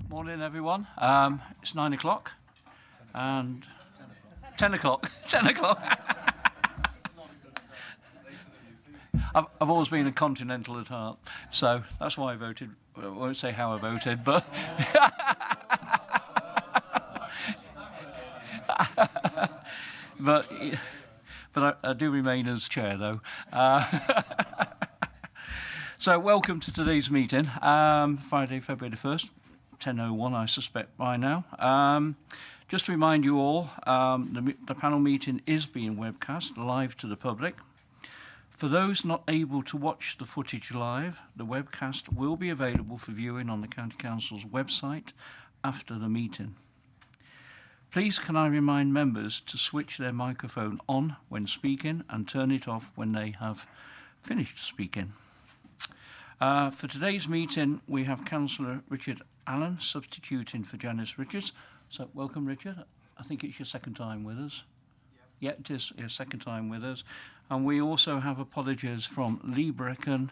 Morning, everyone. It's 9 o'clock and 10 o'clock. 10 o'clock. I've always been a continental at heart, so that's why I voted. I won't say how I voted, but but I do remain as chair, though. So welcome to today's meeting, Friday, February the 1st, 10:01, I suspect by now. Just to remind you all, the panel meeting is being webcast live to the public. For those not able to watch the footage live, the webcast will be available for viewing on the County Council's website after the meeting. Please can I remind members to switch their microphone on when speaking and turn it off when they have finished speaking. For today's meeting, we have Councillor Richard Allen substituting for Janice Richards. So welcome, Richard. I think it's your second time with us. Yeah, it is your second time with us. And we also have apologies from Lee Brecken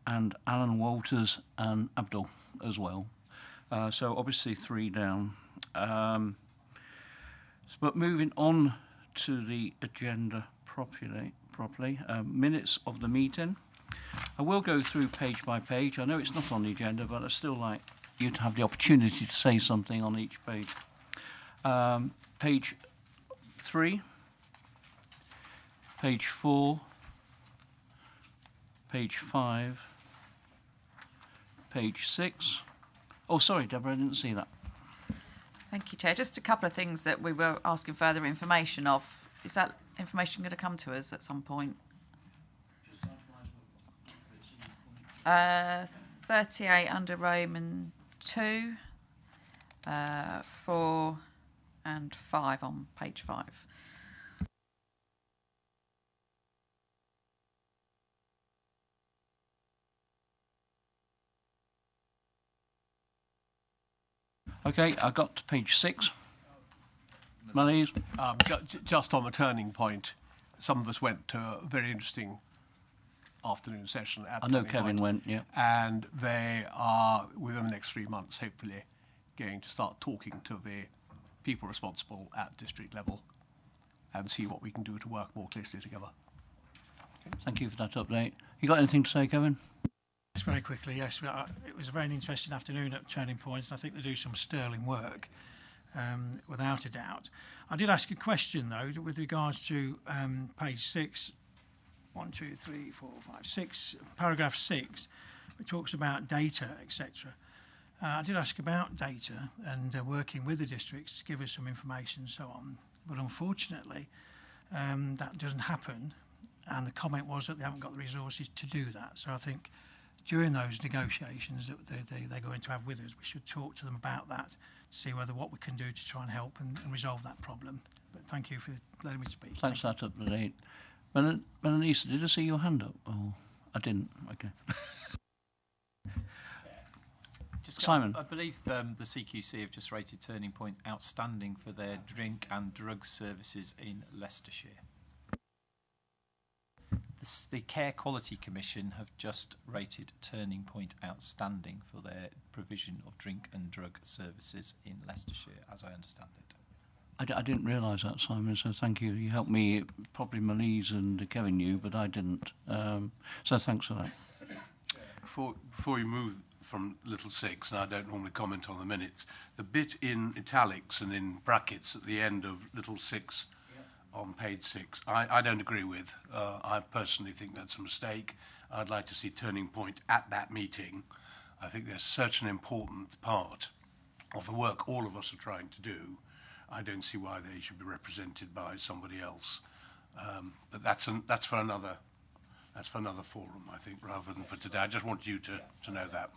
and Alan Walters and Abdul as well. So obviously 3 down. But moving on to the agenda properly, minutes of the meeting. I will go through page by page. I know it's not on the agenda, but I'd still like you to have the opportunity to say something on each page. Page 3, page 4, page 5, page 6. Oh, sorry, Deborah, I didn't see that. Thank you, Chair. Just a couple of things that we were asking further information of. Is that information going to come to us at some point? 38 under Roman 2, 4 and 5 on page 5. Okay, I got to page 6. Malaise. Just on the turning point, some of us went to a very interesting afternoon session at I know Turning Kevin Point, went, yeah. and they are, within the next 3 months, hopefully, going to start talking to the people responsible at district level and see what we can do to work more closely together. Thank you for that update. You got anything to say, Kevin? Just very quickly, yes. It was a very interesting afternoon at Turning Point, and I think they do some sterling work, without a doubt. I did ask a question, though, with regards to page 6, 1, 2, 3, 4, 5, 6, paragraph 6, which talks about data, etc. I did ask about data and working with the districts to give us some information and so on, but unfortunately that doesn't happen, and the comment was that they haven't got the resources to do that. So I think during those negotiations that they're going to have with us, we should talk to them about that to see whether what we can do to try and help and resolve that problem. But thank you for letting me speak. Thanks for that update. Melissa, did I see your hand up? Oh, I didn't. Okay. Simon. I believe the CQC have just rated Turning Point outstanding for their drink and drug services in Leicestershire. The Care Quality Commission have just rated Turning Point outstanding for their provision of drink and drug services in Leicestershire, as I understand it. I didn't realise that, Simon, so thank you. You helped me, probably Malise and Kevin knew, but I didn't. So thanks for that. Before you move from little 6, and I don't normally comment on the minutes, the bit in italics and in brackets at the end of little 6 on page 6, I don't agree with. I personally think that's a mistake. I'd like to see Turning Point at that meeting. I think they're such an important part of the work all of us are trying to do. I don't see why they should be represented by somebody else. But that's for another forum, I think, rather than for today. I just want you to know that.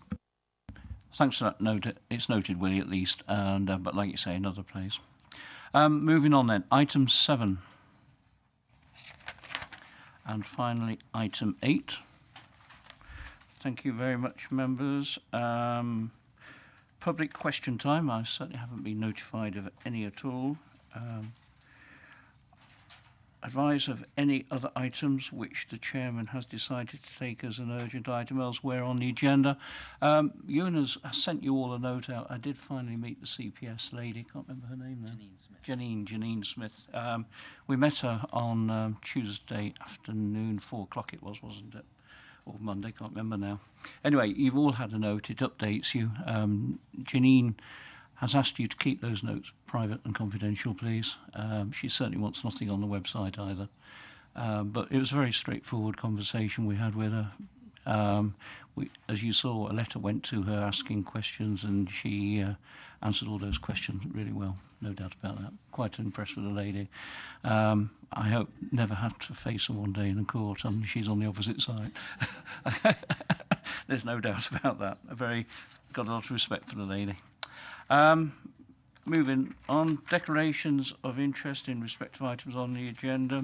Thanks for that note. It's noted, Willie, at least, and but like you say, another place. Moving on then, item 7. And finally, item 8. Thank you very much, members. Public question time. I certainly haven't been notified of any at all. advise of any other items which the chairman has decided to take as an urgent item elsewhere on the agenda. Ewan has sent you all a note out. I did finally meet the CPS lady. Can't remember her name now. Janine Smith. We met her on Tuesday afternoon, 4 o'clock it was, wasn't it? Or Monday, can't remember now. Anyway, you've all had a note. It updates you. Janine has asked you to keep those notes private and confidential, please. She certainly wants nothing on the website either. But it was a very straightforward conversation we had with her. As you saw, a letter went to her asking questions, and she answered all those questions really well, no doubt about that. Quite impressed with the lady. I hope never have to face her one day in a court, and she's on the opposite side. There's no doubt about that. Got a lot of respect for the lady. Moving on, declarations of interest in respect of items on the agenda.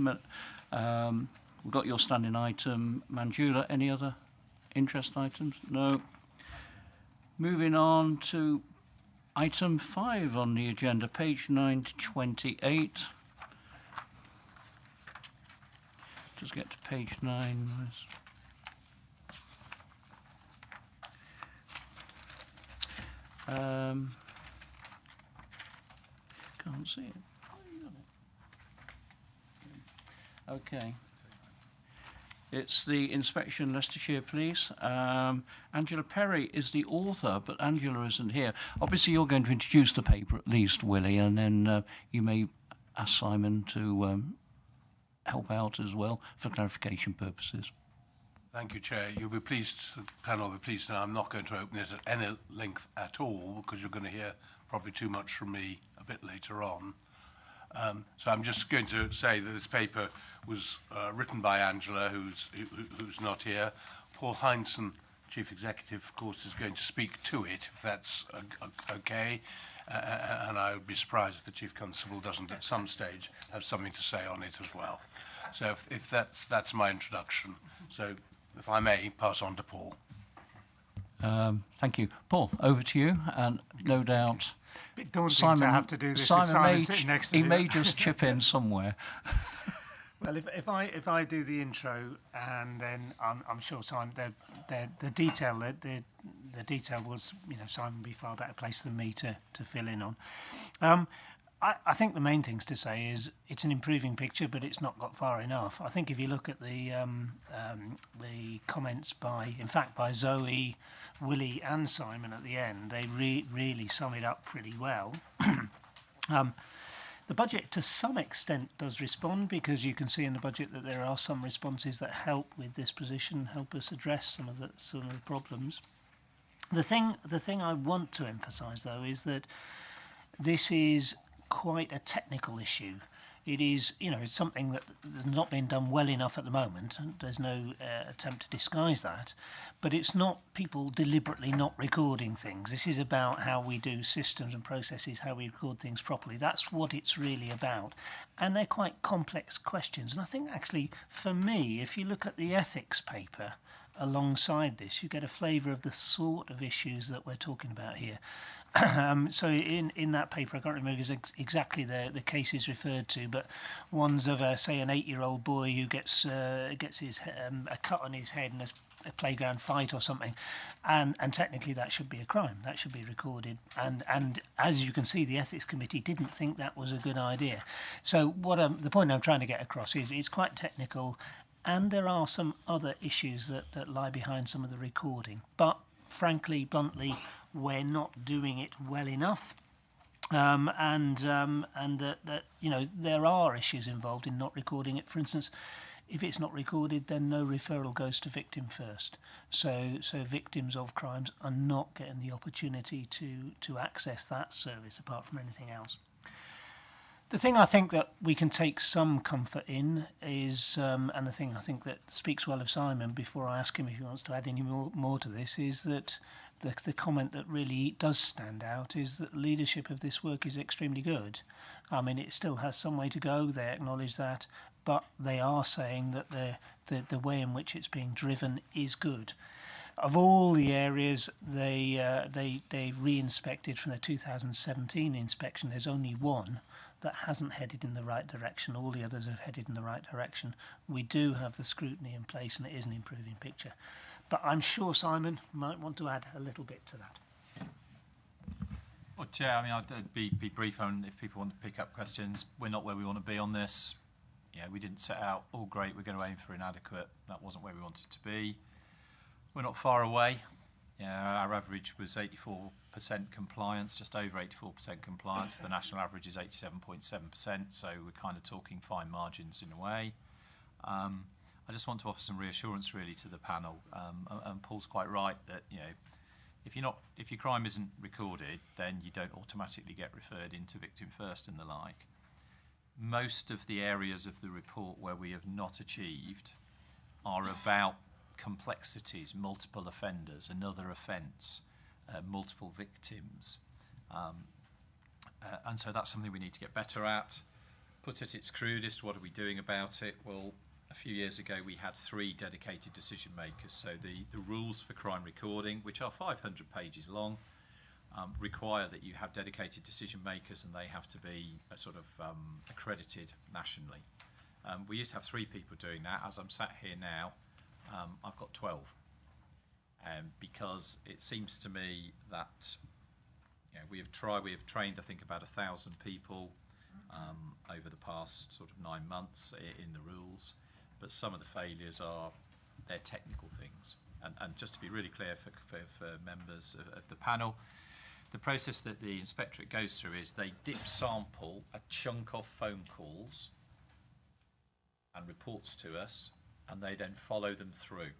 We've got your standing item. Manjula, any other interest items? No. Moving on to item 5 on the agenda, page 9 to 28. Just get to page 9. Can't see it. Okay. It's the inspection Leicestershire Police. Angela Perry is the author, but Angela isn't here. Obviously, you're going to introduce the paper at least, Willie, and then you may ask Simon to help out as well for clarification purposes. Thank you, Chair. You'll be pleased, the panel will be pleased to know I'm not going to open it at any length at all, because you're going to hear probably too much from me a bit later on. So I'm just going to say that this paper was written by Angela, who's not here. Paul Heinsohn, Chief Executive, of course, is going to speak to it, if that's okay. And I would be surprised if the Chief Constable doesn't at some stage have something to say on it as well. So if that's my introduction. So if I may, pass on to Paul. Thank you. Paul, over to you, and no doubt Bit daunting Simon, to have to do this Simon with Simon sitting next to he me. may just chip in somewhere. Well, if I do the intro, and then I'm sure Simon, the detail was, Simon would be far better placed than me to fill in on. I think the main things to say is it's an improving picture, but it's not got far enough. I think if you look at the comments by Zoe, Willie and Simon at the end, they really sum it up pretty well. The budget to some extent does respond, because you can see in the budget that there are some responses that help with this position, help us address some of the problems. The thing I want to emphasise though is that this is quite a technical issue. It is, it's something that has not been done well enough at the moment. There's no attempt to disguise that. But it's not people deliberately not recording things. This is about how we do systems and processes, how we record things properly. That's what it's really about. And they're quite complex questions. And I think actually, for me, if you look at the ethics paper alongside this, you get a flavour of the sort of issues that we're talking about here. So in that paper, I can't remember exactly the cases referred to, but one's of say an 8-year-old boy who gets his a cut on his head in a playground fight or something, and technically that should be a crime. That should be recorded. And as you can see, the ethics committee didn't think that was a good idea. So the point I'm trying to get across is it's quite technical, and there are some other issues that lie behind some of the recording. But frankly, bluntly, we're not doing it well enough, and that there are issues involved in not recording it. For instance, if it's not recorded, then no referral goes to victim first. So victims of crimes are not getting the opportunity to access that service apart from anything else. The thing I think that we can take some comfort in is, and the thing I think that speaks well of Simon, before I ask him if he wants to add any more to this, is that the comment that really does stand out is that leadership of this work is extremely good. I mean, it still has some way to go, they acknowledge that, but they are saying that the way in which it's being driven is good. Of all the areas they've re-inspected from the 2017 inspection, there's only one that hasn't headed in the right direction. All the others have headed in the right direction. We do have the scrutiny in place, and it is an improving picture. But I'm sure Simon might want to add a little bit to that. Well, Chair, I mean, I'd be brief on if people want to pick up questions. We're not where we want to be on this. Yeah, we didn't set out, oh, great, we're going to aim for inadequate. That wasn't where we wanted to be. We're not far away. Yeah, our average was 84% compliance, just over 84% compliance. The national average is 87.7%, so we're kind of talking fine margins in a way. I just want to offer some reassurance really to the panel, and Paul's quite right that, you know, if your crime isn't recorded, then you don't automatically get referred into victim first and the like. Most of the areas of the report where we have not achieved are about complexities, multiple offenders, another offence, multiple victims. And so that's something we need to get better at. Put at its crudest, what are we doing about it? Well, a few years ago we had 3 dedicated decision makers. So the rules for crime recording, which are 500 pages long, require that you have dedicated decision makers, and they have to be accredited nationally. We used to have 3 people doing that. As I'm sat here now, I've got 12, because it seems to me that, you know, we have trained I think about 1,000 people over the past sort of 9 months in the rules, but some of the failures they're technical things. And just to be really clear for members of the panel, the process that the inspectorate goes through is they dip sample a chunk of phone calls and reports to us, and they then follow them through.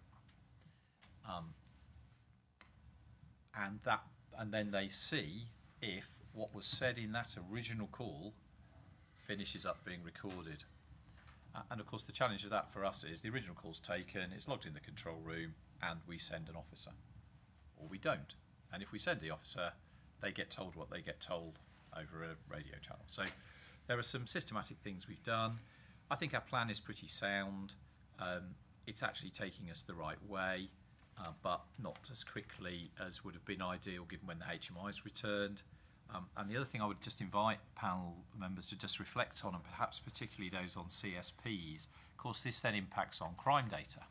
And then they see if what was said in that original call finishes up being recorded. And of course the challenge of that for us is the original call's taken, it's logged in the control room, and we send an officer. Or we don't. And if we send the officer, they get told what they get told over a radio channel. So there are some systematic things we've done. I think our plan is pretty sound. It's actually taking us the right way, but not as quickly as would have been ideal given when the HMI's returned. And the other thing I would just invite panel members to just reflect on, and perhaps particularly those on CSPs, of course this then impacts on crime data.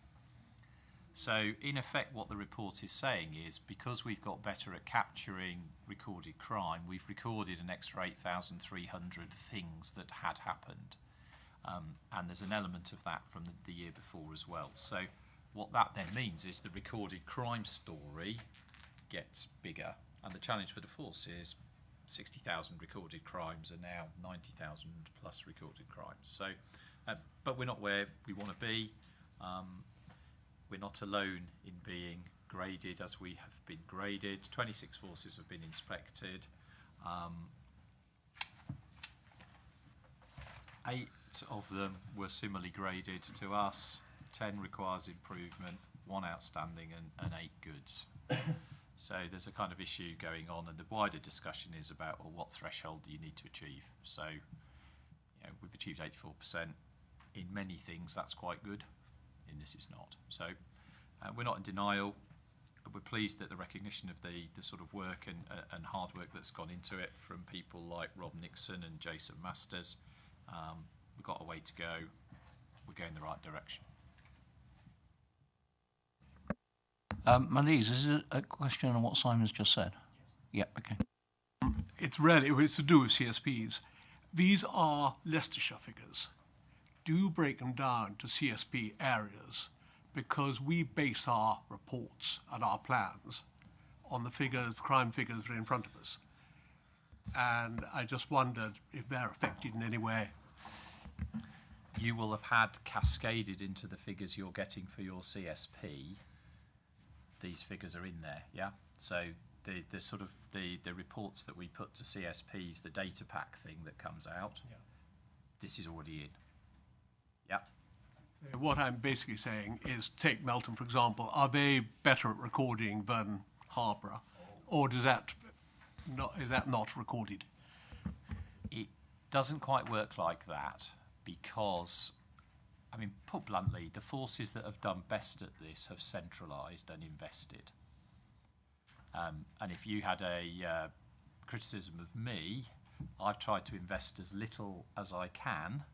So in effect what the report is saying is, because we've got better at capturing recorded crime, we've recorded an extra 8,300 things that had happened. And there's an element of that from the year before as well. So what that then means is the recorded crime story gets bigger, and the challenge for the force is 60,000 recorded crimes are now 90,000 plus recorded crimes. So, but we're not where we want to be. We're not alone in being graded as we have been graded. 26 forces have been inspected. 8 of them were similarly graded to us. 10 requires improvement, 1 outstanding, and 8 goods. So there's a kind of issue going on, and the wider discussion is about, well, what threshold do you need to achieve? So, you know, we've achieved 84%. In many things, that's quite good. In this, it's not. So we're not in denial. We're pleased that the recognition of the sort of work and hard work that's gone into it from people like Rob Nixon and Jason Masters. We've got a way to go. We're going the right direction. Malise, is it a question on what Simon's just said? Yeah, okay. It's to do with CSPs. These are Leicestershire figures. Do you break them down to CSP areas? Because we base our reports and our plans on the figures, crime figures that are in front of us. And I just wondered if they're affected in any way. You will have had cascaded into the figures you're getting for your CSP. These figures are in there, yeah? So the sort of the reports that we put to CSPs, the data pack thing that comes out, yeah, this is already in. Yeah. What I'm basically saying is, take Melton, for example. Are they better at recording than Harborough? Or is that not recorded? It doesn't quite work like that, because, I mean, put bluntly, the forces that have done best at this have centralised and invested. And if you had a criticism of me, I've tried to invest as little as I can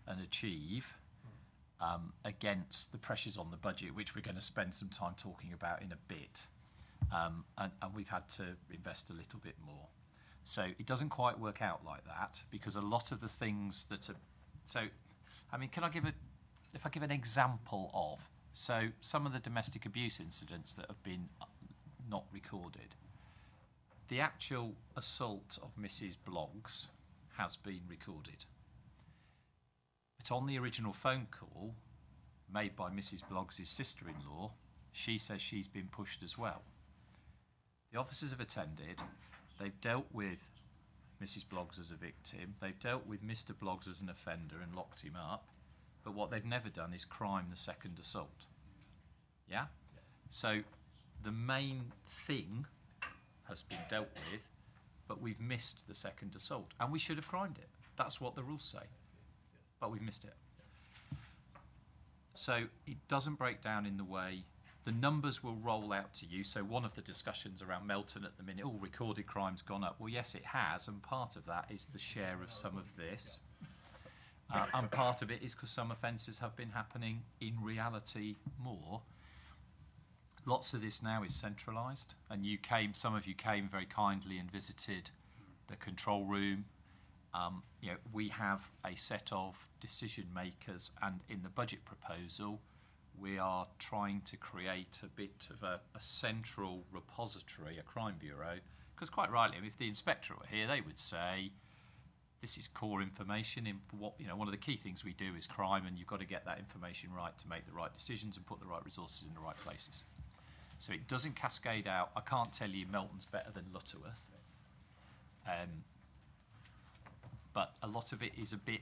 and achieve against the pressures on the budget, which we're going to spend some time talking about in a bit. And we've had to invest a little bit more. So it doesn't quite work out like that, because a lot of the things that are... So, I mean, if I give an example of... So some of the domestic abuse incidents that have been not recorded, the actual assault of Mrs. Bloggs has been recorded. But on the original phone call made by Mrs. Bloggs' sister-in-law, she says she's been pushed as well. The officers have attended, they've dealt with Mrs. Bloggs as a victim, they've dealt with Mr. Bloggs as an offender and locked him up, but what they've never done is crime the second assault. Yeah? So the main thing has been dealt with, but we've missed the second assault, and we should have crimed it. That's what the rules say, but we've missed it. So it doesn't break down in the way the numbers will roll out to you. So one of the discussions around Melton at the minute, recorded crime's gone up. Well, yes, it has, and part of that is the share of some of this. And part of it is because some offences have been happening in reality more. Lots of this now is centralised, and some of you came very kindly and visited the control room. We have a set of decision makers, and in the budget proposal, we are trying to create a bit of a central repository, a crime bureau, because quite rightly, if the inspector were here, they would say, this is core information. One of the key things we do is crime, and you've got to get that information right to make the right decisions and put the right resources in the right places. So it doesn't cascade out. I can't tell you Melton's better than Lutterworth. But a lot of it is a bit,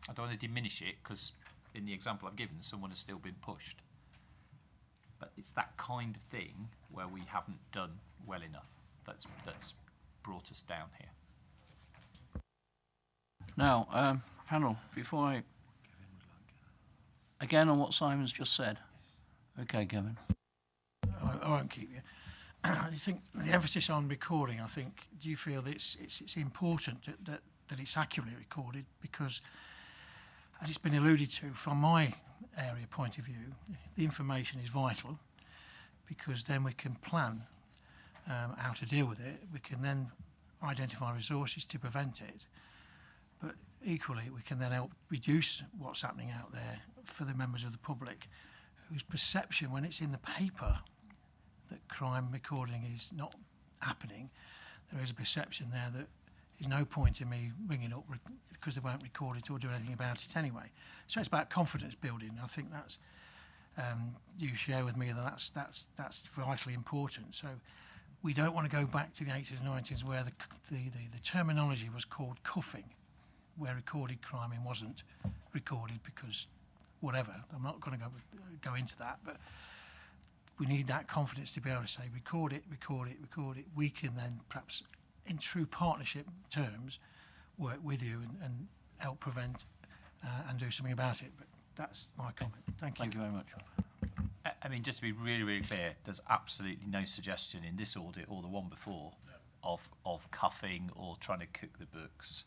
I don't want to diminish it, because in the example I've given, someone has still been pushed. But it's that kind of thing where we haven't done well enough that's brought us down here. Now, panel, before I... Again on what Simon's just said. Okay, Kevin. I won't keep you. I think the emphasis on recording, do you feel that it's important that it's accurately recorded? Because, as it's been alluded to, from my area point of view, the information is vital, because then we can plan how to deal with it. We can then identify resources to prevent it. But equally, we can then help reduce what's happening out there for the members of the public, whose perception, when it's in the paper, that crime recording is not happening, there is a perception there that there's no point in me ringing up because they won't record it or do anything about it anyway. So it's about confidence building. I think that's you share with me that's vitally important. So we don't want to go back to the 80s and 90s where the terminology was called cuffing, where recorded crime wasn't recorded because whatever. I'm not going to go into that, but we need that confidence to be able to say, record it. We can then perhaps, in true partnership terms, work with you and help prevent and do something about it. But that's my comment. Thank you. Thank you very much. I mean, just to be really, really clear, there's absolutely no suggestion in this audit or the one before of cuffing or trying to cook the books.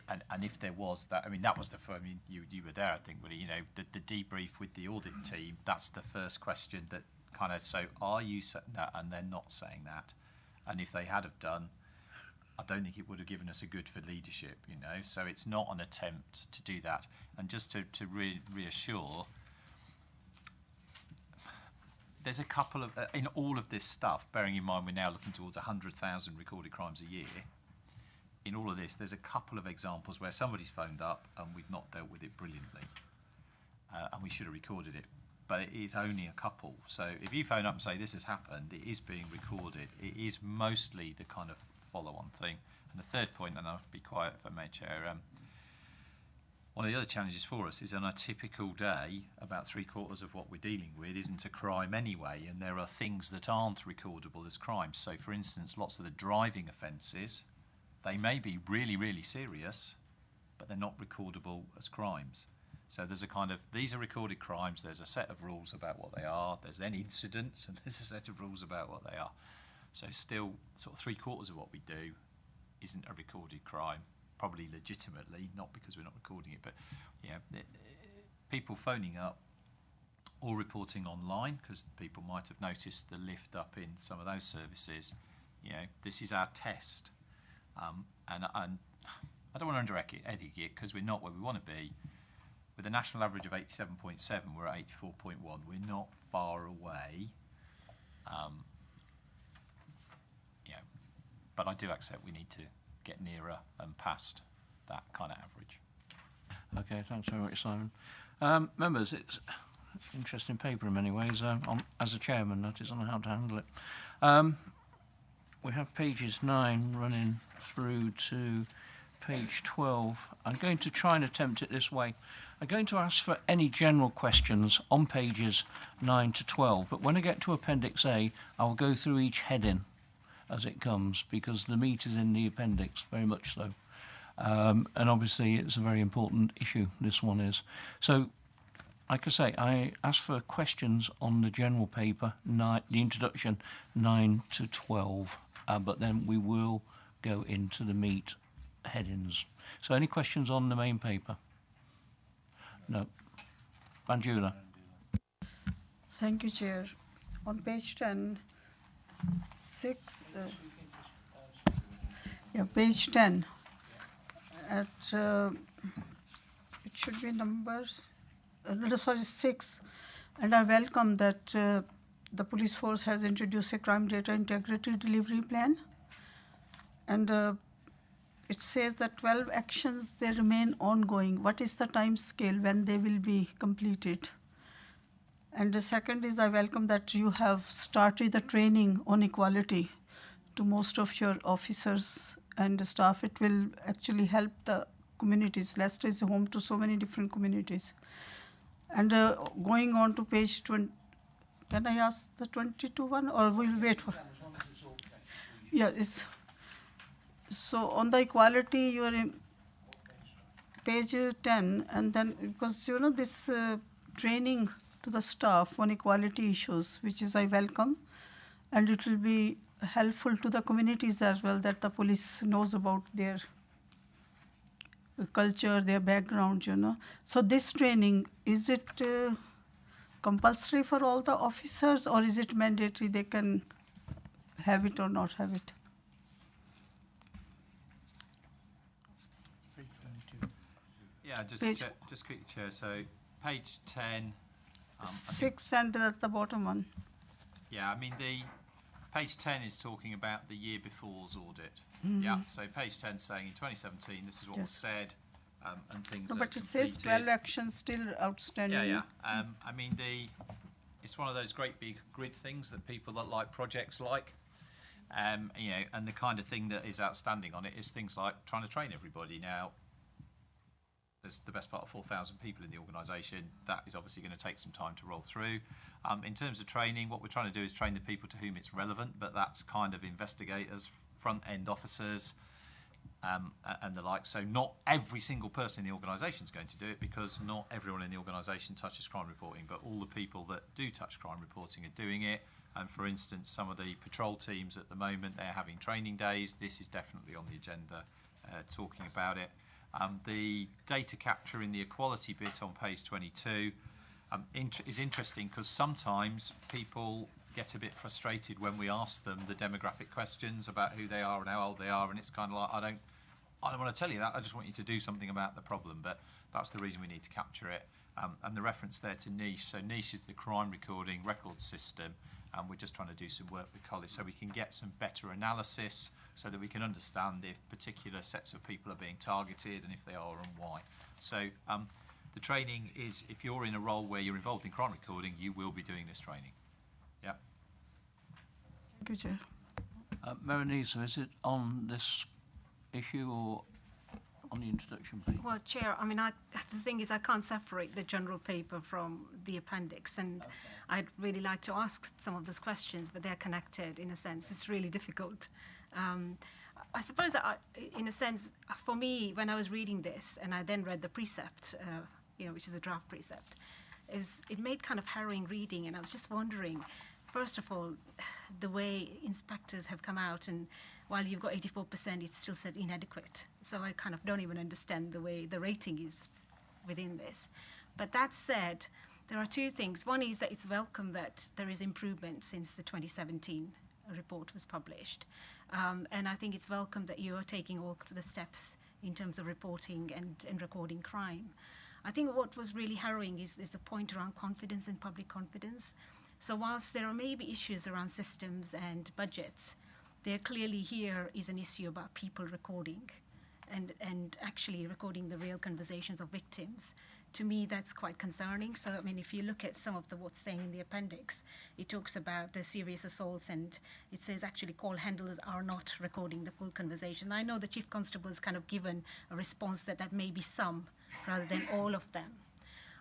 And if there was that, that was you were there, I think, really, the debrief with the audit team, that's the first question that kind of, so are you saying that? And they're not saying that. And if they had have done, I don't think it would have given us a good for leadership, So it's not an attempt to do that. And just to reassure, there's a couple of, in all of this stuff, bearing in mind we're now looking towards 100,000 recorded crimes a year, in all of this, there's a couple of examples where somebody's phoned up and we've not dealt with it brilliantly, and we should have recorded it. But it is only a couple. So if you phone up and say this has happened, it is being recorded. It is mostly the kind of follow-on thing. And the third point, and I'll be quiet if I may, Chair, one of the other challenges for us is on a typical day, about 3/4 of what we're dealing with isn't a crime anyway, and there are things that aren't recordable as crimes. So, for instance, lots of the driving offences, they may be really, really serious, but they're not recordable as crimes. So there's a kind of, these are recorded crimes, there's a set of rules about what they are, there's then incidents, and there's a set of rules about what they are. So still, sort of 3/4 of what we do isn't a recorded crime, probably legitimately, not because we're not recording it, but people phoning up or reporting online, because people might have noticed the lift up in some of those services. This is our test, and I don't want to under-edit it, because we're not where we want to be. With a national average of 87.7, we're at 84.1. We're not far away. But I do accept we need to get nearer and past that kind of average. Okay, thanks very much, Simon. Members, it's an interesting paper in many ways. As a chairman, that is on how to handle it. We have pages 9 running through to page 12. I'm going to try and attempt it this way. I'm going to ask for any general questions on pages 9 to 12, but when I get to Appendix A, I will go through each heading as it comes, because the meat is in the appendix, very much so. And obviously it's a very important issue, this one is. So, like I say, I ask for questions on the general paper, the introduction, 9 to 12, but then we will go into the meat headings. So any questions on the main paper? No. Banjula. Thank you, Chair. On page 10, page 10, at it should be numbers, 6, and I welcome that the police force has introduced a crime data integrity delivery plan, and it says that 12 actions, they remain ongoing. What is the time scale when they will be completed? And the second is, I welcome that you have started the training on equality to most of your officers and staff. It will actually help the communities. Leicester is home to so many different communities. And going on to page 20, can I ask the 22 one, or we'll wait for? Yeah, it's, so on the equality, you're in page 10, and then, because this training to the staff on equality issues, which is I welcome, and it will be helpful to the communities as well, that the police knows about their culture, their background, So this training, is it compulsory for all the officers, or is it mandatory, they can have it or not have it? Yeah, just quickly, Chair. So page 10. 6 and at the bottom one. Yeah, I mean, the page 10 is talking about the year before's audit. Yeah, so page 10 saying in 2017 this is what was said, and things. No, that but it completed. says 12 actions still outstanding. Yeah. I mean, it's one of those great big grid things that people that like projects like. And the kind of thing that is outstanding on it is things like trying to train everybody. Now, there's the best part of 4,000 people in the organisation. That is obviously going to take some time to roll through. In terms of training, what we're trying to do is train the people to whom it's relevant, but that's kind of investigators, front-end officers, and the like. So not every single person in the organisation is going to do it, because not everyone in the organisation touches crime reporting, but all the people that do touch crime reporting are doing it. And for instance, some of the patrol teams at the moment, they're having training days. This is definitely on the agenda, talking about it. The data capture in the equality bit on page 22 is interesting, because sometimes people get a bit frustrated when we ask them the demographic questions about who they are and how old they are, and it's kind of like, I don't want to tell you that, I just want you to do something about the problem. But that's the reason we need to capture it. And the reference there to niche. So niche is the crime recording record system, and we're just trying to do some work with college so we can get some better analysis, so that we can understand if particular sets of people are being targeted, and if they are, and why. So the training is, if you're in a role where you're involved in crime recording, you will be doing this training. Yeah. Thank you, Chair. Maronisa, is it on this issue or on the introduction page? Well, Chair, I mean, the thing is, I can't separate the general paper from the appendix, and I'd really like to ask some of those questions, but they're connected in a sense. It's really difficult. I suppose, in a sense, for me, when I was reading this, and I then read the precept, which is a draft precept, it made kind of harrowing reading, and I was just wondering, first of all, the way inspectors have come out, and while you've got 84%, it's still said inadequate. So I kind of don't even understand the way the rating is within this. But that said, there are two things. One is that it's welcome that there is improvement since the 2017 report was published. And I think it's welcome that you are taking all the steps in terms of reporting and recording crime. I think what was really harrowing is the point around confidence and public confidence. So whilst there are maybe issues around systems and budgets, there clearly here is an issue about people recording and actually recording the real conversations of victims. To me, that's quite concerning. So, I mean, if you look at some of what's saying in the appendix, it talks about the serious assaults, and it says actually call handlers are not recording the full conversation. I know the Chief Constable has kind of given a response that may be some rather than all of them.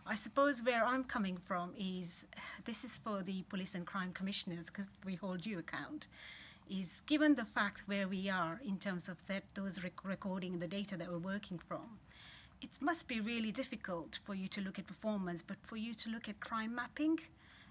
I suppose where I'm coming from is, this is for the police and crime commissioners, because we hold you account, is given the fact where we are in terms of those recording the data that we're working from, it must be really difficult for you to look at performance, but for you to look at crime mapping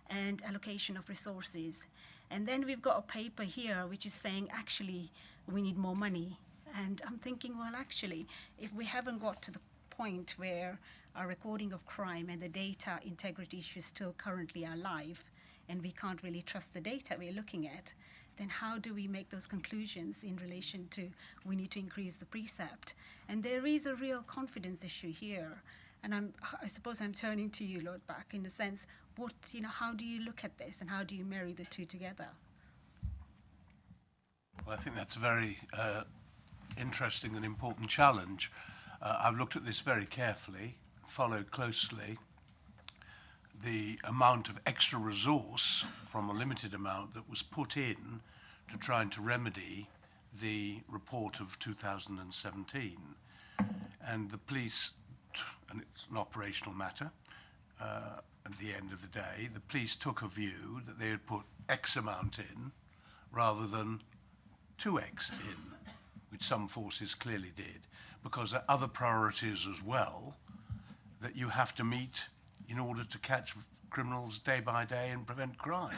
and allocation of resources. And then we've got a paper here which is saying actually we need more money. And I'm thinking, well, actually, if we haven't got to the point where our recording of crime and the data integrity issues still currently are live, and we can't really trust the data we're looking at, then how do we make those conclusions in relation to we need to increase the precept? And there is a real confidence issue here. And I suppose I'm turning to you, Lord Back, in the sense, how do you look at this and how do you marry the two together? Well, I think that's a very interesting and important challenge. I've looked at this very carefully, followed closely the amount of extra resource from a limited amount that was put in to trying to remedy the report of 2017. And the police, and it's an operational matter, at the end of the day, the police took a view that they had put X amount in rather than 2X in, which some forces clearly did, because there are other priorities as well that you have to meet in order to catch criminals day by day and prevent crime.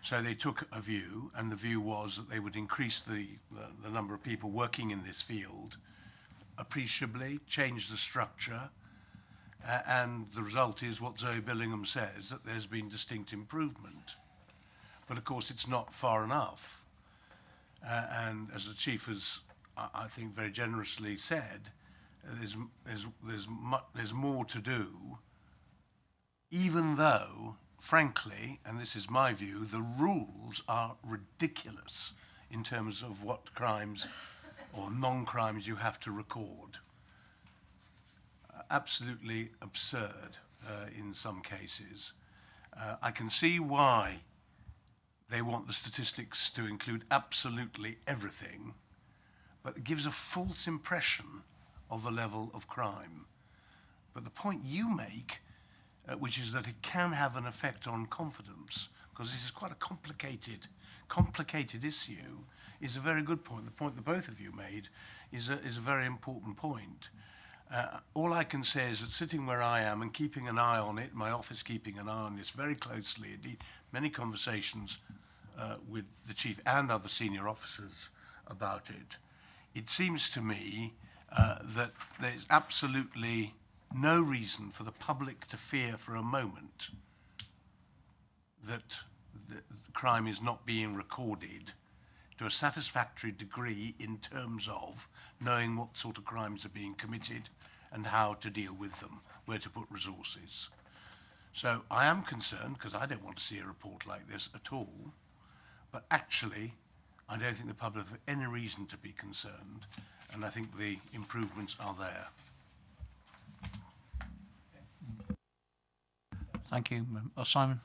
So they took a view, and the view was that they would increase the number of people working in this field appreciably, change the structure, and the result is what Zoe Billingham says, that there's been distinct improvement. But of course it's not far enough. And as the Chief has, I think, very generously said, there's more to do, even though, frankly, and this is my view, the rules are ridiculous in terms of what crimes or non-crimes you have to record. Absolutely absurd in some cases. I can see why they want the statistics to include absolutely everything, but it gives a false impression of the level of crime. But the point you make, which is that it can have an effect on confidence, because this is quite a complicated issue, is a very good point. The point that both of you made is a very important point. All I can say is that sitting where I am and keeping an eye on it, my office keeping an eye on this very closely, indeed many conversations with the Chief and other senior officers about it, it seems to me that there's absolutely no reason for the public to fear for a moment that the crime is not being recorded to a satisfactory degree in terms of knowing what sort of crimes are being committed and how to deal with them, where to put resources. So I am concerned, because I don't want to see a report like this at all, but actually I don't think the public have any reason to be concerned, and I think the improvements are there. Thank you. Simon?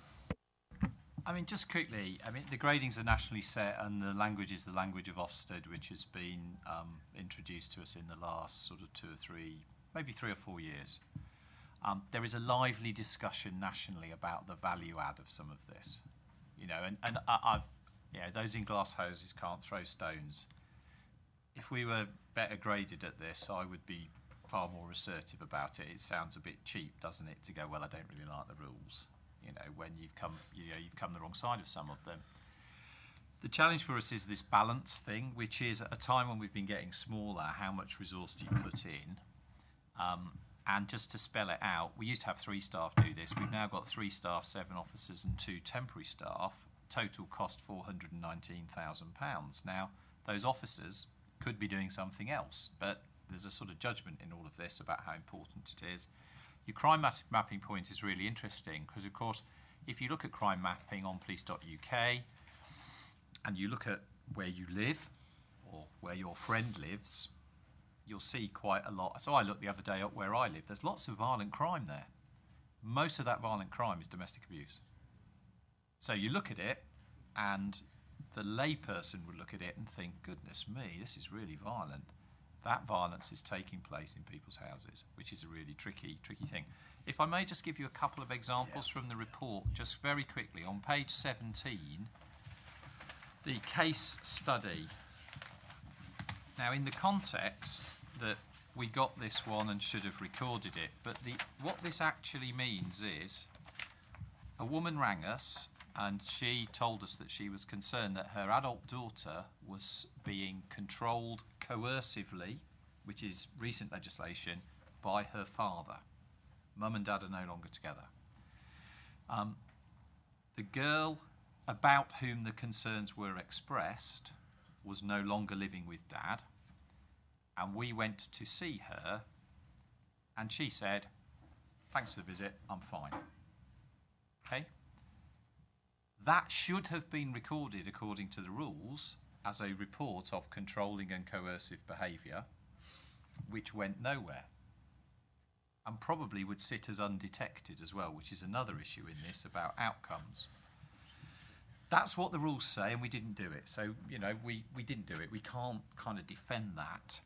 I mean, just quickly, I mean, the gradings are nationally set, and the language is the language of Ofsted, which has been introduced to us in the last sort of 2 or 3, maybe 3 or 4 years. There is a lively discussion nationally about the value add of some of this, you know, and I've, you know, those in glass houses can't throw stones. If we were better graded at this, I would be far more assertive about it. It sounds a bit cheap, doesn't it, to go, well, I don't really like the rules. you know, when you've come the wrong side of some of them. The challenge for us is this balance thing, which is at a time when we've been getting smaller, how much resource do you put in? And just to spell it out, we used to have 3 staff do this. We've now got 3 staff, 7 officers and 2 temporary staff. Total cost £419,000. Now, those officers could be doing something else, but there's a sort of judgment in all of this about how important it is. Your crime mapping point is really interesting because, of course, if you look at crime mapping on police.uk and you look at where you live or where your friend lives, you'll see quite a lot. So I looked the other day up where I live. There's lots of violent crime there. Most of that violent crime is domestic abuse. So you look at it and the layperson would look at it and think, goodness me, this is really violent. That violence is taking place in people's houses, which is a really tricky thing. If I may just give you a couple of examples from the report, just very quickly. On page 17, the case study. Now, in the context that we got this one and should have recorded it, but what this actually means is a woman rang us and she told us that she was concerned that her adult daughter was being controlled coercively, which is recent legislation, by her father. Mum and dad are no longer together. The girl about whom the concerns were expressed was no longer living with dad, and we went to see her, and she said, thanks for the visit, I'm fine. Okay? That should have been recorded according to the rules as a report of controlling and coercive behaviour, which went nowhere, and probably would sit as undetected as well, which is another issue in this about outcomes. That's what the rules say, and we didn't do it. So, you know, we didn't do it. We can't kind of defend that.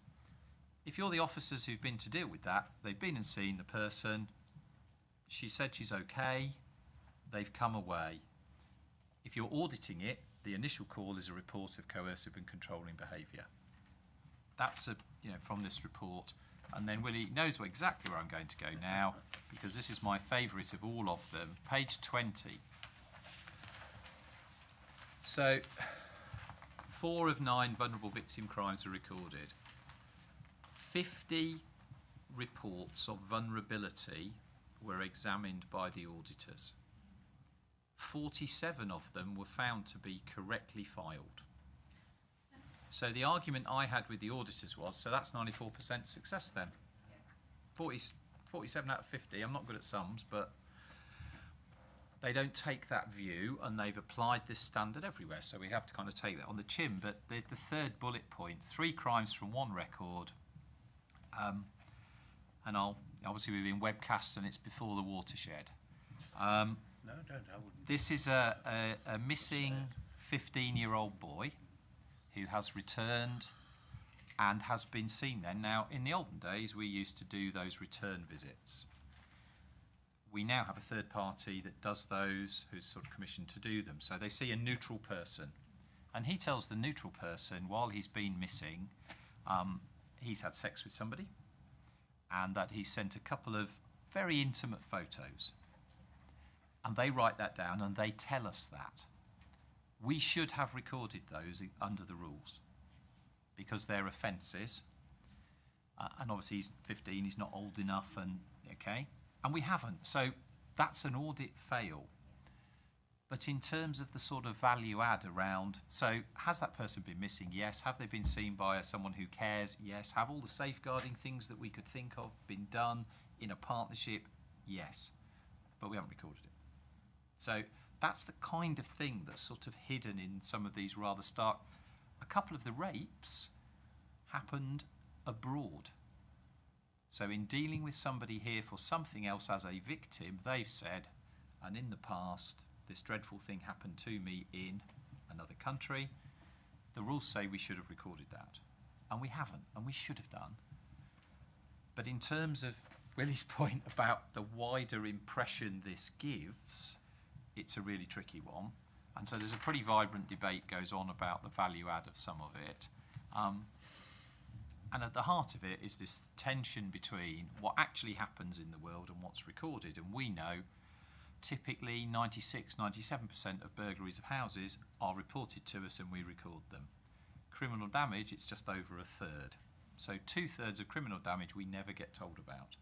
If you're the officers who've been to deal with that, they've been and seen the person, she said she's okay, they've come away. If you're auditing it, the initial call is a report of coercive and controlling behaviour. That's from this report. And then Willie knows exactly where I'm going to go now, because this is my favourite of all of them. Page 20. So, 4 of 9 vulnerable victim crimes were recorded. 50 reports of vulnerability were examined by the auditors. 47 of them were found to be correctly filed. So the argument I had with the auditors was, so that's 94% success then. 47 out of 50, I'm not good at sums, but they don't take that view, and they've applied this standard everywhere, so we have to kind of take that on the chin. But the third bullet point, 3 crimes from 1 record, and obviously we've been webcast and it's before the watershed. No, don't. I wouldn't. This is a missing 15-year-old boy who has returned and has been seen then. Now, in the olden days, we used to do those return visits. We now have a third party that does those, who's sort of commissioned to do them. So they see a neutral person, and he tells the neutral person while he's been missing, he's had sex with somebody, and that he's sent a couple of very intimate photos. And they write that down and they tell us that. We should have recorded those under the rules because they're offences. And obviously he's 15, he's not old enough, and we haven't. So that's an audit fail. But in terms of the sort of value add around, so has that person been missing? Yes. Have they been seen by someone who cares? Yes. Have all the safeguarding things that we could think of been done in a partnership? Yes. But we haven't recorded it. So that's the kind of thing that's sort of hidden in some of these rather stark. A couple of the rapes happened abroad. So in dealing with somebody here for something else as a victim, they've said, and in the past, this dreadful thing happened to me in another country. The rules say we should have recorded that. And we haven't, and we should have done. But in terms of Willie's point about the wider impression this gives, it's a really tricky one. And so there's a pretty vibrant debate goes on about the value add of some of it. And at the heart of it is this tension between what actually happens in the world and what's recorded. And we know typically 96, 97% of burglaries of houses are reported to us and we record them. Criminal damage, it's just over a third. So 2/3 of criminal damage we never get told about.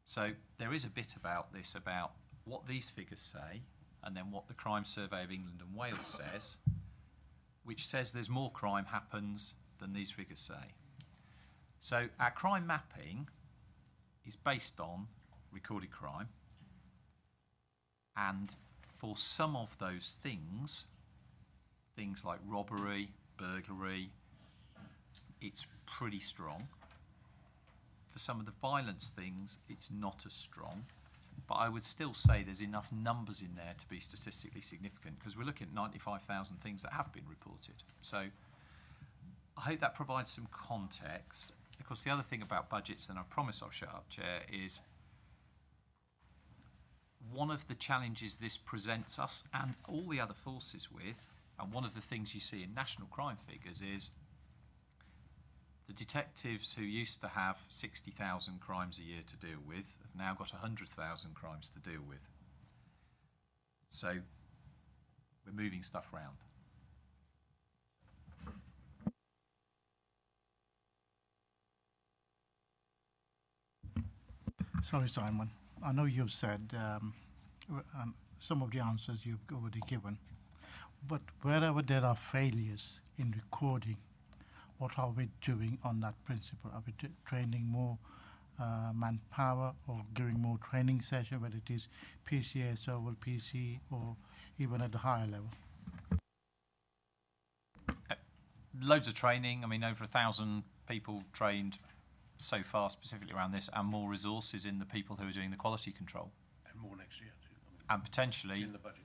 So there is a bit about this, about what these figures say, and then what the Crime Survey of England and Wales says, which says there's more crime happens than these figures say. So our crime mapping is based on recorded crime, and for some of those things, things like robbery, burglary, it's pretty strong. For some of the violence things, it's not as strong. But I would still say there's enough numbers in there to be statistically significant, because we're looking at 95,000 things that have been reported. So I hope that provides some context. Of course, the other thing about budgets, and I promise I'll shut up, Chair, is one of the challenges this presents us and all the other forces with, and one of the things you see in national crime figures, is the detectives who used to have 60,000 crimes a year to deal with have now got 100,000 crimes to deal with. So we're moving stuff around. Sorry, Simon. I know you've said some of the answers you've already given, but wherever there are failures in recording, what are we doing on that principle? Are we training more manpower, or giving more training session, whether it is PCS or PC, or even at the higher level? Loads of training. I mean, over 1,000 people trained so far specifically around this, and more resources in the people who are doing the quality control. And more next year too. And potentially, in the budget.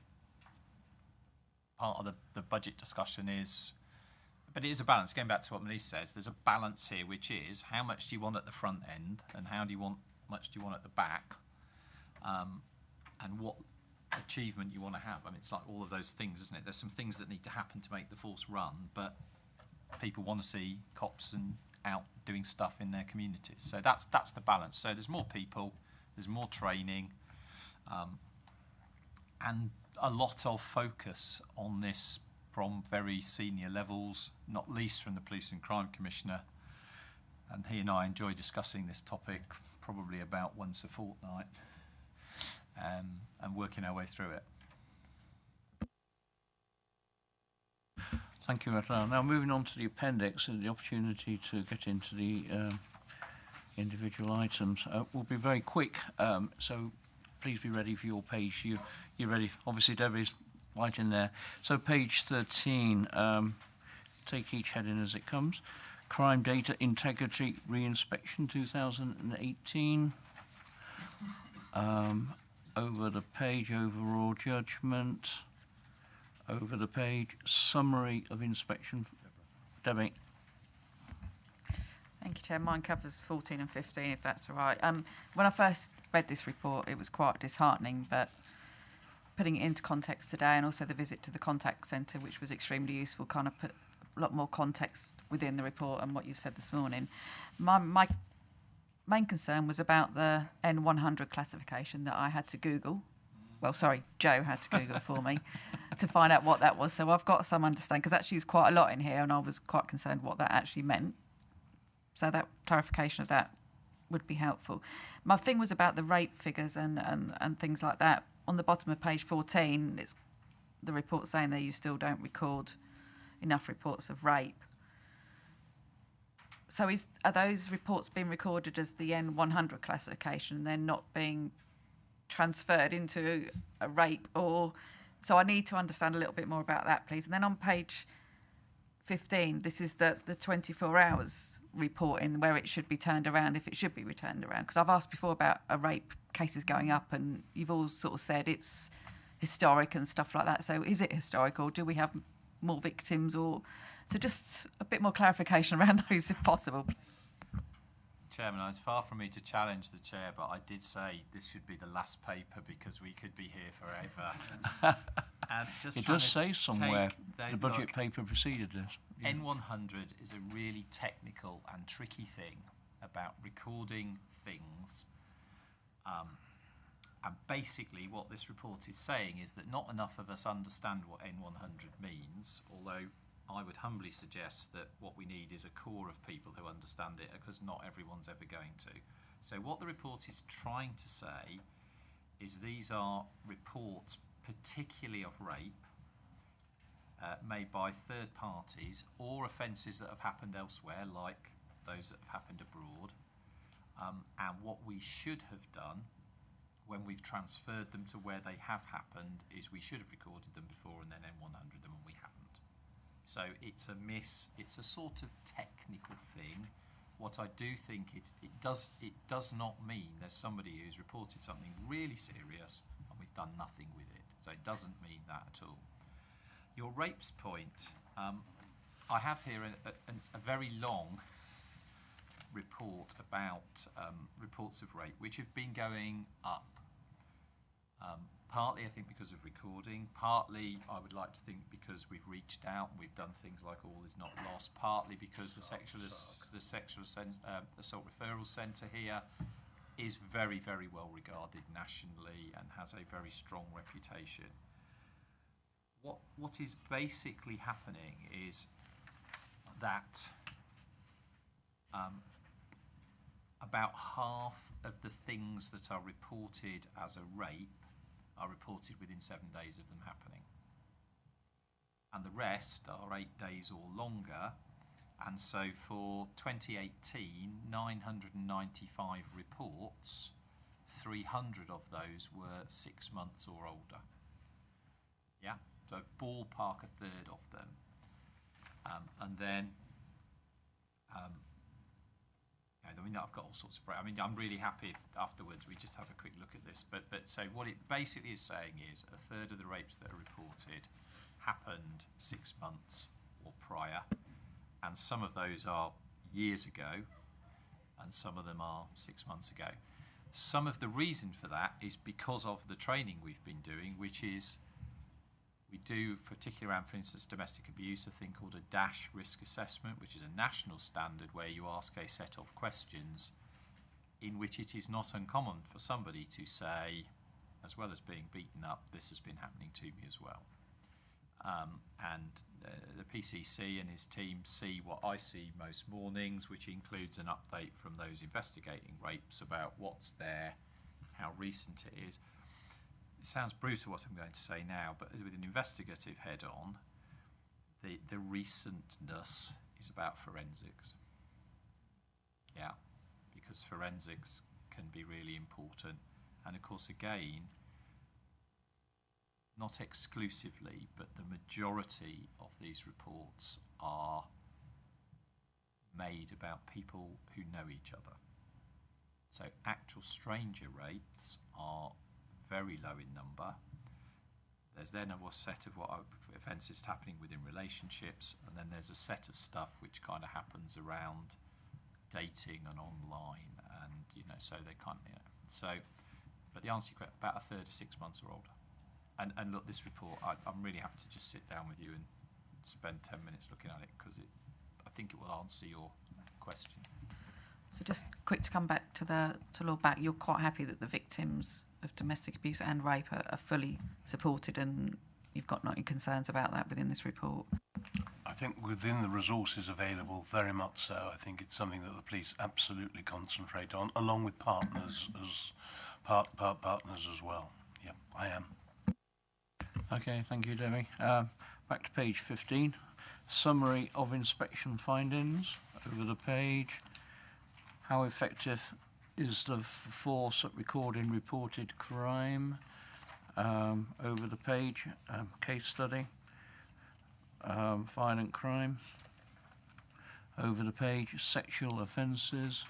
Part of the budget discussion is, but it is a balance. Going back to what Manish says, there's a balance here, which is how much do you want at the front end, and how much do you want at the back, and what achievement you want to have. I mean, it's like all of those things, isn't it? There's some things that need to happen to make the force run, but people want to see cops and out doing stuff in their communities. So that's the balance. So there's more people, there's more training, and a lot of focus on this from very senior levels, not least from the Police and Crime Commissioner. And he and I enjoy discussing this topic probably about once a fortnight, and working our way through it. Thank you, Rutland. Now moving on to the appendix and the opportunity to get into the individual items. We'll be very quick, so please be ready for your page. You're ready. Obviously, Debbie's right in there. So page 13, take each heading as it comes. Crime Data Integrity Reinspection 2018. Over the page, overall judgment. Over the page, summary of inspection. Debbie. Thank you, Chair. Mine covers 14 and 15, if that's all right. When I first read this report, it was quite disheartening, but putting it into context today, and also the visit to the contact centre, which was extremely useful, kind of put a lot more context within the report and what you've said this morning. My main concern was about the N100 classification that I had to Google. Well, sorry, Joe had to Google for me to find out what that was. So I've got some understanding, because actually there's quite a lot in here, and I was quite concerned what that actually meant. So that clarification of that would be helpful. My thing was about the rape figures and things like that. On the bottom of page 14, it's the report saying that you still don't record enough reports of rape. So are those reports being recorded as the N100 classification and then not being transferred into a rape? Or so I need to understand a little bit more about that, please. And then on page 15, this is the 24 hours reporting, where it should be turned around, if it should be returned around. Because I've asked before about a rape cases going up, and you've all sort of said it's historic and stuff like that. So is it historical? Do we have more victims? Or so just a bit more clarification around those, if possible. Chairman, it's far from me to challenge the chair, but I did say this should be the last paper, because we could be here forever. Just it does say somewhere the budget look, paper preceded this. Yeah. N100 is a really technical and tricky thing about recording things And basically what this report is saying is that not enough of us understand what N100 means, although I would humbly suggest that what we need is a core of people who understand it, because not everyone's ever going to. So what the report is trying to say is these are reports, particularly of rape, made by third parties, or offences that have happened elsewhere, like those that have happened abroad. And what we should have done when we've transferred them to where they have happened is we should have recorded them before and then N100 them, and we haven't. So it's a miss. It's a sort of technical thing. What I do think it does not mean there's somebody who's reported something really serious and we've done nothing with it. So it doesn't mean that at all. Your rapes point, I have here a very long report about reports of rape, which have been going up. Partly, I think, because of recording. Partly, I would like to think, because we've reached out and we've done things like All Is Not Lost. Partly because the sexual assault referral centre here is very, very well regarded nationally and has a very strong reputation. What is basically happening is that about half of the things that are reported as a rape are reported within 7 days of them happening. And the rest are 8 days or longer. And so for 2018, 995 reports, 300 of those were 6 months or older. Yeah, so ballpark a third of them. And then I mean, I've got all sorts of. I mean, I'm really happy if afterwards we just have a quick look at this. But so what it basically is saying is a third of the rapes that are reported happened 6 months or prior, and some of those are years ago, and some of them are 6 months ago. Some of the reason for that is because of the training we've been doing, which is we do, particularly around, for instance, domestic abuse, a thing called a DASH risk assessment, which is a national standard where you ask a set of questions in which it is not uncommon for somebody to say, as well as being beaten up, this has been happening to me as well. The PCC and his team see what I see most mornings, which includes an update from those investigating rapes about what's there, how recent it is. It sounds brutal what I'm going to say now, but with an investigative head on, the recentness is about forensics. Yeah, because forensics can be really important. And of course, again, not exclusively, but the majority of these reports are made about people who know each other. So actual stranger rapes are very low in number. There's then a set of offences happening within relationships, and then there's a set of stuff which kind of happens around dating and online, and so they can't, So, but the answer to your question, about a third are 6 months or older. And look, this report, I'm really happy to just sit down with you and spend 10 minutes looking at it, because I think it will answer your question. So just quick to come back to Lord Back, you're quite happy that the victims of domestic abuse and rape are fully supported, and you've got no concerns about that within this report? I think within the resources available, very much so. I think it's something that the police absolutely concentrate on, along with partners partners as well. Yeah, I am. Okay, thank you, Demi. Back to page 15. Summary of inspection findings. Over the page. How effective is the force at recording reported crime? Over the page. Case study. Violent crime. Over the page. Sexual offences.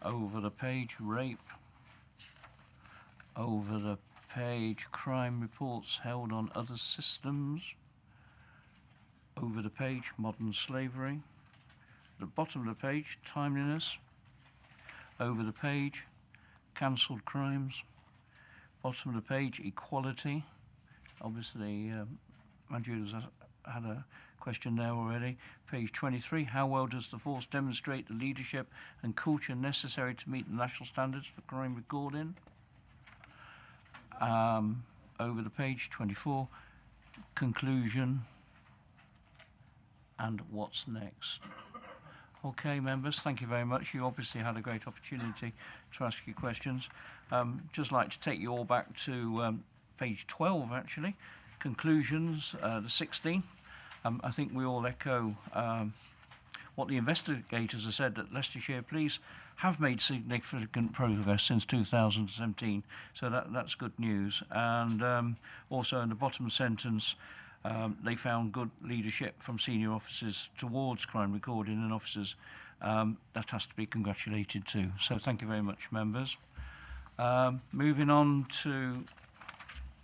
Over the page. Rape. Over the page. Crime reports held on other systems. Over the page. Modern slavery. The bottom of the page, timeliness. Over the page, cancelled crimes. Bottom of the page, equality. Obviously, Manju's had a question there already. Page 23, how well does the force demonstrate the leadership and culture necessary to meet the national standards for crime recording? over the page, 24, conclusion, and what's next. Okay, members, thank you very much. You obviously had a great opportunity to ask your questions. Just like to take you all back to page 12, actually, conclusions, the 16. I think we all echo what the investigators have said, that Leicestershire Police have made significant progress since 2017, so that's good news. And also in the bottom sentence, they found good leadership from senior officers towards crime recording and officers. That has to be congratulated too. So thank you very much, members. Moving on to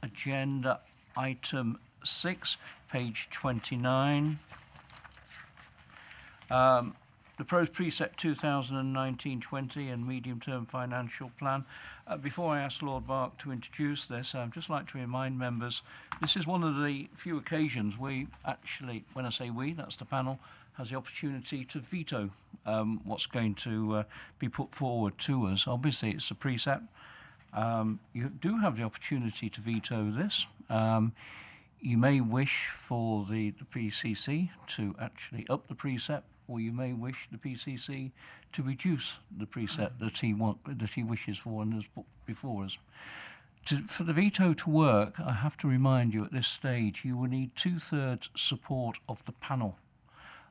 agenda item 6, page 29. The Precept 2019-20 and medium-term financial plan. Before I ask Lord Bark to introduce this, I'd just like to remind members, this is one of the few occasions we actually, when I say we, that's the panel, has the opportunity to veto what's going to be put forward to us. Obviously, it's a precept. You do have the opportunity to veto this. You may wish for the PCC to actually up the precept, or you may wish the PCC to reduce the precept that he wishes for and has put before us. For the veto to work, I have to remind you at this stage, you will need 2/3 support of the panel.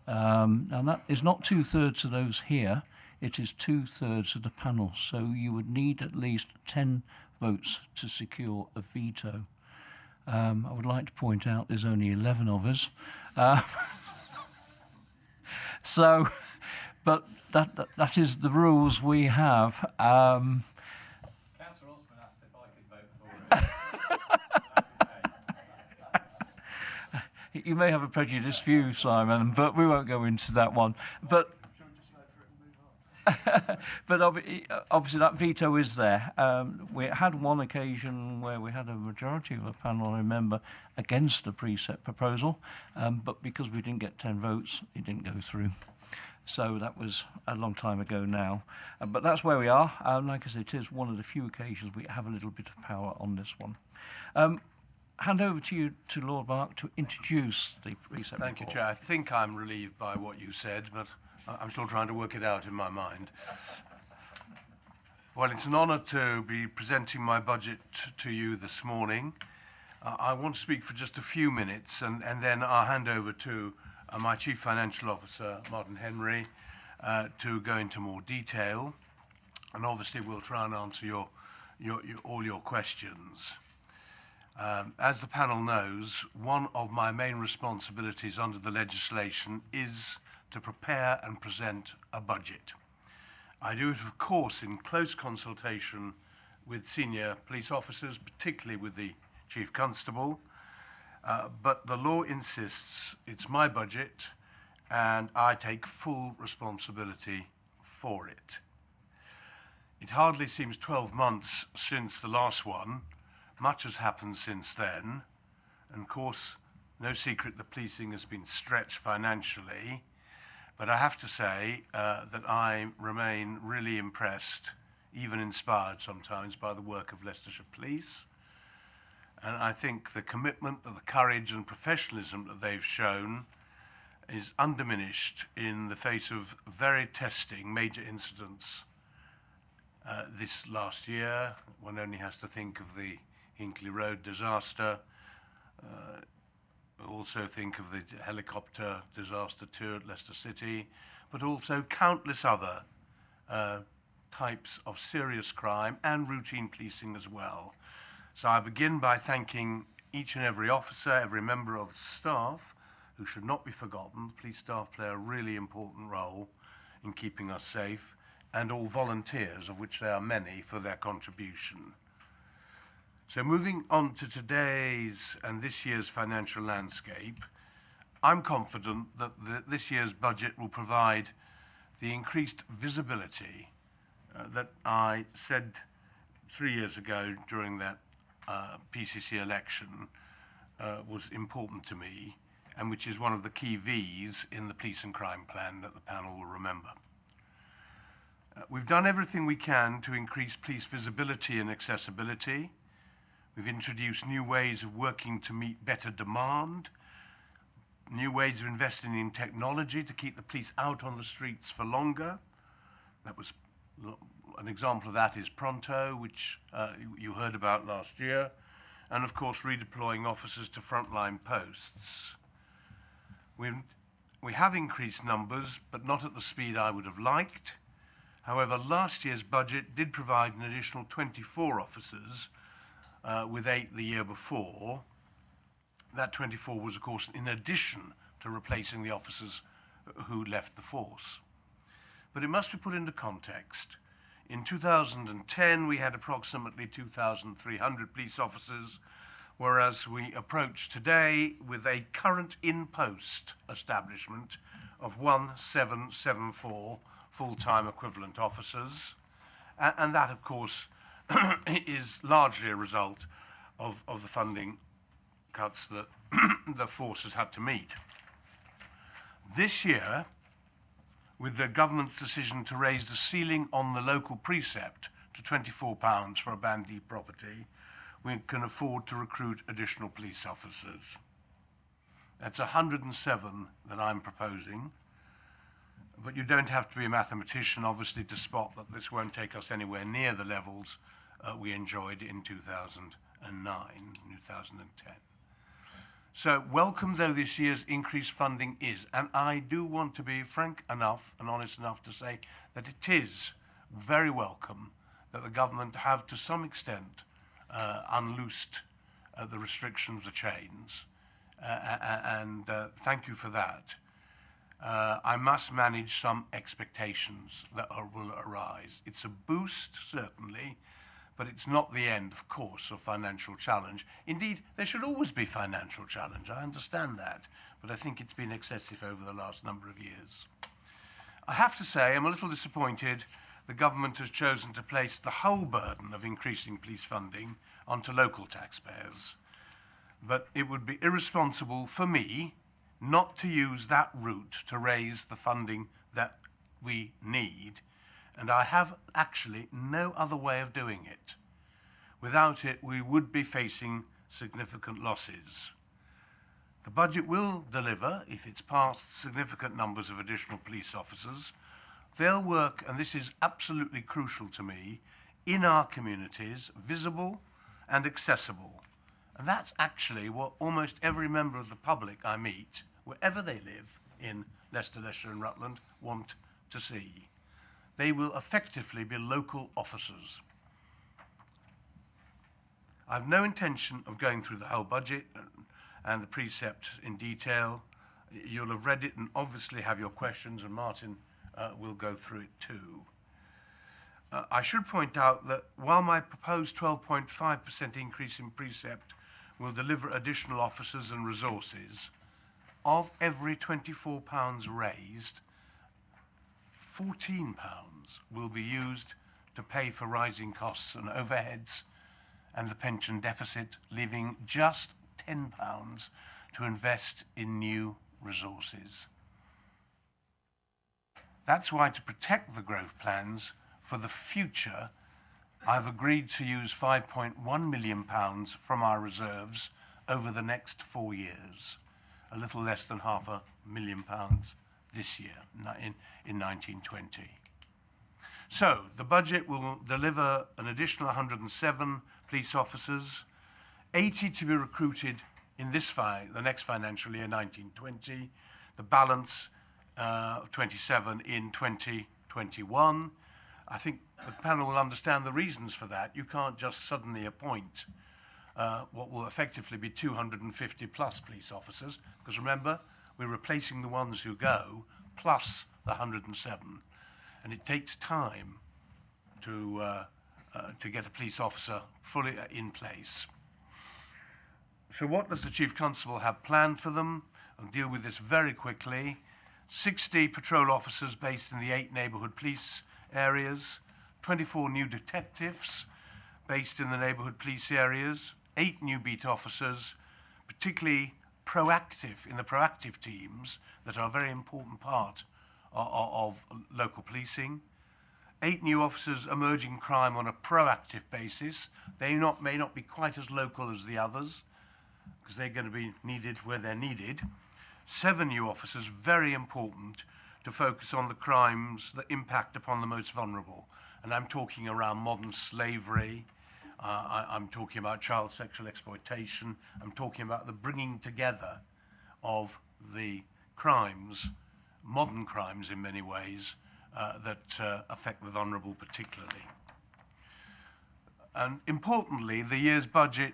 And that is not 2/3 of those here, it is 2/3 of the panel. So you would need at least 10 votes to secure a veto. I would like to point out there's only 11 of us. So, but that is the rules we have. Councillor Osman asked if I could vote for it. You may have a prejudiced view, Simon, but we won't go into that one. But but obviously that veto is there. We had one occasion where we had a majority of the panel, I remember, against the precept proposal, but because we didn't get 10 votes, it didn't go through. So that was a long time ago now. But that's where we are. Like I said, it is one of the few occasions we have a little bit of power on this one. Hand over to you, to Lord Bark, to introduce the precept Thank you, report. Chair. I think I'm relieved by what you said, but I'm still trying to work it out in my mind. Well, it's an honour to be presenting my budget to you this morning. I want to speak for just a few minutes, and then I'll hand over to my Chief Financial Officer, Martin Henry, to go into more detail. And obviously, we'll try and answer all your questions. As the panel knows, one of my main responsibilities under the legislation is to prepare and present a budget. I do it, of course, in close consultation with senior police officers, particularly with the Chief Constable, but the law insists it's my budget and I take full responsibility for it. It hardly seems 12 months since the last one. Much has happened since then, and of course, no secret that policing has been stretched financially. But I have to say that I remain really impressed, even inspired sometimes, by the work of Leicestershire Police. And I think the commitment, the courage and professionalism that they've shown is undiminished in the face of very testing major incidents this last year. One only has to think of the Hinkley Road disaster. Also think of the helicopter disaster too at Leicester City, but also countless other types of serious crime and routine policing as well. So I begin by thanking each and every officer, every member of the staff, who should not be forgotten. Police staff play a really important role in keeping us safe, and all volunteers, of which there are many, for their contribution. So moving on to today's and this year's financial landscape, I'm confident that this year's budget will provide the increased visibility that I said 3 years ago during that PCC election was important to me, and which is one of the key V's in the Police and Crime Plan that the panel will remember. We've done everything we can to increase police visibility and accessibility. We've introduced new ways of working to meet better demand, new ways of investing in technology to keep the police out on the streets for longer. That was an example of that is Pronto, which you heard about last year, and of course redeploying officers to frontline posts. We have increased numbers, but not at the speed I would have liked. However, last year's budget did provide an additional 24 officers, with 8 the year before. That 24 was, of course, in addition to replacing the officers who left the force. But it must be put into context. In 2010, we had approximately 2,300 police officers, whereas we approach today with a current in-post establishment of 1,774 full-time equivalent officers. And that, of course, is largely a result of the funding cuts that the force has had to meet. This year, with the government's decision to raise the ceiling on the local precept to £24 for a Band D property, we can afford to recruit additional police officers. That's 107 that I'm proposing. But you don't have to be a mathematician, obviously, to spot that this won't take us anywhere near the levels we enjoyed in 2009, 2010. So welcome though this year's increased funding is, and I do want to be frank enough and honest enough to say that it is very welcome that the government have to some extent unloosed the restrictions, the chains, and thank you for that. I must manage some expectations that will arise. It's a boost, certainly, but it's not the end, of course, of financial challenge. Indeed, there should always be financial challenge. I understand that, but I think it's been excessive over the last number of years. I have to say I'm a little disappointed the government has chosen to place the whole burden of increasing police funding onto local taxpayers. But it would be irresponsible for me not to use that route to raise the funding that we need, and I have actually no other way of doing it. Without it, we would be facing significant losses. The budget will deliver, if it's passed, significant numbers of additional police officers. They'll work, and this is absolutely crucial to me, in our communities, visible and accessible. And that's actually what almost every member of the public I meet, wherever they live in Leicester, Leicestershire and Rutland, want to see. They will effectively be local officers. I've no intention of going through the whole budget and the precept in detail. You'll have read it and obviously have your questions, and Martin will go through it too. I should point out that while my proposed 12.5% increase in precept will deliver additional officers and resources, of every £24 raised, £14 will be used to pay for rising costs and overheads and the pension deficit, leaving just £10 to invest in new resources. That's why, to protect the growth plans for the future, I've agreed to use £5.1 million from our reserves over the next 4 years, a little less than £500,000 this year, in 1920. So the budget will deliver an additional 107 police officers, 80 to be recruited in the next financial year, 1920, the balance 27 in 2021. I think the panel will understand the reasons for that. You can't just suddenly appoint what will effectively be 250 plus police officers, because remember, we're replacing the ones who go plus the 107, and it takes time to get a police officer fully in place. So what does the Chief Constable have planned for them? I'll deal with this very quickly. 60 patrol officers based in the 8 neighbourhood police areas, 24 new detectives based in the neighbourhood police areas, 8 new beat officers, particularly proactive in the proactive teams that are a very important part of local policing, 8 new officers emerging crime on a proactive basis. They may not be quite as local as the others, because they're going to be needed where they're needed. 7 new officers, very important, to focus on the crimes that impact upon the most vulnerable. And I'm talking around modern slavery, I'm talking about child sexual exploitation, I'm talking about the bringing together of the crimes, modern crimes in many ways, that affect the vulnerable particularly. And importantly, the year's budget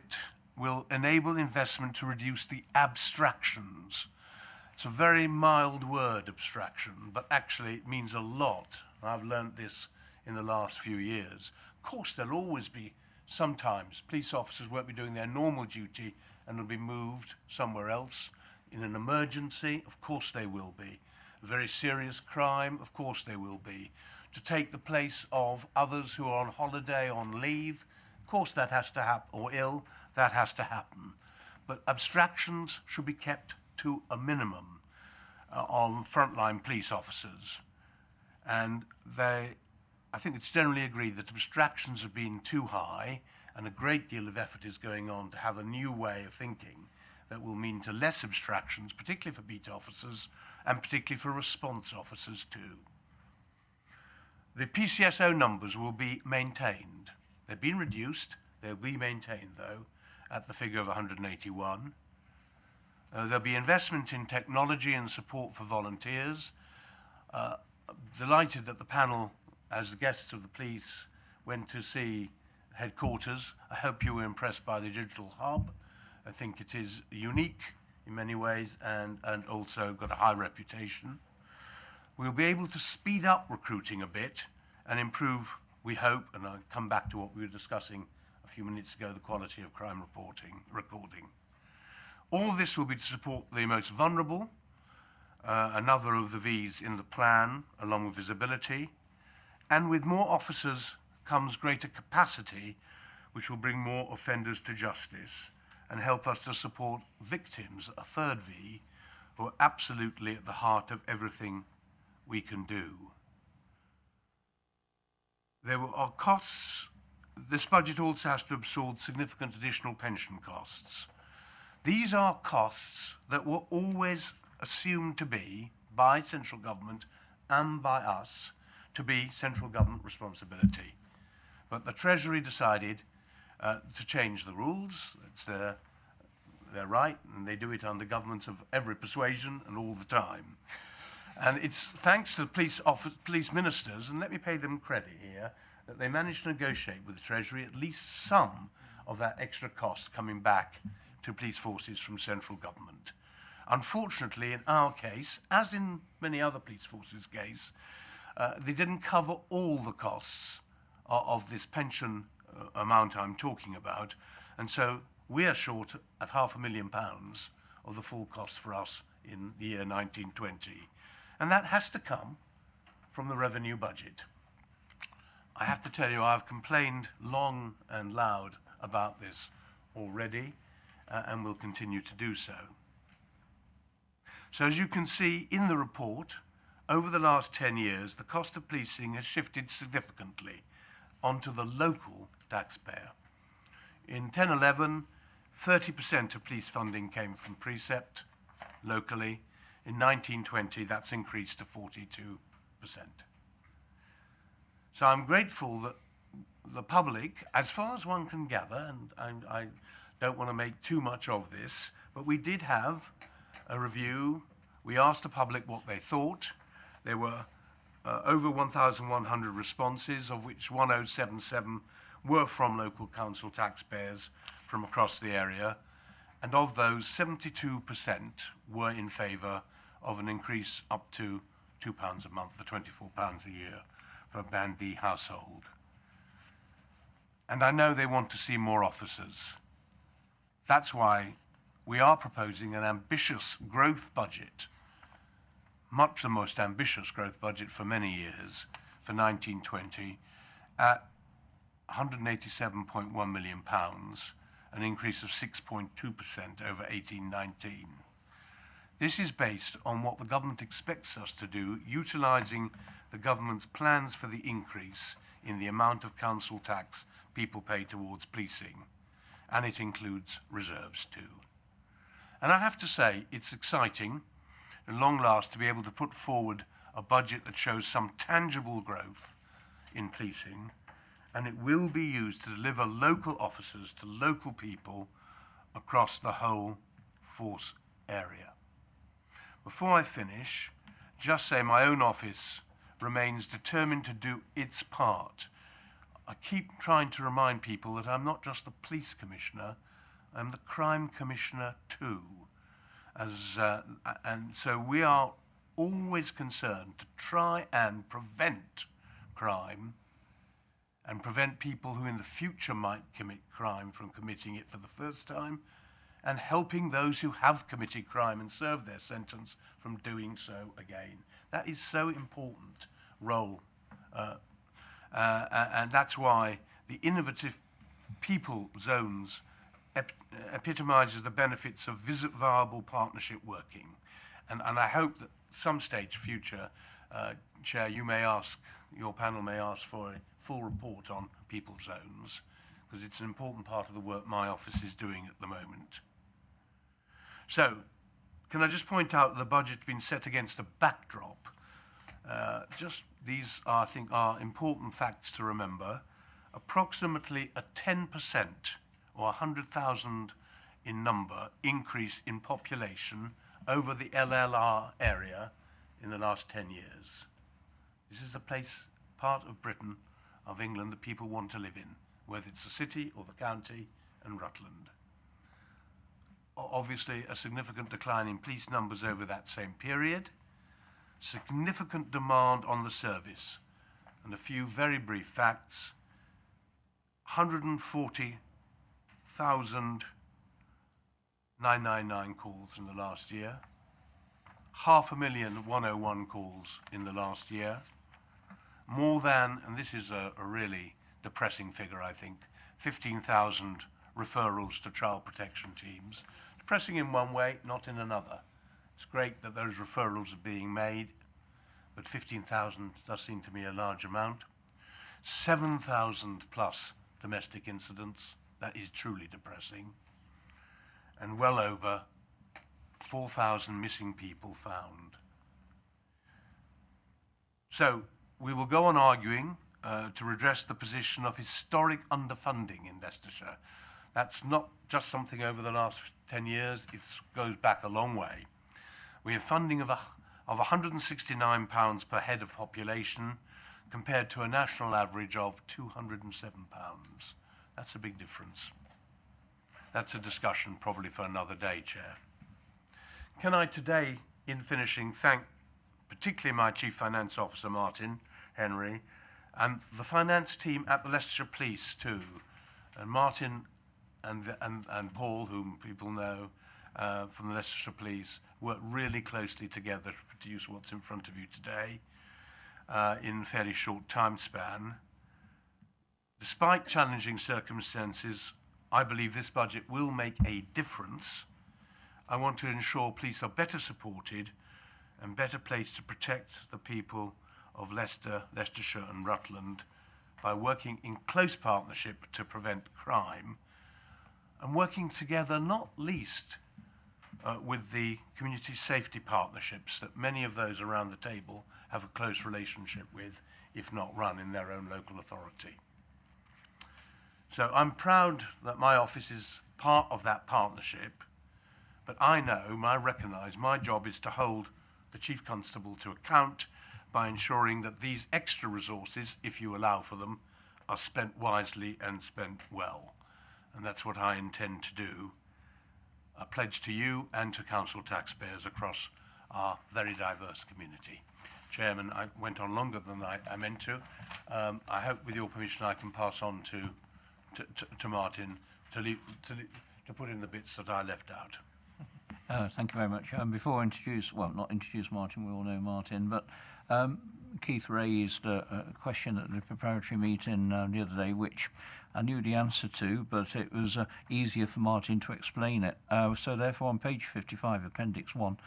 will enable investment to reduce the abstractions. It's a very mild word, abstraction, but actually it means a lot. I've learned this in the last few years. Of course, there'll always be, sometimes, police officers won't be doing their normal duty and will be moved somewhere else. In an emergency, of course they will be. A very serious crime, of course they will be. To take the place of others who are on holiday, on leave, of course that has to happen, or ill, that has to happen. But abstractions should be kept to a minimum on frontline police officers. And I think it's generally agreed that abstractions have been too high, and a great deal of effort is going on to have a new way of thinking that will mean to less abstractions, particularly for beat officers, and particularly for response officers too. The PCSO numbers will be maintained. They've been reduced, they'll be maintained though, at the figure of 181. There'll be investment in technology and support for volunteers. Delighted that the panel, as the guests of the police, went to see headquarters. I hope you were impressed by the digital hub. I think it is unique in many ways and also got a high reputation. We'll be able to speed up recruiting a bit and improve, we hope, and I'll come back to what we were discussing a few minutes ago, the quality of crime recording. All this will be to support the most vulnerable, another of the V's in the plan, along with visibility. And with more officers comes greater capacity, which will bring more offenders to justice and help us to support victims, a third V, who are absolutely at the heart of everything we can do. There are costs. This budget also has to absorb significant additional pension costs. These are costs that were always assumed to be, by central government and by us, to be central government responsibility. But the Treasury decided to change the rules. It's their right, and they do it under governments of every persuasion and all the time. And it's thanks to the police ministers, and let me pay them credit here, that they managed to negotiate with the Treasury at least some of that extra cost coming back to police forces from central government. Unfortunately, in our case, as in many other police forces' case, they didn't cover all the costs of this pension amount I'm talking about, and so we are short at £500,000 of the full cost for us in the year 1920. And that has to come from the revenue budget. I have to tell you, I've complained long and loud about this already, and will continue to do so. So as you can see in the report, over the last 10 years, the cost of policing has shifted significantly onto the local taxpayer. In 10-11, 30% of police funding came from precept locally. In 1920, that's increased to 42%. So I'm grateful that the public, as far as one can gather, and I don't want to make too much of this, but we did have a review. We asked the public what they thought. There were over 1,100 responses, of which 1,077 were from local council taxpayers from across the area. And of those, 72% were in favour of an increase up to £2 a month, for £24 a year for a Band D household. And I know they want to see more officers. That's why we are proposing an ambitious growth budget, much the most ambitious growth budget for many years, for 1920, at £187.1 million, an increase of 6.2% over 1819. This is based on what the government expects us to do, utilising the government's plans for the increase in the amount of council tax people pay towards policing, and it includes reserves too. And I have to say, it's exciting, at long last, to be able to put forward a budget that shows some tangible growth in policing, and it will be used to deliver local officers to local people across the whole force area. Before I finish, just say my own office remains determined to do its part. I keep trying to remind people that I'm not just the police commissioner, I'm the crime commissioner too. And so we are always concerned to try and prevent crime and prevent people who in the future might commit crime from committing it for the first time, and helping those who have committed crime and served their sentence from doing so again. That is so important role. And that's why the innovative people zones epitomises the benefits of viable partnership working. And I hope that some stage future, Chair, your panel may ask for a full report on people zones, because it's an important part of the work my office is doing at the moment. So, can I just point out that the budget's been set against a backdrop. Just these, I think, are important facts to remember. Approximately a 10% or 100,000 in number increase in population over the LLR area in the last 10 years. This is a place, part of Britain, of England that people want to live in, whether it's the city or the county and Rutland. Obviously, a significant decline in police numbers over that same period, significant demand on the service, and a few very brief facts. 140,999 calls in the last year, 500,000 101 calls in the last year, more than, and this is a really depressing figure I think, 15,000 referrals to child protection teams. Depressing in one way, not in another. It's great that those referrals are being made, but 15,000 does seem to me a large amount. 7,000 plus domestic incidents, that is truly depressing. And well over 4,000 missing people found. So we will go on arguing to redress the position of historic underfunding in Leicestershire. That's not just something over the last 10 years, it goes back a long way. We have funding of £169 per head of population compared to a national average of £207. That's a big difference. That's a discussion probably for another day, Chair. Can I today, in finishing, thank particularly my Chief Finance Officer, Martin Henry, and the finance team at the Leicestershire Police too. And Martin and Paul, whom people know from the Leicestershire Police, work really closely together to produce what's in front of you today in a fairly short time span. Despite challenging circumstances, I believe this budget will make a difference. I want to ensure police are better supported and better placed to protect the people of Leicester, Leicestershire and Rutland by working in close partnership to prevent crime and working together not least with the community safety partnerships that many of those around the table have a close relationship with, if not run in their own local authority. So I'm proud that my office is part of that partnership, but I recognise my job is to hold the Chief Constable to account by ensuring that these extra resources, if you allow for them, are spent wisely and spent well. And that's what I intend to do. A pledge to you and to council taxpayers across our very diverse community. Chairman, I went on longer than I meant to. I hope with your permission I can pass on to Martin to put in the bits that I left out. Thank you very much. Before I introduce, well, not introduce Martin, we all know Martin, but Keith raised a question at the preparatory meeting the other day, which I knew the answer to, but it was easier for Martin to explain it. So therefore, on page 55, Appendix 1,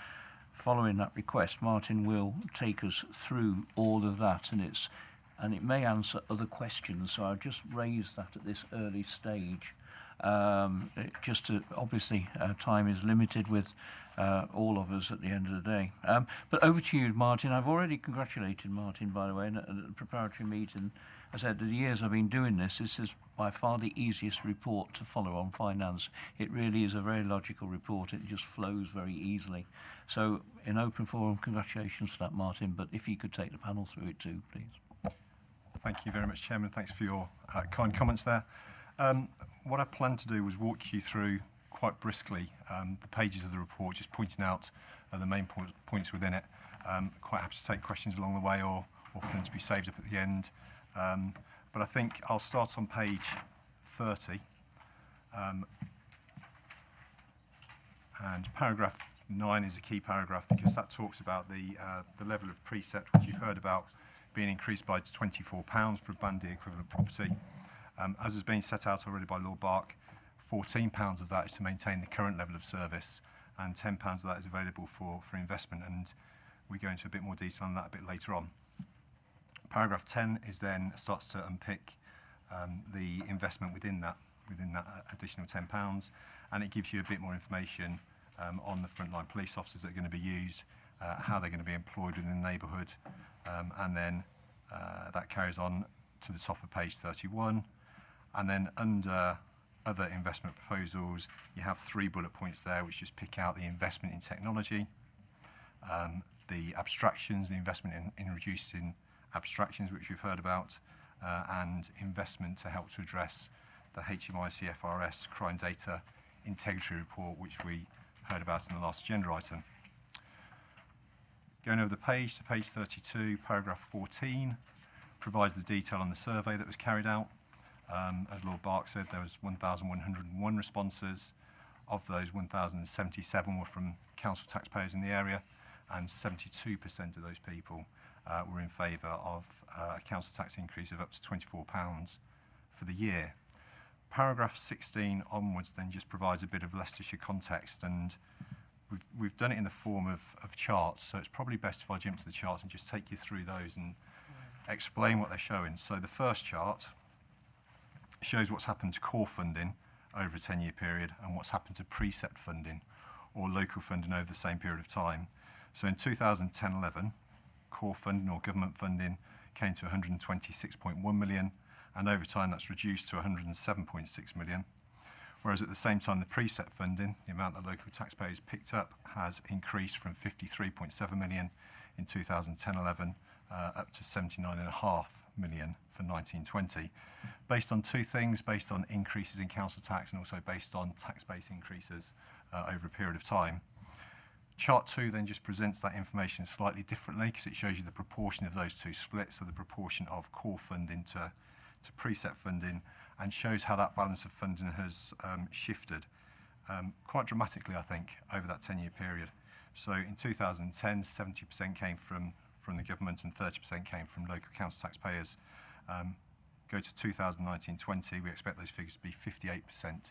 following that request, Martin will take us through all of that, and it may answer other questions. So I've just raised that at this early stage. Obviously, time is limited with all of us at the end of the day. But over to you, Martin. I've already congratulated Martin, by the way, at the preparatory meeting. I said, the years I've been doing this is by far the easiest report to follow on finance. It really is a very logical report. It just flows very easily. So in open forum, congratulations for that, Martin. But if you could take the panel through it too, please. Thank you very much, Chairman. Thanks for your kind comments there. What I planned to do was walk you through quite briskly the pages of the report, just pointing out the main points within it. Quite happy to take questions along the way or for them to be saved up at the end. But I think I'll start on page 30. And paragraph 9 is a key paragraph because that talks about the level of precept, which you've heard about being increased by £24 for a Band D equivalent property. As has been set out already by Lord Berke, £14 of that is to maintain the current level of service, and £10 of that is available for investment, and we go into a bit more detail on that a bit later on. Paragraph 10 is then starts to unpick the investment within that additional £10, and it gives you a bit more information on the frontline police officers that are going to be used, how they're going to be employed within the neighbourhood, and then that carries on to the top of page 31. And then under other investment proposals, you have 3 bullet points there, which just pick out the investment in technology, the abstractions, the investment in reducing abstractions, which we've heard about, and investment to help to address the HMI CFRS crime data integrity report, which we heard about in the last agenda item. Going over the page to page 32, paragraph 14 provides the detail on the survey that was carried out. As Lord Berke said, there was 1,101 responses. Of those, 1,077 were from council taxpayers in the area, and 72% of those people were in favour of a council tax increase of up to £24 for the year. Paragraph 16 onwards then just provides a bit of Leicestershire context, and we've done it in the form of charts, so it's probably best if I jump to the charts and just take you through those and explain what they're showing. So the first chart shows what's happened to core funding over a 10-year period and what's happened to precept funding or local funding over the same period of time. So in 2010-11, core funding or government funding came to 126.1 million, and over time that's reduced to 107.6 million. Whereas at the same time, the precept funding, the amount that local taxpayers picked up, has increased from 53.7 million in 2010-11 up to 79.5 million for 1920, based on 2 things: based on increases in council tax and also based on tax base increases over a period of time. Chart 2 then just presents that information slightly differently because it shows you the proportion of those 2 splits, so the proportion of core funding to precept funding, and shows how that balance of funding has shifted quite dramatically, I think, over that 10-year period. So in 2010, 70% came from the government and 30% came from local council taxpayers. Go to 2019-20, we expect those figures to be 58%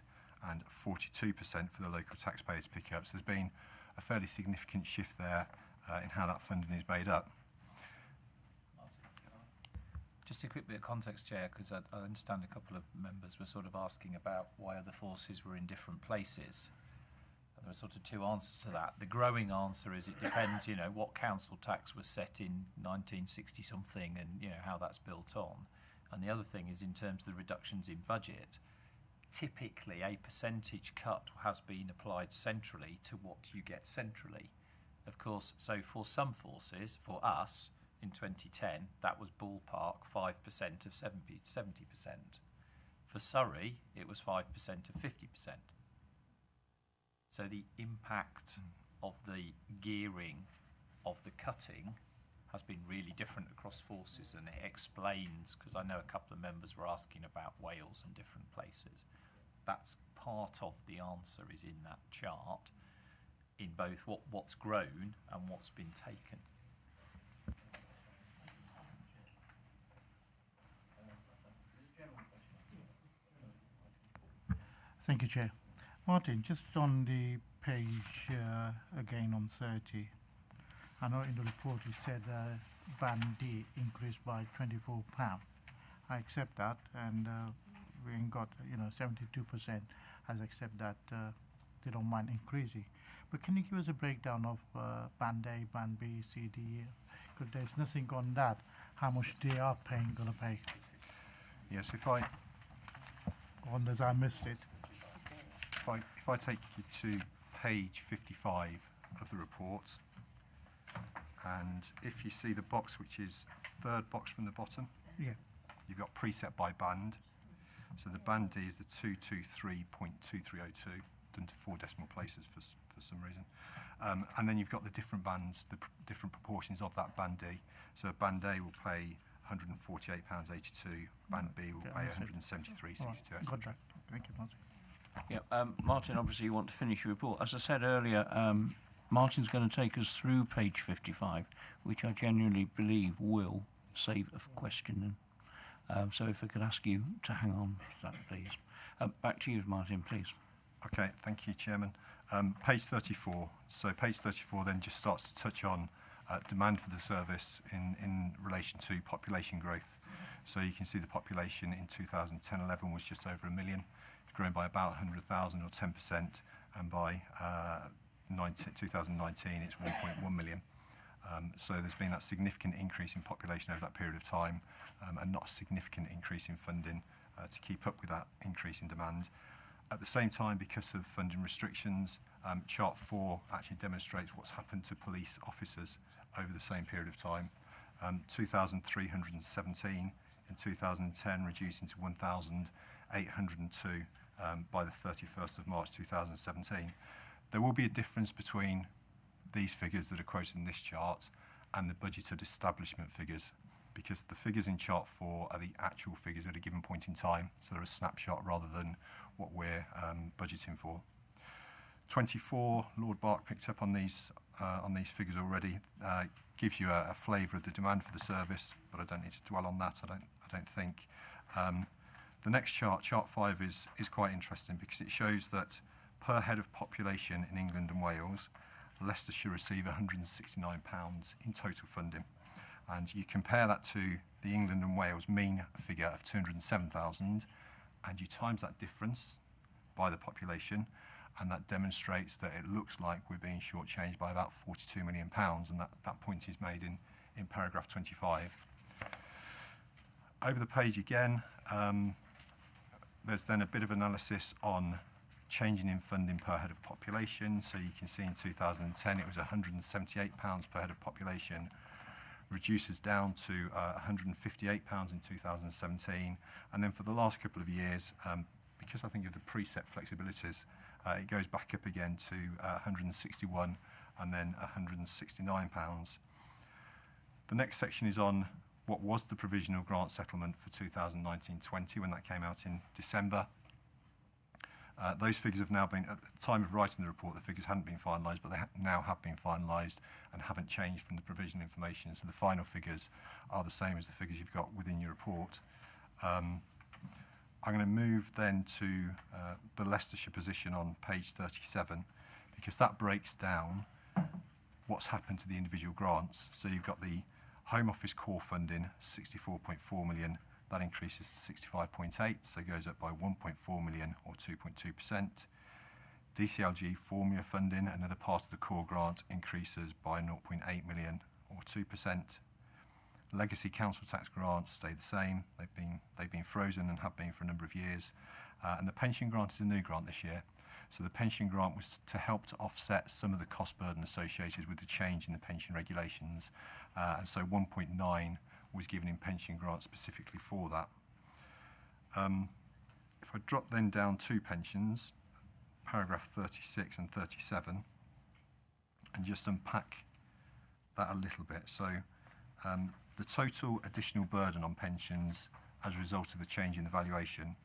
and 42% for the local taxpayers to pick up. So there's been a fairly significant shift there in how that funding is made up. Just a quick bit of context, Chair, because I understand a couple of members were sort of asking about why other forces were in different places. And there are sort of 2 answers to that. The growing answer is it depends, what council tax was set in 1960 something and, how that's built on. And the other thing is in terms of the reductions in budget, typically a percentage cut has been applied centrally to what you get centrally. Of course, so for some forces, for us, in 2010, that was ballpark 5% of 70%. For Surrey, it was 5% of 50%. So the impact of the gearing of the cutting has been really different across forces, and it explains, because I know a couple of members were asking about Wales and different places. That's part of the answer is in that chart, in both what's grown and what's been taken. Thank you, Chair. Martin, just on the page again on 30, I know in the report you said Band D increased by £24. I accept that, and we ain't got 72% has accept that they don't mind increasing. But can you give us a breakdown of Band A, Band B, C, D, E? Because there's nothing on that. How much they are going to pay? Yes, if Unless I missed it. if I take you to page 55 of the report, and if you see the box, which is third box from the bottom, Yeah. you've got preset by band. So the band D is the 223.2302, done to 4 decimal places for some reason. And then you've got the different bands, the different proportions of that band D. So band A will pay £148.82, band B will pay £173.62. Right. Got that. Thank you, Martin. Yeah, Martin, obviously you want to finish your report. As I said earlier, Martin's going to take us through page 55, which I genuinely believe will save a question. So if I could ask you to hang on to that, please. Back to you, Martin, please. Okay, thank you, Chairman. Page 34. So page 34 then just starts to touch on demand for the service in relation to population growth. So you can see the population in 2010-11 was just over 1 million. It's grown by about 100,000 or 10%, and by 2019 it's 1.1 million. So there's been that significant increase in population over that period of time, and not a significant increase in funding to keep up with that increase in demand. At the same time, because of funding restrictions, Chart 4 actually demonstrates what's happened to police officers over the same period of time. 2,317 in 2010, reducing to 1,802 by the 31st of March 2017. There will be a difference between these figures that are quoted in this chart and the budgeted establishment figures, because the figures in Chart 4 are the actual figures at a given point in time, so they're a snapshot rather than what we're budgeting for. 24, Lord Bark picked up on these figures already. Gives you a flavour of the demand for the service, but I don't need to dwell on that. I don't think. The next chart, Chart 5, is quite interesting because it shows that per head of population in England and Wales, Leicestershire receive £169 in total funding. And you compare that to the England and Wales mean figure of 207,000, and you times that difference by the population, and that demonstrates that it looks like we're being shortchanged by about £42 million, and that point is made in paragraph 25. Over the page again, there's then a bit of analysis on changing in funding per head of population. So you can see in 2010 it was £178 per head of population, reduces down to £158 in 2017, and then for the last couple of years, because I think of the preset flexibilities, it goes back up again to 161 and then £169. The next section is on what was the provisional grant settlement for 2019-20 when that came out in December. Those figures have now been, at the time of writing the report, the figures hadn't been finalised, but they now have been finalised and haven't changed from the provisional information. So the final figures are the same as the figures you've got within your report. I'm going to move then to the Leicestershire position on page 37, because that breaks down what's happened to the individual grants. So you've got the Home Office core funding, 64.4 million. That increases to 65.8, so it goes up by 1.4 million or 2.2%. DCLG formula funding, another part of the core grant, increases by 0.8 million or 2%. Legacy council tax grants stay the same. They've been frozen and have been for a number of years. And the pension grant is a new grant this year. So the pension grant was to help to offset some of the cost burden associated with the change in the pension regulations. And so 1.9 was given in pension grant specifically for that. If I drop then down to pensions, paragraph 36 and 37, and just unpack that a little bit. So the total additional burden on pensions as a result of the change in the valuation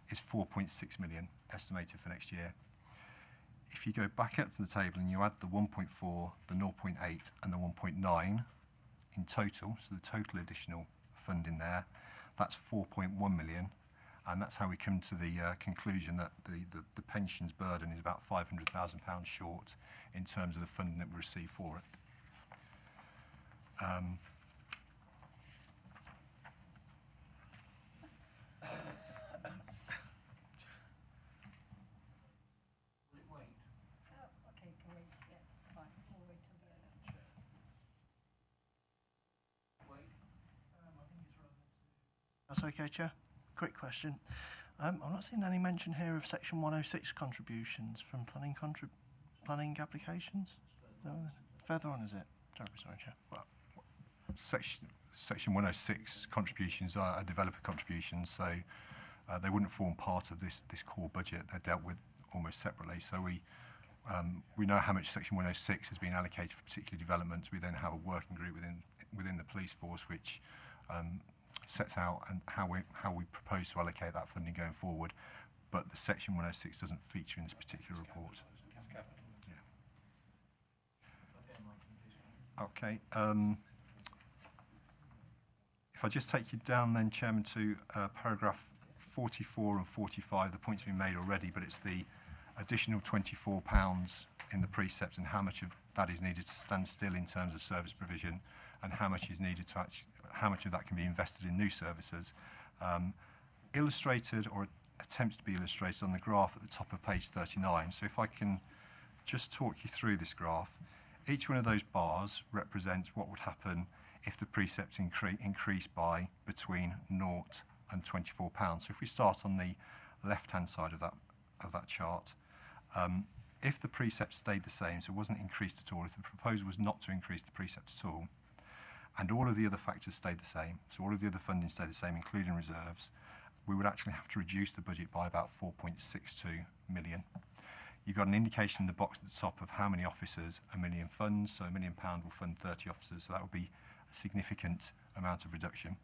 is 4.6 million estimated for next year. If you go back up to the table and you add the 1.4, the 0.8 and the 1.9 in total, so the total additional funding there, that's 4.1 million, and that's how we come to the conclusion that the pensions burden is about £500,000 short in terms of the funding that we receive for it. That's okay, Chair. Quick question. I'm not seeing any mention here of Section 106 contributions from planning applications. No, further on, is it? Terribly sorry, Chair. Well, Section 106 contributions are developer contributions, so they wouldn't form part of this core budget. They're dealt with almost separately. So we know how much Section 106 has been allocated for particular developments. We then have a working group within the police force which sets out and how we propose to allocate that funding going forward. But the Section 106 doesn't feature in this particular report. Yeah. Okay. If I just take you down then, Chairman, to paragraph 44 and 45, the point's been made already, but it's the additional £24 in the precepts and how much of that is needed to stand still in terms of service provision and how much is needed to how much of that can be invested in new services. Illustrated or attempts to be illustrated on the graph at the top of page 39. So if I can just talk you through this graph, each one of those bars represents what would happen if the precepts increase by between 0 and £24. So if we start on the left-hand side of that chart, if the precepts stayed the same, so it wasn't increased at all, if the proposal was not to increase the precepts at all, and all of the other factors stayed the same, so all of the other funding stayed the same, including reserves, we would actually have to reduce the budget by about 4.62 million. You've got an indication in the box at the top of how many officers a million funds, so £1 million will fund 30 officers, so that would be a significant amount of reduction.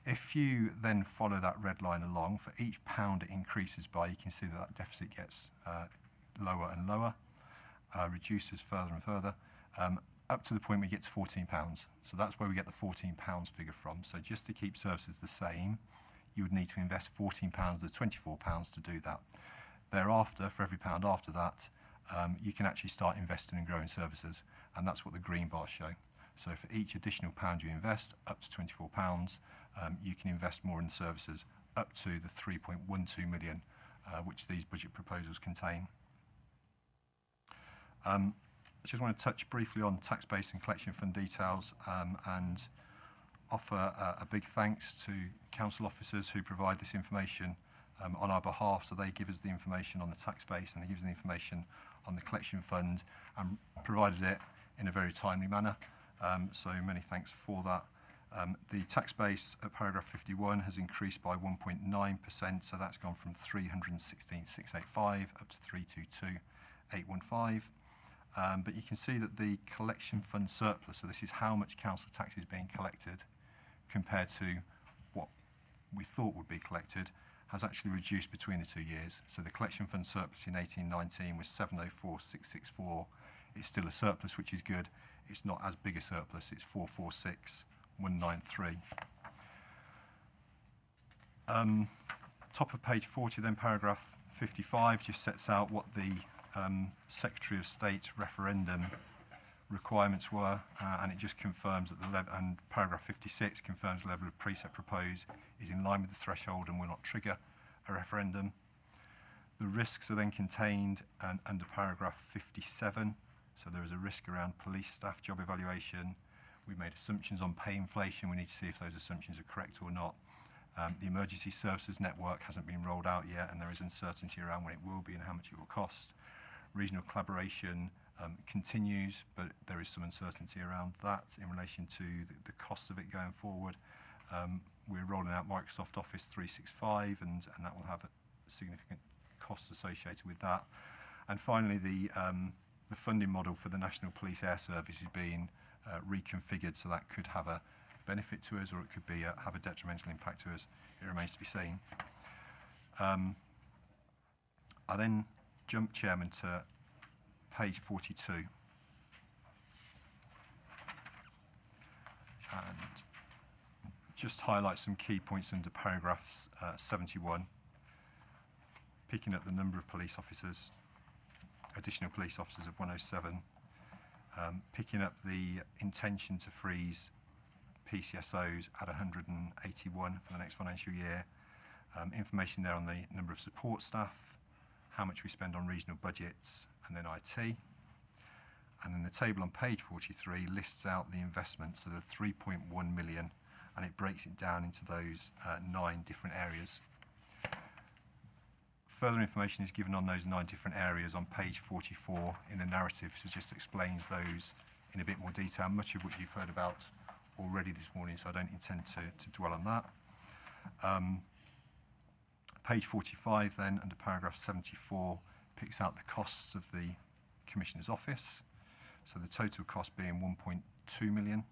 If you then follow that red line along, for each pound it increases by, you can see that deficit gets lower and lower, reduces further and further, up to the point we get to £14. So that's where we get the £14 figure from. So just to keep services the same, you would need to invest £14 to £24 to do that. Thereafter, for every pound after that, you can actually start investing in growing services, and that's what the green bars show. So for each additional pound you invest, up to £24, you can invest more in services, up to the 3.12 million, which these budget proposals contain. I just want to touch briefly on tax base and collection fund details and offer a big thanks to council officers who provide this information on our behalf. So they give us the information on the tax base and they give us the information on the collection fund and provided it in a very timely manner. So many thanks for that. The tax base at paragraph 51 has increased by 1.9%, so that's gone from 316,685 up to 322,815. But you can see that the collection fund surplus, so this is how much council tax is being collected compared to what we thought would be collected, has actually reduced between the 2 years. So the collection fund surplus in 18-19 was 704,664. It's still a surplus, which is good. It's not as big a surplus. It's 446,193. Top of page 40, then paragraph 55 just sets out what the Secretary of State referendum requirements were, and it just confirms that the level, and paragraph 56 confirms the level of precept proposed is in line with the threshold and will not trigger a referendum. The risks are then contained under paragraph 57. So there is a risk around police staff job evaluation. We've made assumptions on pay inflation. We need to see if those assumptions are correct or not. The emergency services network hasn't been rolled out yet, and there is uncertainty around when it will be and how much it will cost. Regional collaboration continues, but there is some uncertainty around that in relation to the cost of it going forward. We're rolling out Microsoft Office 365, and that will have a significant costs associated with that. And finally, the funding model for the National Police Air Service is being reconfigured, so that could have a benefit to us, or it could be have a detrimental impact to us. It remains to be seen. I then jump, Chairman, to page 42. And just highlight some key points under paragraphs 71. Picking up the number of police officers, additional police officers of 107. picking up the intention to freeze PCSOs at 181 for the next financial year. Information there on the number of support staff, how much we spend on regional budgets, and then IT. And then the table on page 43 lists out the investment, so the 3.1 million, and it breaks it down into those 9 different areas. Further information is given on those 9 different areas on page 44 in the narrative, so just explains those in a bit more detail, much of which you've heard about already this morning, so I don't intend to dwell on that. Page 45 then, under paragraph 74, picks out the costs of the Commissioner's Office. So the total cost being 1.2 million.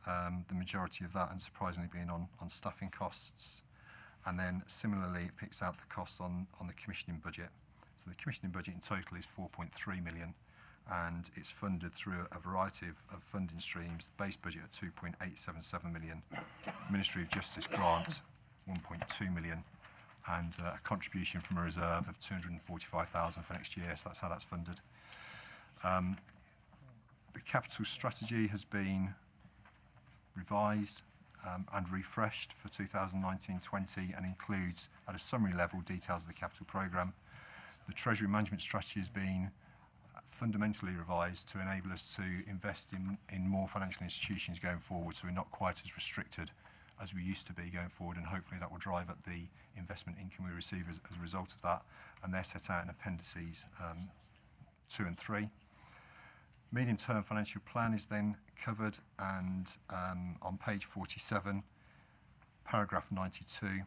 The majority of that, unsurprisingly, being on staffing costs. And then similarly, it picks out the costs on the commissioning budget. So the commissioning budget in total is 4.3 million, and it's funded through a variety of funding streams. The base budget at 2.877 million, Ministry of Justice grant 1.2 million, and a contribution from a reserve of 245,000 for next year. So that's how that's funded. The capital strategy has been revised and refreshed for 2019-20 and includes, at a summary level, details of the capital programme. The Treasury Management Strategy has been fundamentally revised to enable us to invest in more financial institutions going forward, so we're not quite as restricted as we used to be going forward, and hopefully that will drive up the investment income we receive as a result of that, and they're set out in appendices 2 and 3. Medium-term financial plan is then covered, and on page 47, paragraph 92,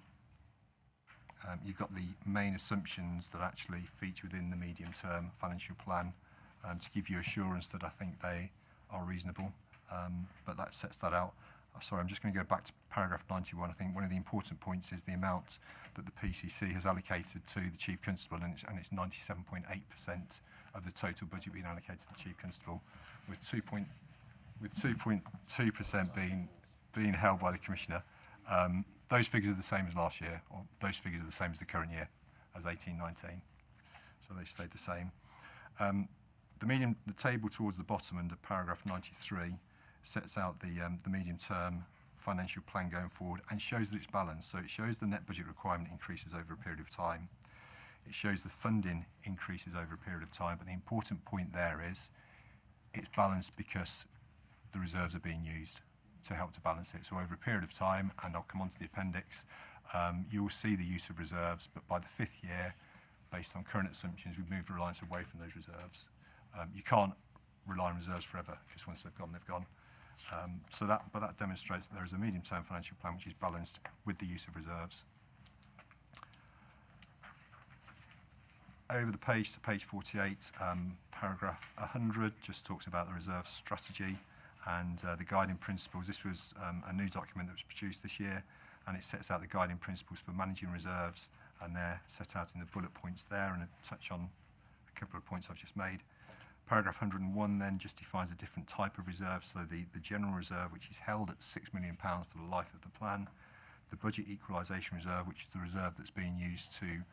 you've got the main assumptions that actually feature within the medium-term financial plan to give you assurance that I think they are reasonable, but that sets that out. Sorry, I'm just going to go back to paragraph 91. I think one of the important points is the amount that the PCC has allocated to the Chief Constable, and it's 97.8% of the total budget being allocated to the Chief Constable, with 2.2% being held by the Commissioner. Those figures are the same as last year, or those figures are the same as the current year, as 18-19. So they stayed the same. The table towards the bottom under paragraph 93 sets out the medium-term financial plan going forward and shows that it's balanced. So it shows the net budget requirement increases over a period of time. It shows the funding increases over a period of time, but the important point there is it's balanced because the reserves are being used to help to balance it. So over a period of time, and I'll come on to the appendix, you will see the use of reserves, but by the 5th year, based on current assumptions, we've moved reliance away from those reserves. You can't rely on reserves forever, because once they've gone, they've gone. But that demonstrates that there is a medium-term financial plan which is balanced with the use of reserves. Over the page to page 48, paragraph 100 just talks about the reserve strategy and the guiding principles. This was a new document that was produced this year, and it sets out the guiding principles for managing reserves, and they're set out in the bullet points there, and a touch on a couple of points I've just made. Paragraph 101 then just defines a different type of reserve, so the general reserve, which is held at £6 million for the life of the plan, the budget equalisation reserve, which is the reserve that's being used to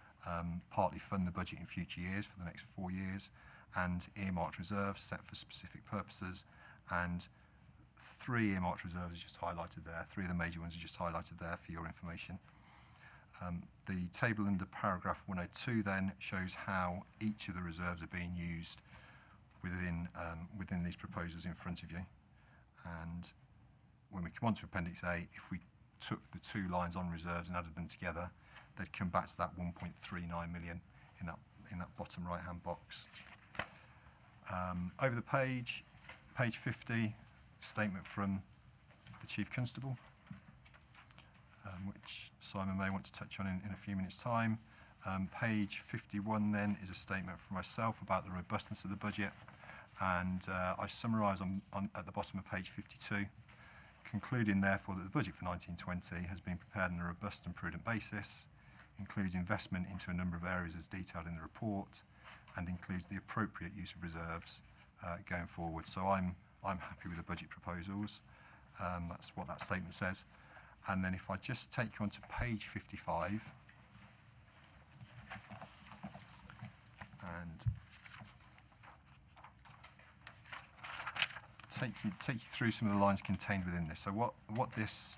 partly fund the budget in future years for the next 4 years, and earmarked reserves set for specific purposes, and 3 earmarked reserves are just highlighted there. 3 of the major ones are just highlighted there for your information. The table under paragraph 102 then shows how each of the reserves are being used within these proposals in front of you. And when we come on to Appendix A, if we took the 2 lines on reserves and added them together, they'd come back to that 1.39 million in that bottom right-hand box. Over the page 50, statement from the Chief Constable, which Simon may want to touch on in a few minutes' time. Page 51 then is a statement from myself about the robustness of the budget, and I summarise at the bottom of page 52, concluding therefore that the budget for 1920 has been prepared on a robust and prudent basis, includes investment into a number of areas as detailed in the report, and includes the appropriate use of reserves going forward. So I'm happy with the budget proposals. That's what that statement says. And then if I just take you on to page 55, and take you through some of the lines contained within this. So what this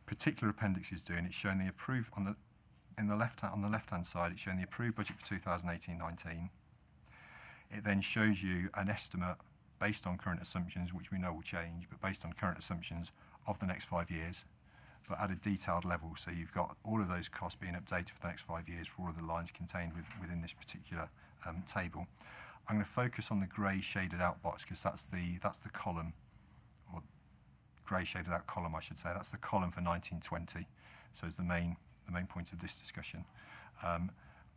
particular appendix is doing, it's showing the approved on the left hand side. It's showing the approved budget for 2018-19. It then shows you an estimate based on current assumptions, which we know will change, but based on current assumptions of the next 5 years, but at a detailed level. So you've got all of those costs being updated for the next 5 years for all of the lines contained within this particular table. I'm going to focus on the grey shaded out box because that's the column, or grey shaded out column, I should say. That's the column for 1920. So it's the main point of this discussion.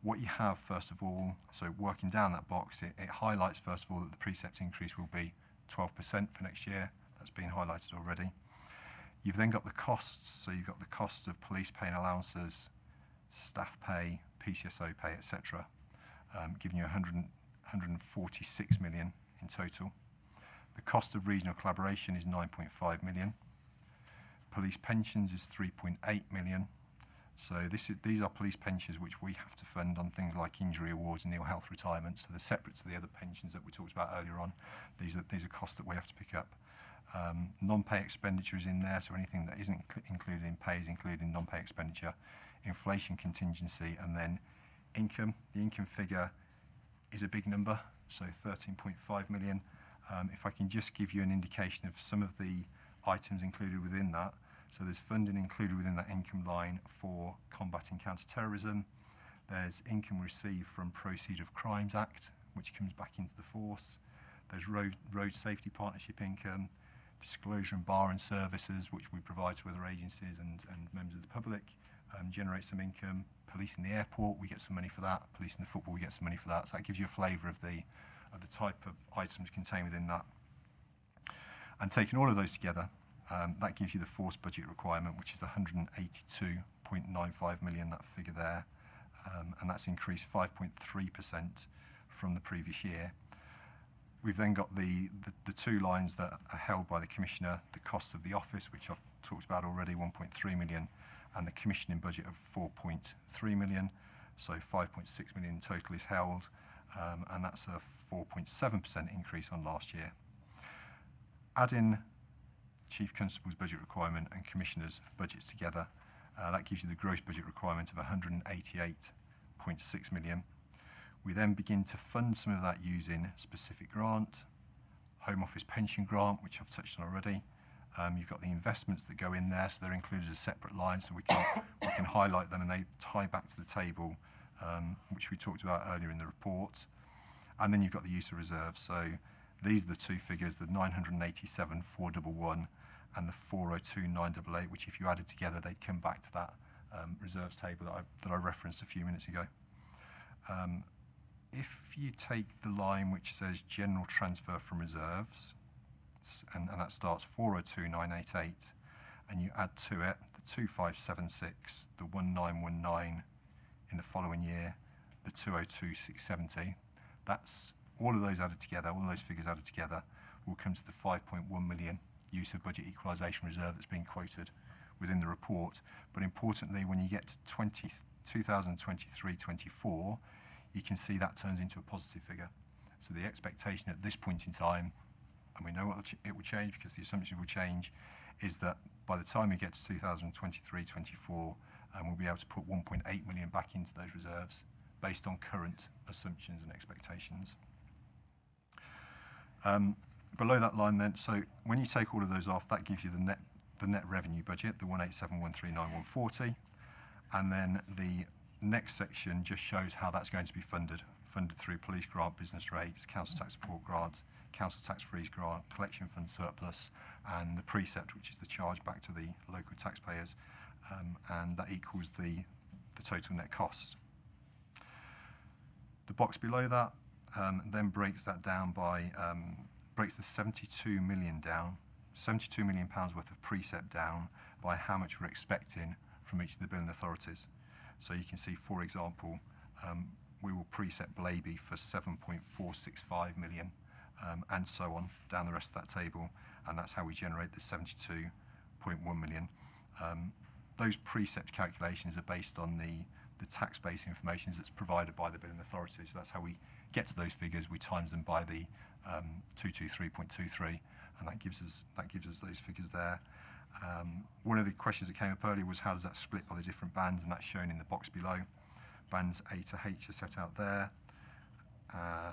What you have, first of all, so working down that box, it highlights, first of all, that the precept increase will be 12% for next year. That's been highlighted already. You've then got the costs, so you've got the costs of police paying allowances, staff pay, PCSO pay, etc., giving you 146 million in total. The cost of regional collaboration is 9.5 million. Police pensions is 3.8 million. So these are police pensions which we have to fund on things like injury awards and ill health retirement. So they're separate to the other pensions that we talked about earlier on. These are costs that we have to pick up. Non-pay expenditure is in there, so anything that isn't included in pay is included in non-pay expenditure. Inflation contingency, and then income. The income figure is a big number, so 13.5 million. If I can just give you an indication of some of the items included within that. So there's funding included within that income line for combating counter-terrorism. There's income received from Proceed of Crimes Act, which comes back into the force. There's road safety partnership income, disclosure and bar and services, which we provide to other agencies and members of the public, generate some income. Police in the airport, we get some money for that. Police in the football, we get some money for that. So that gives you a flavour of the type of items contained within that. And taking all of those together, that gives you the force budget requirement, which is 182.95 million, that figure there. And that's increased 5.3% from the previous year. We've then got the two lines that are held by the Commissioner, the cost of the office, which I've talked about already, 1.3 million, and the commissioning budget of 4.3 million. So 5.6 million in total is held, and that's a 4.7% increase on last year. Adding Chief Constable's budget requirement and Commissioner's budgets together, that gives you the gross budget requirement of 188.6 million. We then begin to fund some of that using specific grant, Home Office pension grant, which I've touched on already. You've got the investments that go in there, so they're included as separate lines, so we can highlight them and they tie back to the table, which we talked about earlier in the report. And then you've got the use of reserves. So these are the two figures, the 987,411 and the 402,988, which if you added together, they'd come back to that reserves table that I referenced a few minutes ago. If you take the line which says general transfer from reserves, and that starts 402,988, and you add to it the 2,576, the 1,919 in the following year, the 202,670, that's all of those added together, all of those figures added together will come to the 5.1 million use of budget equalisation reserve that's being quoted within the report. But importantly, when you get to 2023-24, you can see that turns into a positive figure. So the expectation at this point in time, and we know it will change because the assumption will change, is that by the time we get to 2023-24, we'll be able to put 1.8 million back into those reserves based on current assumptions and expectations. Below that line then, so when you take all of those off, that gives you the net revenue budget, the 187,139,140, and then the next section just shows how that's going to be funded through police grant, business rates, council tax support grant, council tax freeze grant, collection fund surplus, and the precept, which is the charge back to the local taxpayers, and that equals the total net cost. The box below that then breaks that down by, breaks the 72 million down, £72 million worth of precept down by how much we're expecting from each of the billing authorities. So you can see, for example, we will precept Blaby for 7.465 million, and so on, down the rest of that table, and that's how we generate the 72.1 million. Those precept calculations are based on the tax-based information that's provided by the billing authority, so that's how we get to those figures. We times them by the 223.23, and that gives us those figures there. One of the questions that came up earlier was how does that split by the different bands, and that's shown in the box below. Bands A to H are set out there,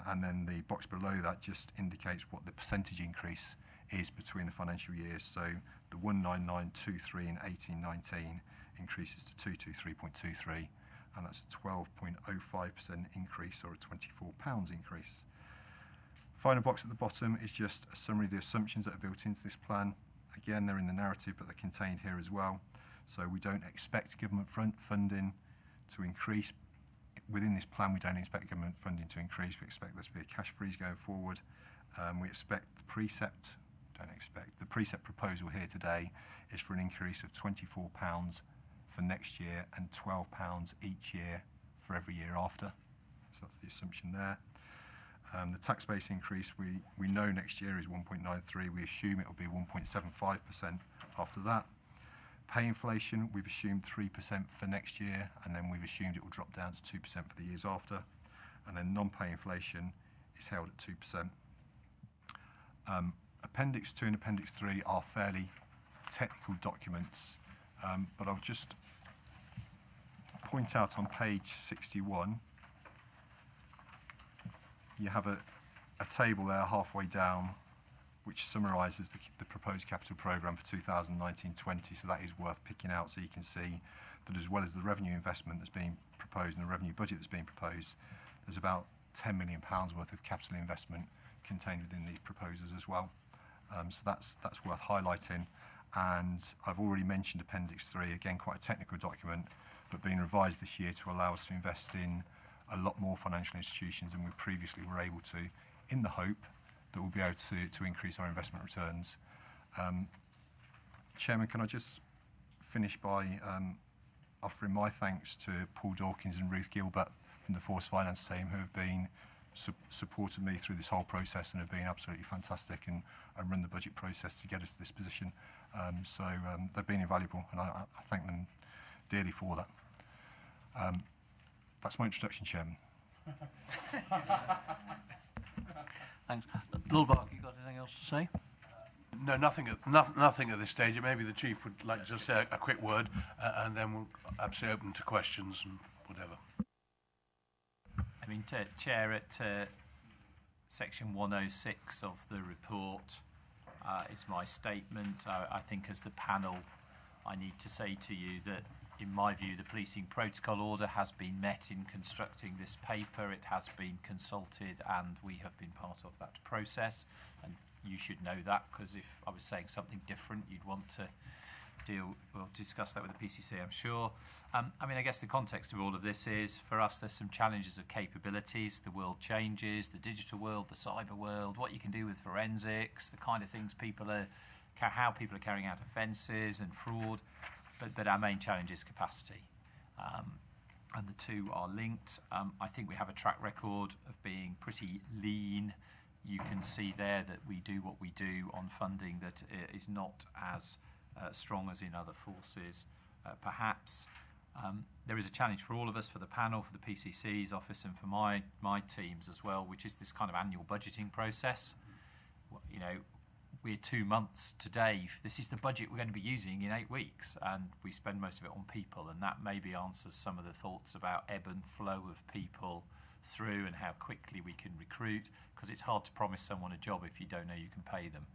and then the box below that just indicates what the percentage increase is between the financial years. So the 19923 and 1819 increases to 223.23, and that's a 12.05% increase, or a £24 increase. Final box at the bottom is just a summary of the assumptions that are built into this plan. Again, they're in the narrative, but they're contained here as well. So we don't expect government funding to increase. Within this plan, we don't expect government funding to increase. We expect there to be a cash freeze going forward. We expect the precept proposal here today is for an increase of £24 for next year and £12 each year for every year after. So that's the assumption there. The tax base increase, we know next year is 1.93. We assume it will be 1.75% after that. Pay inflation, we've assumed 3% for next year, and then we've assumed it will drop down to 2% for the years after. And then non-pay inflation is held at 2%. Appendix 2 and Appendix 3 are fairly technical documents, but I'll just point out on page 61, you have a table there halfway down which summarises the proposed capital programme for 2019-20, so that is worth picking out, so you can see that as well as the revenue investment that's being proposed and the revenue budget that's being proposed, there's about £10 million worth of capital investment contained within these proposals as well. So that's worth highlighting. And I've already mentioned Appendix 3, again quite a technical document, but being revised this year to allow us to invest in a lot more financial institutions than we previously were able to, in the hope that we'll be able to increase our investment returns. Chairman, can I just finish by offering my thanks to Paul Dawkins and Ruth Gilbert from the Force Finance team, who have been supported me through this whole process and have been absolutely fantastic and run the budget process to get us to this position. So they've been invaluable, and I thank them dearly for that. That's my introduction, Chairman. Thanks. Lord Barker, you got anything else to say? No, nothing at this stage. Maybe the Chief would like to just say a quick word, and then we'll absolutely open to questions and whatever. I mean, Chair, at section 106 of the report is my statement. I think as the panel, I need to say to you that, in my view, the policing protocol order has been met in constructing this paper. It has been consulted, and we have been part of that process. And you should know that, because if I was saying something different, you'd want to discuss that with the PCC, I'm sure. I mean, I guess the context of all of this is, for us, there's some challenges of capabilities. The world changes, the digital world, the cyber world, what you can do with forensics, the kind of things how people are carrying out offences and fraud. But our main challenge is capacity. And the two are linked. I think we have a track record of being pretty lean. You can see there that we do what we do on funding that is not as strong as in other forces, perhaps. There is a challenge for all of us, for the panel, for the PCC's office, and for my teams as well, which is this kind of annual budgeting process. You know, we're 2 months today. This is the budget we're going to be using in 8 weeks, and we spend most of it on people, and that maybe answers some of the thoughts about ebb and flow of people through and how quickly we can recruit, because it's hard to promise someone a job if you don't know you can pay them.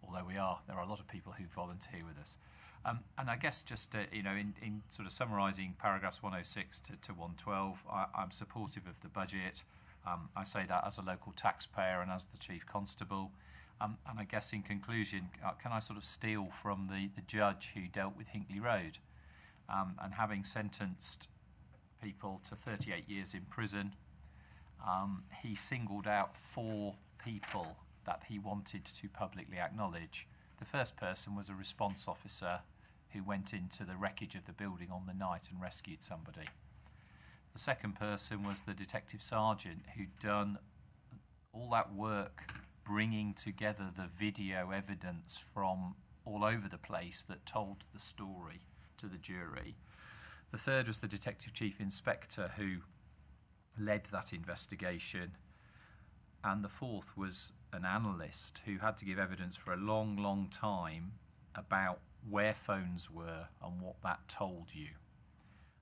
Although there are a lot of people who volunteer with us. And I guess just, in sort of summarising paragraphs 106 to 112, I'm supportive of the budget. I say that as a local taxpayer and as the Chief Constable. And I guess in conclusion, can I sort of steal from the judge who dealt with Hinckley Road? And having sentenced people to 38 years in prison, he singled out 4 people that he wanted to publicly acknowledge. The first person was a response officer who went into the wreckage of the building on the night and rescued somebody. The second person was the detective sergeant who'd done all that work bringing together the video evidence from all over the place that told the story to the jury. The third was the Detective Chief Inspector who led that investigation. And the fourth was an analyst who had to give evidence for a long, long time about where phones were and what that told you.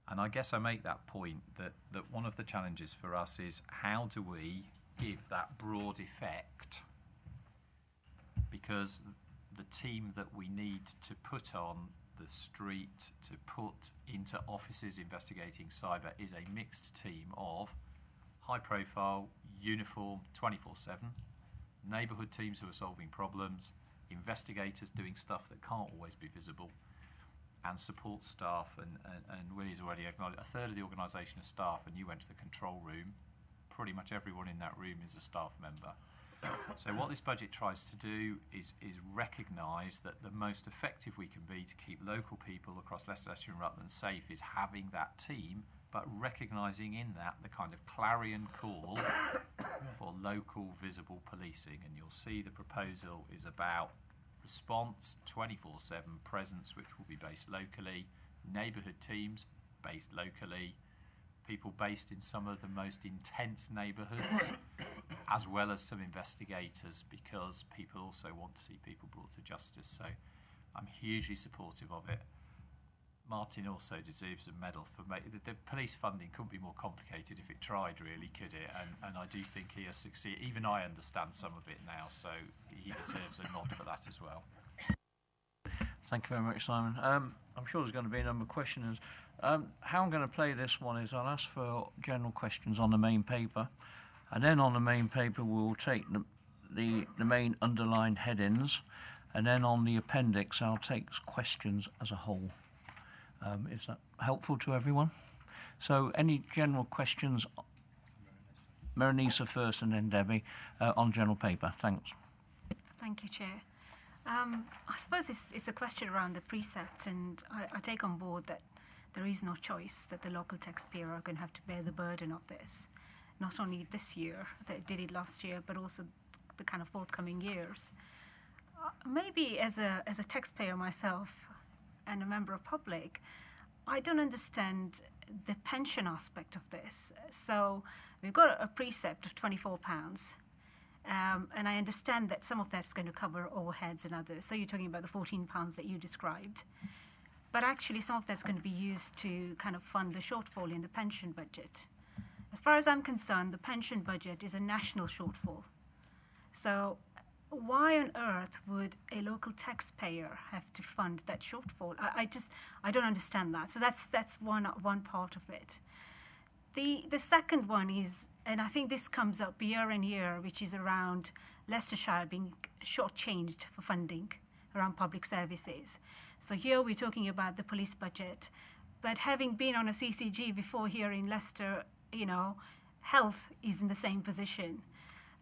And I guess I make that point that one of the challenges for us is how do we give that broad effect? Because the team that we need to put on the street, to put into offices investigating cyber, is a mixed team of high profile, uniform, 24/7, neighbourhood teams who are solving problems, investigators doing stuff that can't always be visible, and support staff. And Willie's already acknowledged a third of the organisation is staff, and you went to the control room. Pretty much everyone in that room is a staff member. So what this budget tries to do is recognise that the most effective we can be to keep local people across Leicestershire and Rutland safe is having that team, but recognising in that the kind of clarion call for local visible policing. And you'll see the proposal is about response, 24/7 presence, which will be based locally, neighbourhood teams based locally, people based in some of the most intense neighbourhoods, as well as some investigators, because people also want to see people brought to justice. So I'm hugely supportive of it. Martin also deserves a medal for the police funding. Couldn't be more complicated if it tried, really, could it? And I do think he has succeeded. Even I understand some of it now, so he deserves a nod for that as well. Thank you very much, Simon. I'm sure there's going to be a number of questions. How I'm going to play this one is I'll ask for general questions on the main paper, and then on the main paper we'll take the main underlined headings, and then on the appendix I'll take questions as a whole. Is that helpful to everyone? So any general questions? Maronisa first and then Debbie on general paper. Thanks. Thank you, Chair. I suppose it's a question around the precept, and I take on board that there is no choice, that the local taxpayer are going to have to bear the burden of this, not only this year, they did it last year, but also the kind of forthcoming years. Maybe as a taxpayer myself and a member of public, I don't understand the pension aspect of this. So we've got a precept of £24, and I understand that some of that's going to cover overheads and others. So you're talking about the £14 that you described. But actually some of that's going to be used to kind of fund the shortfall in the pension budget. As far as I'm concerned, the pension budget is a national shortfall. So why on earth would a local taxpayer have to fund that shortfall? I don't understand that. So that's one part of it. The second one is, and I think this comes up year on year, which is around Leicestershire being shortchanged for funding around public services. So here we're talking about the police budget, but having been on a CCG before here in Leicester, you know, health is in the same position.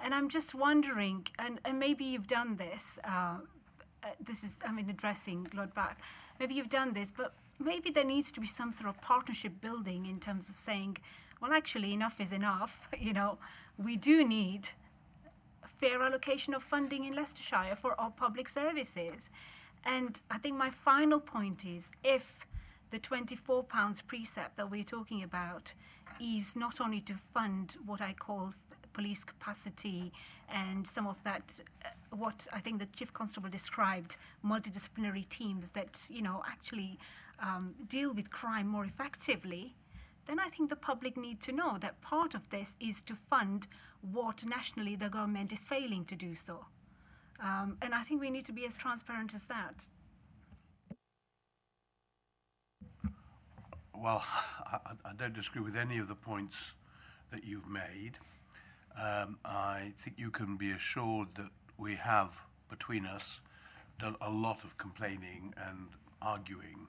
And I'm just wondering, and maybe you've done this, addressing Lord Back, maybe you've done this, but maybe there needs to be some sort of partnership building in terms of saying, well, actually, enough is enough. You know, we do need a fair allocation of funding in Leicestershire for our public services. And I think my final point is, if the £24 precept that we're talking about is not only to fund what I call police capacity and some of that, what I think the Chief Constable described, multidisciplinary teams that, you know, actually deal with crime more effectively, then I think the public need to know that part of this is to fund what nationally the government is failing to do so. And I think we need to be as transparent as that. Well, I don't disagree with any of the points that you've made. I think you can be assured that we have, between us, done a lot of complaining and arguing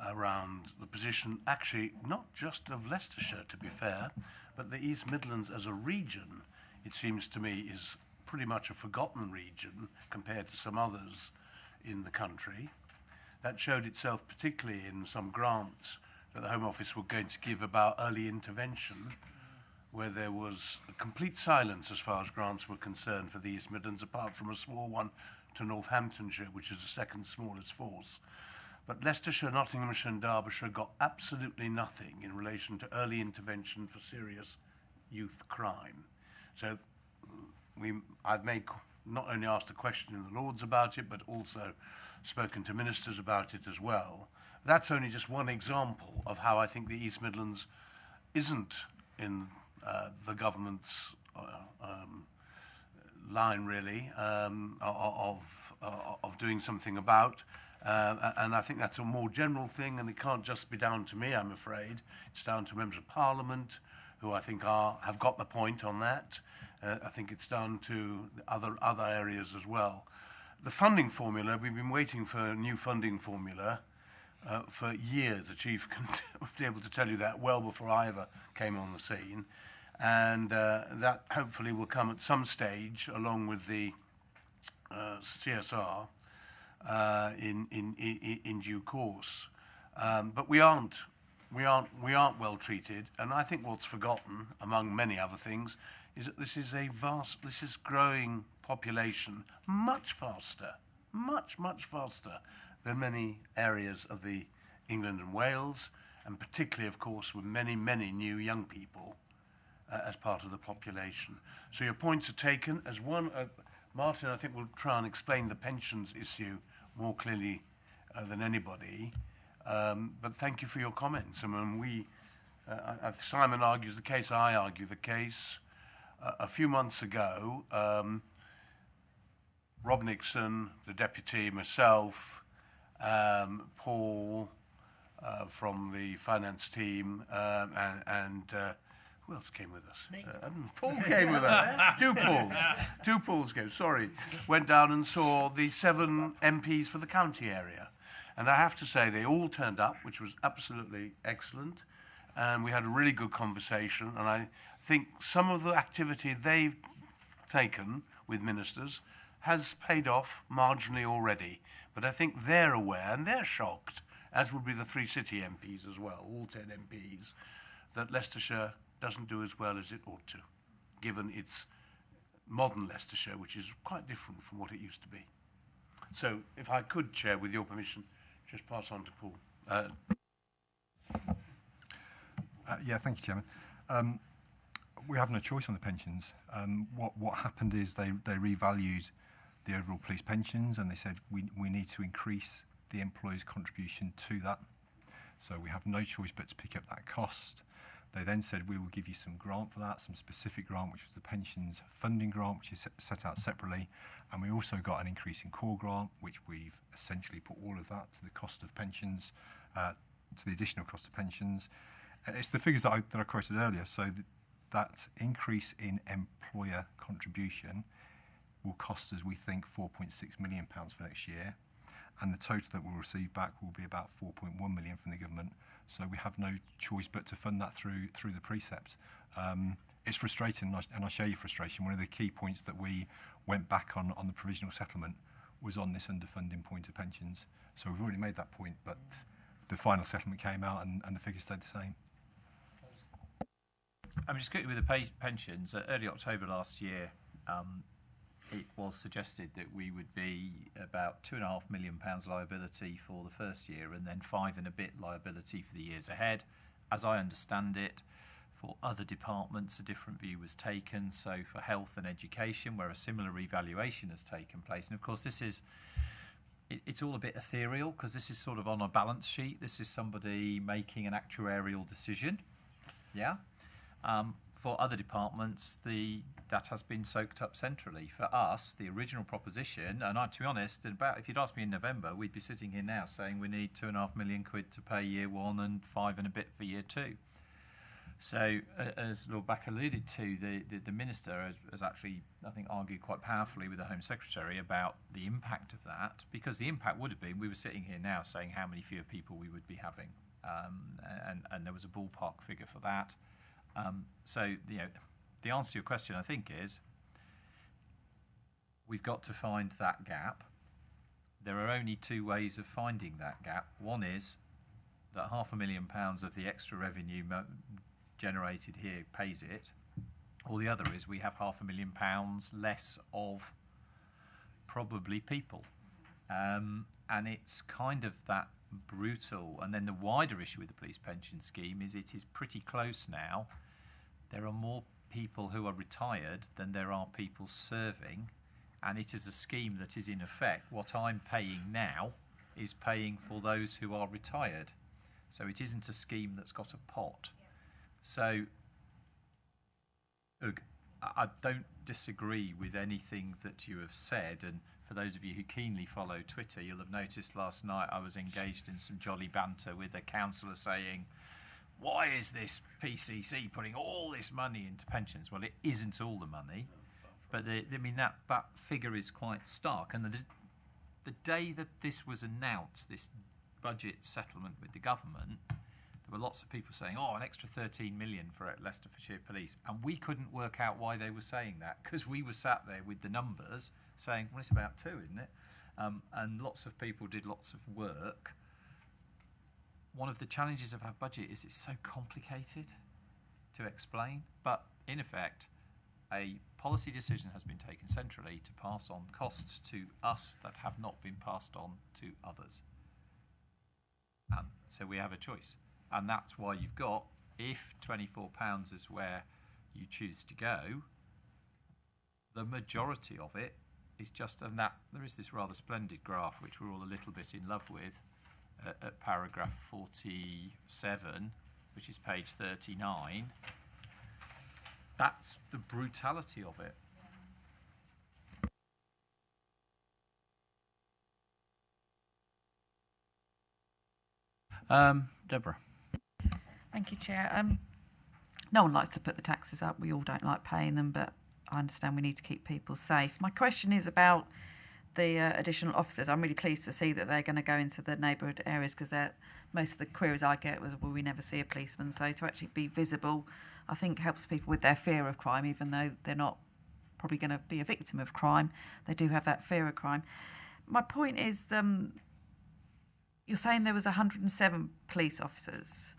around the position, actually, not just of Leicestershire, to be fair, but the East Midlands as a region, it seems to me, is pretty much a forgotten region compared to some others in the country. That showed itself particularly in some grants that the Home Office were going to give about early intervention, where there was a complete silence as far as grants were concerned for the East Midlands, apart from a small one to Northamptonshire, which is the second smallest force. But Leicestershire, Nottinghamshire and Derbyshire got absolutely nothing in relation to early intervention for serious youth crime. So I've not only asked a question in the Lords about it, but also spoken to ministers about it as well. That's only just one example of how I think the East Midlands isn't in the government's line, really, of doing something about. And I think that's a more general thing, and it can't just be down to me, I'm afraid. It's down to members of Parliament, who I think have got the point on that. I think it's down to other areas as well. The funding formula, we've been waiting for a new funding formula for years. The Chief can be able to tell you that well before I ever came on the scene. And that hopefully will come at some stage along with the CSR in due course. But we aren't well treated, and I think what's forgotten, among many other things, is that this is growing population much faster than many areas of the England and Wales, and particularly, of course, with many new young people as part of the population. So your points are taken. As one, Martin, I think, will try and explain the pensions issue more clearly than anybody. But thank you for your comments. I mean, Simon argues the case, I argue the case. A few months ago, Rob Nixon, the deputy, myself, Paul from the finance team, and who else came with us? Paul came with us. Two Pauls came, sorry. Went down and saw the 7 MPs for the county area. And I have to say, they all turned up, which was absolutely excellent. And we had a really good conversation. And I think some of the activity they've taken with ministers has paid off marginally already. But I think they're aware and they're shocked, as would be the 3 city MPs as well, all 10 MPs, that Leicestershire doesn't do as well as it ought to, given its modern Leicestershire, which is quite different from what it used to be. So, if I could, Chair, with your permission, just pass on to Paul. Yeah, thank you, Chairman. We have no choice on the pensions. What happened is they revalued the overall police pensions, and they said we need to increase the employer's contribution to that. So we have no choice but to pick up that cost. They then said we will give you some grant for that, some specific grant, which was the pensions funding grant, which is set out separately. And we also got an increase in core grant, which we've essentially put all of that to the cost of pensions, to the additional cost of pensions. It's the figures that I quoted earlier. So that increase in employer contribution will cost us, we think, £4.6 million for next year. And the total that we'll receive back will be about 4.1 million from the government. So we have no choice but to fund that through the precept. It's frustrating, and I share your frustration. One of the key points that we went back on the provisional settlement was on this underfunding point of pensions. So we've already made that point, but the final settlement came out and the figures stayed the same. I'm just quickly with the pensions. Early October last year, it was suggested that we would be about £2.5 million liability for the first year, and then 5 and a bit liability for the years ahead. As I understand it, for other departments, a different view was taken. So for health and education, where a similar revaluation has taken place, and of course it's all a bit ethereal because this is sort of on a balance sheet. This is somebody making an actuarial decision. Yeah. For other departments, that has been soaked up centrally. For us, the original proposition, and to be honest, if you'd asked me in November, we'd be sitting here now saying we need £2.5 million to pay year 1 and 5 and a bit for year 2. So, as Lord Back alluded to, the Minister has actually, I think, argued quite powerfully with the Home Secretary about the impact of that, because the impact would have been, we were sitting here now saying how many fewer people we would be having, and there was a ballpark figure for that. So, the answer to your question, I think, is we've got to find that gap. There are only 2 ways of finding that gap. One is that £500,000 of the extra revenue generated here pays it, or the other is we have £500,000 less of probably people. And it's kind of that brutal. And then the wider issue with the police pension scheme is it is pretty close now. There are more people who are retired than there are people serving, and it is a scheme that is in effect what I'm paying now is paying for those who are retired. So it isn't a scheme that's got a pot. So I don't disagree with anything that you have said, and for those of you who keenly follow Twitter, you'll have noticed last night I was engaged in some jolly banter with a councillor saying, why is this PCC putting all this money into pensions? Well, it isn't all the money, but that figure is quite stark. And the day that this was announced, this budget settlement with the government, there were lots of people saying, an extra 13 million for Leicestershire Police. And we couldn't work out why they were saying that, because we were sat there with the numbers saying, well, it's about 2, isn't it? And lots of people did lots of work. One of the challenges of our budget is it's so complicated to explain, but in effect, a policy decision has been taken centrally to pass on costs to us that have not been passed on to others. So we have a choice. And that's why you've got, if £24 is where you choose to go, the majority of it is just, and that there is this rather splendid graph which we're all a little bit in love with at paragraph 47, which is page 39. That's the brutality of it. Deborah. Thank you, Chair. No one likes to put the taxes up. We all don't like paying them, but I understand we need to keep people safe. My question is about the additional officers. I'm really pleased to see that they're going to go into the neighbourhood areas, because most of the queries I get was, well, we never see a policeman. So to actually be visible, I think helps people with their fear of crime, even though they're not probably going to be a victim of crime. They do have that fear of crime. My point is, you're saying there was 107 police officers,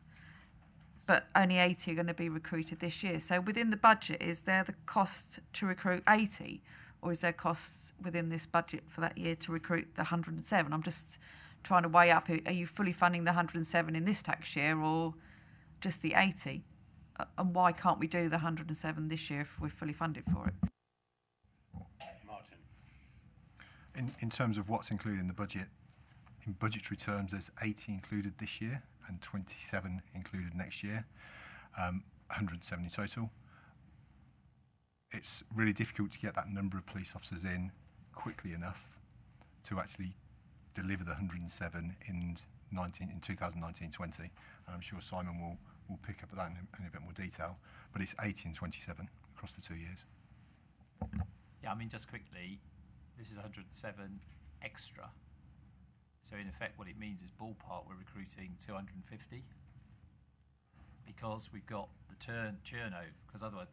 but only 80 are going to be recruited this year. So within the budget, is there the cost to recruit 80? Or is there costs within this budget for that year to recruit the 107? I'm just trying to weigh up, are you fully funding the 107 in this tax year, or just the 80? And why can't we do the 107 this year if we're fully funded for it? Martin. In terms of what's included in the budget, in budgetary terms, there's 80 included this year and 27 included next year, 170 total. It's really difficult to get that number of police officers in quickly enough to actually deliver the 107 in 2019-20. And I'm sure Simon will pick up that in a bit more detail. But it's 80 and 27 across the 2 years. Yeah, I mean, just quickly, this is 107 extra. So in effect, what it means is ballpark, we're recruiting 250, because we've got the churn over. Because otherwise,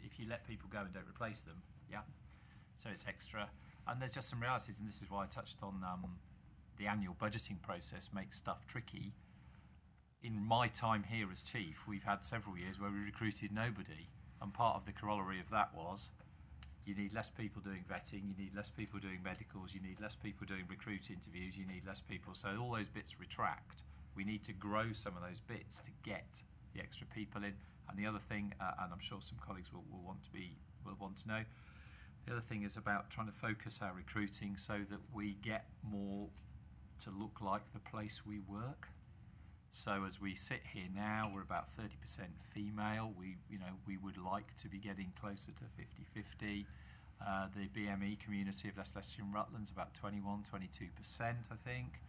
if you let people go and don't replace them, so it's extra. And there's just some realities, and this is why I touched on the annual budgeting process makes stuff tricky. In my time here as chief, we've had several years where we recruited nobody, and part of the corollary of that was you need less people doing vetting, you need less people doing medicals, you need less people doing recruit interviews, you need less people. So all those bits retract. We need to grow some of those bits to get the extra people in. And the other thing, and I'm sure some colleagues will want to know, the other thing is about trying to focus our recruiting so that we get more to look like the place we work. So as we sit here now, we're about 30% female. We would like to be getting closer to 50-50. The BME community of Leicestershire and Rutland's about 22%, I think.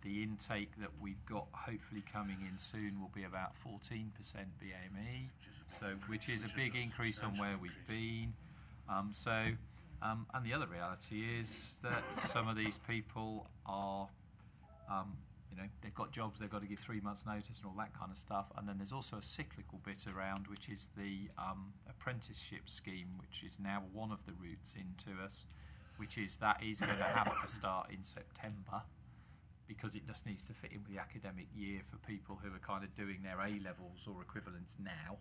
The intake that we've got hopefully coming in soon will be about 14% BME, which is a big increase on where we've been. And the other reality is that some of these people are, they've got jobs, they've got to give 3 months' notice and all that kind of stuff. And then there's also a cyclical bit around, which is the apprenticeship scheme, which is now one of the routes into us, which is that is going to have to start in September, because it just needs to fit in with the academic year for people who are kind of doing their A-levels or equivalents now.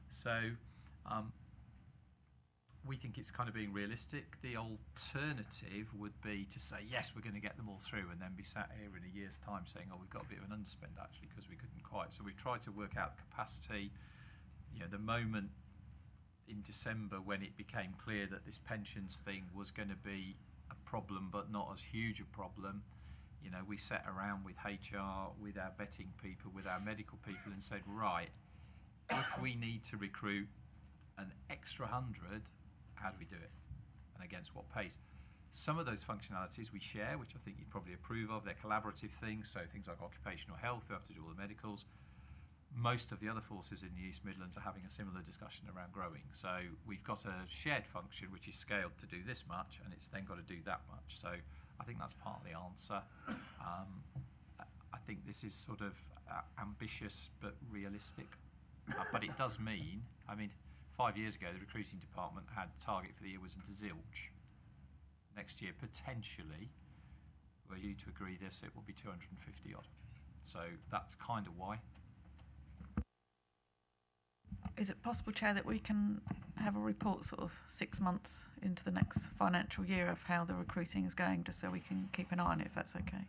So we think it's kind of being realistic. The alternative would be to say, yes, we're going to get them all through, and then be sat here in a year's time saying, oh, we've got a bit of an underspend actually because we couldn't quite. So we've tried to work out the capacity. the moment in December when it became clear that this pensions thing was going to be a problem, but not as huge a problem, we sat around with HR, with our vetting people, with our medical people, and said, right, if we need to recruit an extra 100, how do we do it? And against what pace? Some of those functionalities we share, which I think you'd probably approve of. They're collaborative things, so things like occupational health, who have to do all the medicals. Most of the other forces in the East Midlands are having a similar discussion around growing. So we've got a shared function which is scaled to do this much, and it's then got to do that much. So I think that's part of the answer. I think this is sort of ambitious but realistic. But it does mean, 5 years ago the recruiting department had target for the year was into zilch. Next year, potentially, were you to agree this, it will be 250 odd. So that's kind of why. Is it possible, Chair, that we can have a report sort of 6 months into the next financial year of how the recruiting is going, just so we can keep an eye on it, if that's okay?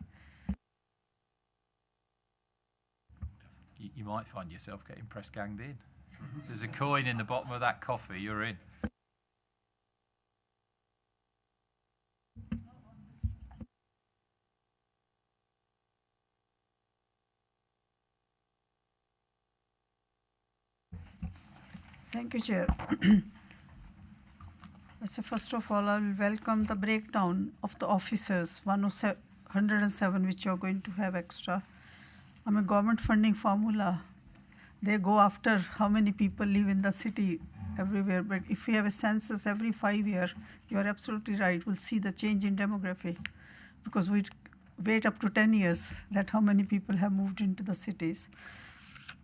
You might find yourself getting press ganged in. There's a coin in the bottom of that coffee, you're in. Thank you, Chair. So first of all, I will welcome the breakdown of the officers, 107 which you are going to have extra. Government funding formula, they go after how many people live in the city everywhere. But if we have a census every 5 years, you are absolutely right, we'll see the change in demography. Because we wait up to 10 years that how many people have moved into the cities.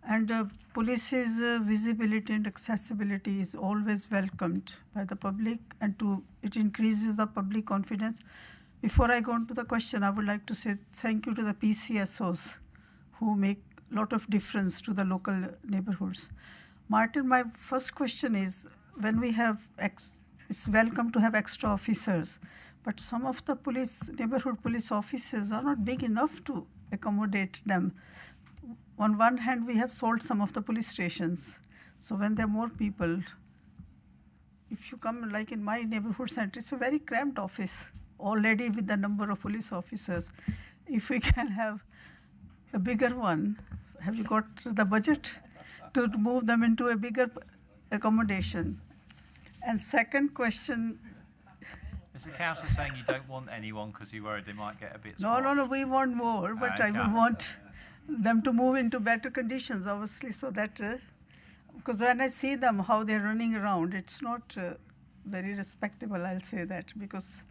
And police's visibility and accessibility is always welcomed by the public, and it increases the public confidence. Before I go on to the question, I would like to say thank you to the PCSOs who make a lot of difference to the local neighborhoods. Martin, my first question is, when we have, it's welcome to have extra officers, but some of the neighborhood police officers are not big enough to accommodate them. On one hand, we have sold some of the police stations. So when there are more people, if you come like in my neighborhood center, it's a very cramped office already with the number of police officers. If we can have a bigger one, have you got the budget to move them into a bigger accommodation? And second question. Is the council saying you don't want anyone because you're worried they might get a bit squashed? No, we want more, but I would want them to move into better conditions, obviously, so that, because when I see them, how they're running around, it's not very respectable, I'll say that, because,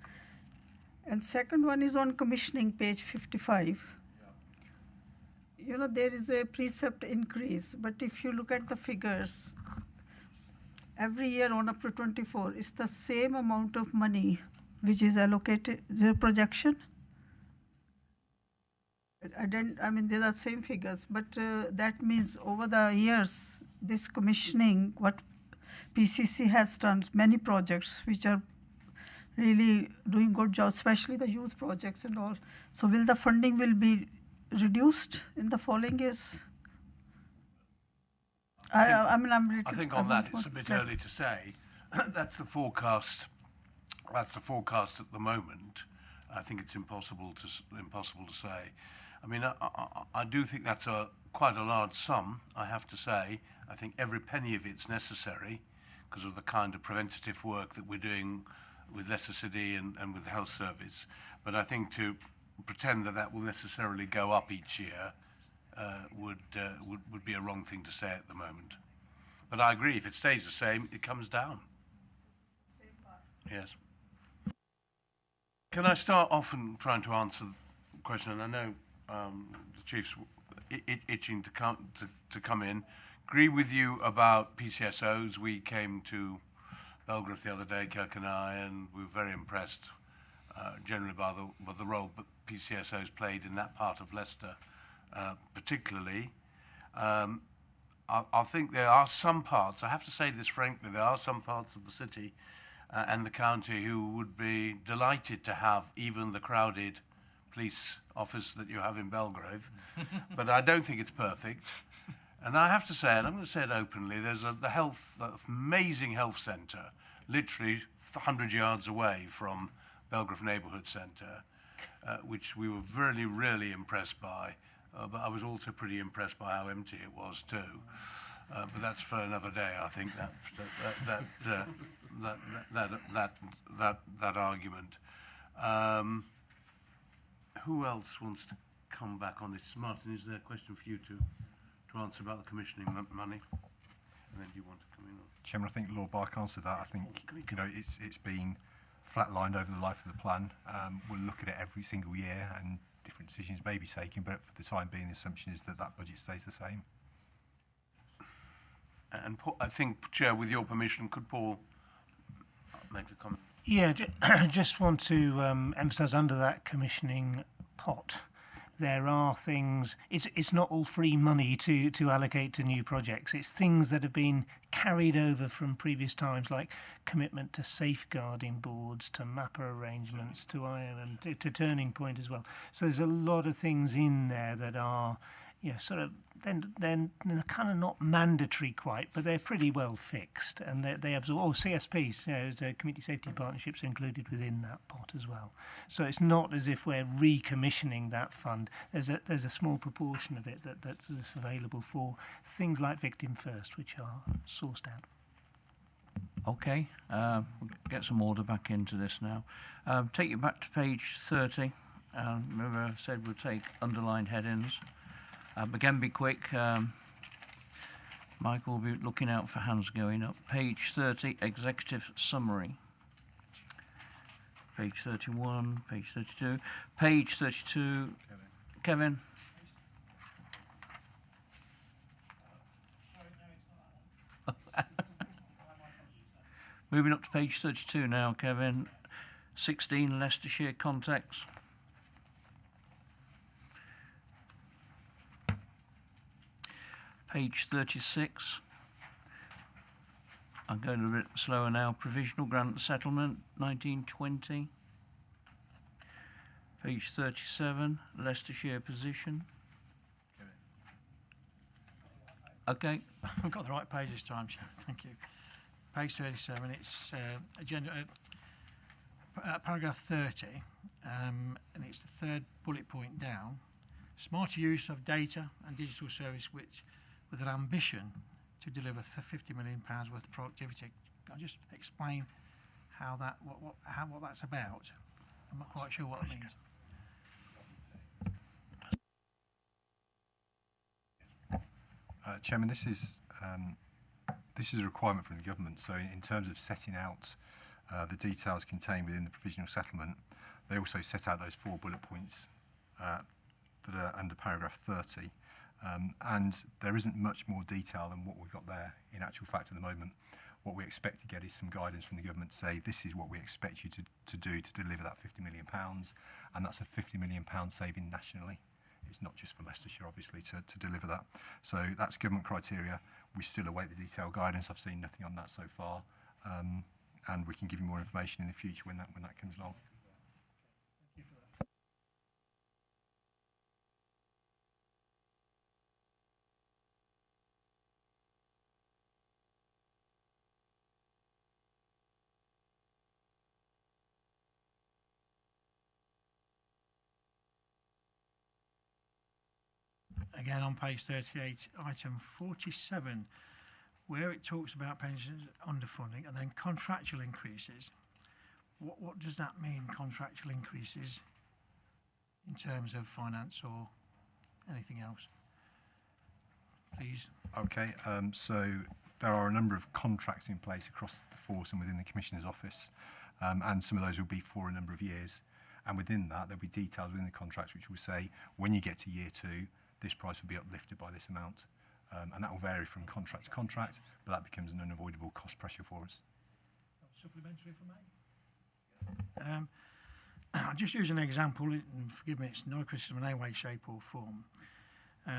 and second one is on commissioning, page 55. Yeah. There is a precept increase, but if you look at the figures, every year on up to 24, it's the same amount of money which is allocated, the projection. They're the same figures, but that means over the years, this commissioning, what PCC has done, many projects which are really doing good job, especially the youth projects and all. So will the funding will be reduced in the following years? I think on that it's a bit early to say. That's the forecast. That's the forecast at the moment. I think it's impossible to say. I do think that's quite a large sum, I have to say. I think every penny of it's necessary because of the kind of preventative work that we're doing with Leicester City and with the health service. But I think to pretend that will necessarily go up each year would be a wrong thing to say at the moment. But I agree, if it stays the same, it comes down. Same part. Yes. Can I start off and trying to answer the question? And I know the Chief's itching to come in. Agree with you about PCSOs. We came to Belgrave the other day, Kirk and I, and we were very impressed generally by the role PCSOs played in that part of Leicester, particularly. I think there are some parts, I have to say this frankly, there are some parts of the city and the county who would be delighted to have even the crowded police office that you have in Belgrave. But I don't think it's perfect. And I have to say, and I'm going to say it openly, there's the amazing health centre, literally 100 yards away from Belgrave Neighbourhood Centre, which we were really impressed by. But I was also pretty impressed by how empty it was too. But that's for another day, I think. That argument. Who else wants to come back on this? Martin, is there a question for you to answer about the commissioning money? And then do you want to come in? Chairman, I think Lord Bark answered that. I think it's been flatlined over the life of the plan. We'll look at it every single year, and different decisions may be taken. But for the time being, the assumption is that budget stays the same. And Paul, I think, Chair, with your permission, could Paul make a comment? Yeah, just want to emphasise under that commissioning pot, there are things. It's not all free money to allocate to new projects. It's things that have been carried over from previous times, like commitment to safeguarding boards, to MAPA arrangements, to IM, to Turning Point as well. So there's a lot of things in there that are, sort of then kind of not mandatory quite, but they're pretty well fixed, and they absorb. CSPs, the community safety partnerships are included within that pot as well. So it's not as if we're recommissioning that fund. There's a small proportion of it that's available for things like Victim First, which are sourced out. Okay, we'll get some order back into this now. Take you back to page 30. Remember I said we'll take underlined headings. Again, be quick. Michael will be looking out for hands going up. Page 30, executive summary. Page 31, page 32. Page 32, Kevin. Moving up to page 32 now, Kevin. 16, Leicestershire context. Page 36. I'm going a bit slower now. Provisional grant settlement, 1920. Page 37, Leicestershire position. Okay. I've got the right page this time, Chair. Thank you. Page 37, it's agenda, paragraph 30, and it's the third bullet point down. Smarter use of data and digital service with an ambition to deliver £50 million worth of productivity. I'll just explain how what that's about. I'm not quite sure what it means. Chairman, this is a requirement from the government. So in terms of setting out the details contained within the provisional settlement, they also set out those 4 bullet points that are under paragraph 30. And there isn't much more detail than what we've got there in actual fact at the moment. What we expect to get is some guidance from the government to say this is what we expect you to do to deliver that £50 million, and that's a £50 million saving nationally. It's not just for Leicestershire, obviously, to deliver that. So that's government criteria. We still await the detailed guidance. I've seen nothing on that so far, and we can give you more information in the future when that comes along. Again, on page 38, item 47, where it talks about pensions underfunding and then contractual increases. What does that mean, contractual increases, in terms of finance or anything else? Please. Okay, so there are a number of contracts in place across the force and within the Commissioner's office, and some of those will be for a number of years. And within that, there'll be details within the contracts which will say, when you get to year 2, this price will be uplifted by this amount. And that will vary from contract to contract, but that becomes an unavoidable cost pressure for us. Supplementary for me? I'll just use an example, and forgive me, it's no criticism in any way, shape or form.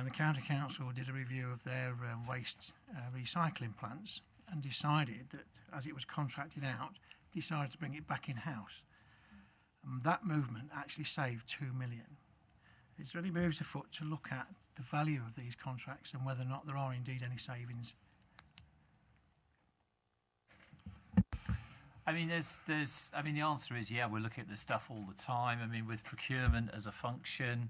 The County Council did a review of their waste recycling plants and decided that, as it was contracted out, decided to bring it back in-house. And that movement actually saved £2 million. It's really moved afoot to look at the value of these contracts and whether or not there are indeed any savings? I mean, the answer is, yeah, we're looking at this stuff all the time. I mean, with procurement as a function,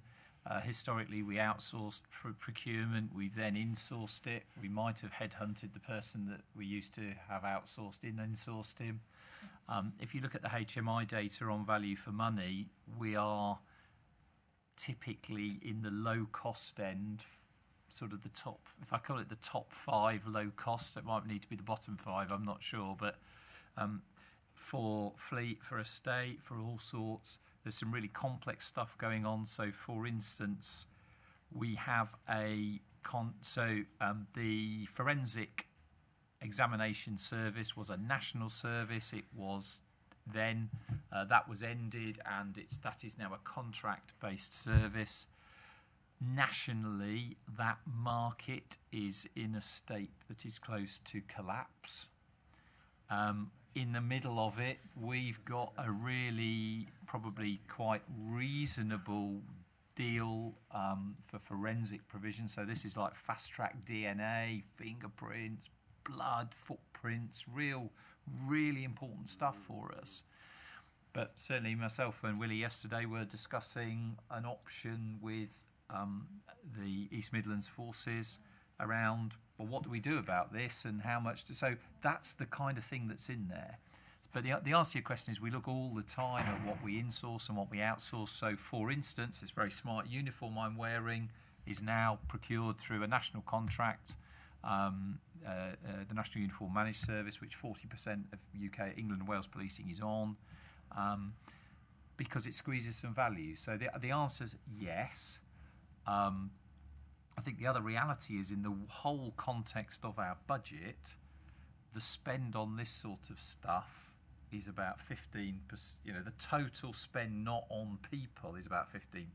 historically we outsourced procurement, we then insourced it. We might have headhunted the person that we used to have outsourced insourced him. If you look at the HMI data on value for money, we are typically in the low cost end, sort of the top, if I call it the top 5 low cost, it might need to be the bottom 5, I'm not sure, but for fleet, for estate, for all sorts, there's some really complex stuff going on. So for instance, we have the forensic examination service was a national service. It was then, that was ended, and that is now a contract-based service. Nationally, that market is in a state that is close to collapse. In the middle of it, we've got a really probably quite reasonable deal for forensic provision. So this is like fast-track DNA, fingerprints, blood, footprints, really important stuff for us. But certainly myself and Willie yesterday were discussing an option with the East Midlands forces around, well, what do we do about this and how much so that's the kind of thing that's in there. But the answer to your question is we look all the time at what we insource and what we outsource. So for instance, this very smart uniform I'm wearing is now procured through a national contract, the National Uniform Managed Service, which 40% of UK, England and Wales policing is on, because it squeezes some value. So the answer is yes. I think the other reality is in the whole context of our budget, the spend on this sort of stuff is about 15%. You know, the total spend not on people is about 15%.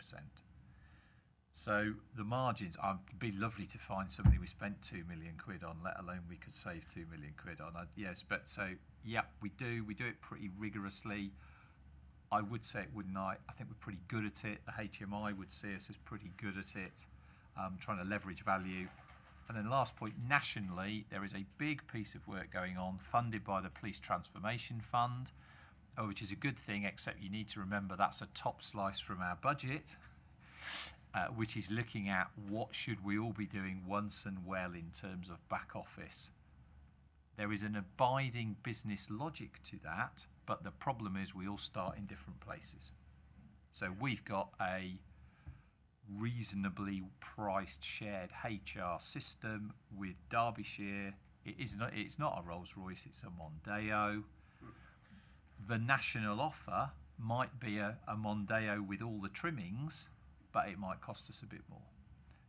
So the margins, it'd be lovely to find somebody we spent 2 million quid on, let alone we could save 2 million quid on. Yes, but so, yeah, we do it pretty rigorously. I would say it wouldn't I think we're pretty good at it. The HMI would see us as pretty good at it, trying to leverage value. And then last point, nationally, there is a big piece of work going on funded by the Police Transformation Fund, which is a good thing, except you need to remember that's a top slice from our budget, which is looking at what should we all be doing once and well in terms of back office. There is an abiding business logic to that, but the problem is we all start in different places. So we've got a reasonably priced shared HR system with Derbyshire. It's not a Rolls-Royce, it's a Mondeo. The national offer might be a Mondeo with all the trimmings, but it might cost us a bit more.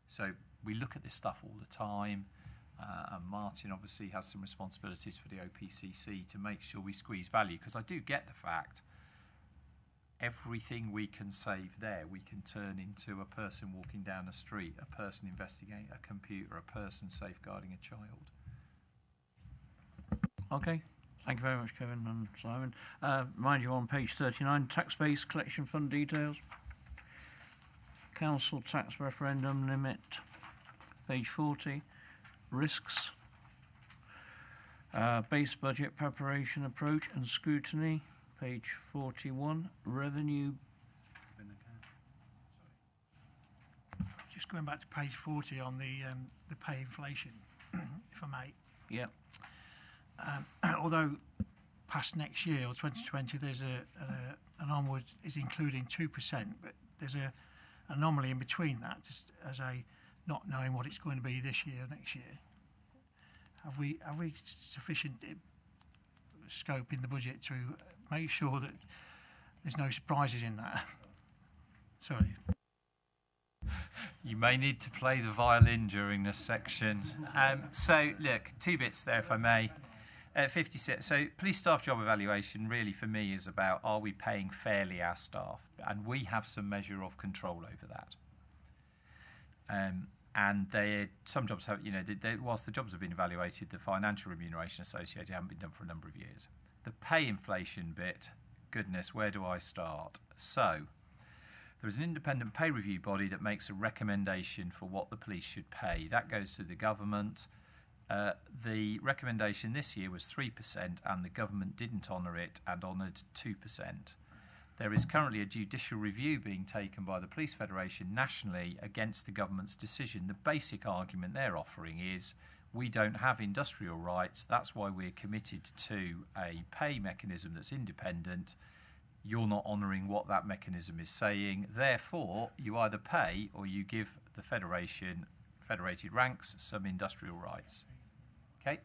So we look at this stuff all the time, and Martin obviously has some responsibilities for the OPCC to make sure we squeeze value, because I do get the fact everything we can save there, we can turn into a person walking down a street, a person investigating a computer, a person safeguarding a child. Okay, thank you very much, Kevin and Simon. Mind you, on page 39, tax-based collection fund details. Council tax referendum limit, page 40. Risks. Base budget preparation approach and scrutiny, page 41. Revenue. Just going back to page 40 on the pay inflation, if I may. Yeah. Although past next year or 2020, there's an onward is including 2%, but there's a anomaly in between that, just as a not knowing what it's going to be this year or next year. Have we sufficient scope in the budget to make sure that there's no surprises in that? Sorry. You may need to play the violin during this section. So, look, 2 bits there, if I may. 56. So, police staff job evaluation really for me is about, are we paying fairly our staff? And we have some measure of control over that. And some jobs have, whilst the jobs have been evaluated, the financial remuneration associated haven't been done for a number of years. The pay inflation bit, goodness, where do I start? So, There is an independent pay review body that makes a recommendation for what the police should pay. That goes to the government. The recommendation this year was 3%, and the government didn't honour it and honoured 2%. There is currently a judicial review being taken by the Police Federation nationally against the government's decision. The basic argument they're offering is we don't have industrial rights, that's why we're committed to a pay mechanism that's independent. You're not honouring what that mechanism is saying, therefore you either pay or you give the federated ranks some industrial rights. Okay,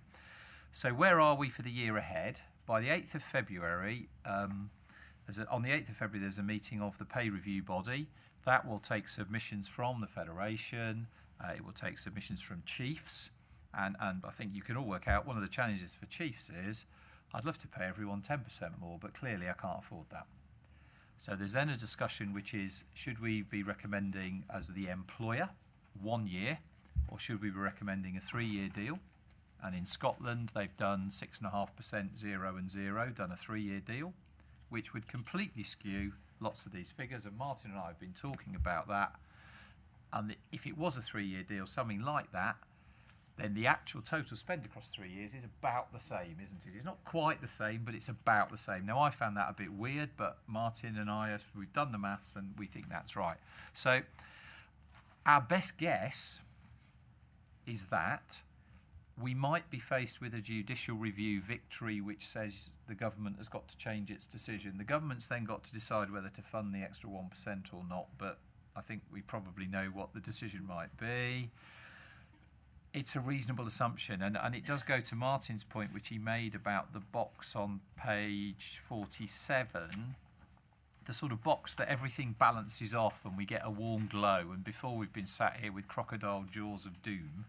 so where are we for the year ahead? By the 8th of February, on the 8th of February there's a meeting of the pay review body. That will take submissions from the Federation, it will take submissions from chiefs, and I think you can all work out one of the challenges for chiefs is I'd love to pay everyone 10% more, but clearly I can't afford that. So there's then a discussion which is, should we be recommending as the employer 1 year, or should we be recommending a 3-year deal? And in Scotland they've done 6.5%, 0 and 0, done a 3-year deal, which would completely skew lots of these figures, and Martin and I have been talking about that. And if it was a 3-year deal, something like that, then the actual total spend across 3 years is about the same, isn't it? It's not quite the same, but it's about the same. Now, I found that a bit weird, but Martin and I, we've done the maths and we think that's right. So our best guess is that we might be faced with a judicial review victory which says the government has got to change its decision. The government's then got to decide whether to fund the extra 1% or not, but I think we probably know what the decision might be. It's a reasonable assumption, and it does go to Martin's point, which he made about the box on page 47, the sort of box that everything balances off and we get a warm glow, and before we've been sat here with crocodile jaws of doom,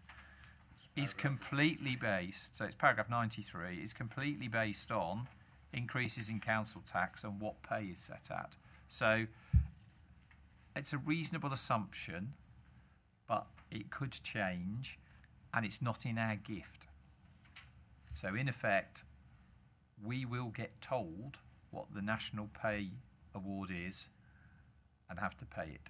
is completely based, so it's paragraph 93, is completely based on increases in council tax and what pay is set at. So it's a reasonable assumption, but it could change, and it's not in our gift. So in effect, we will get told what the national pay award is and have to pay it.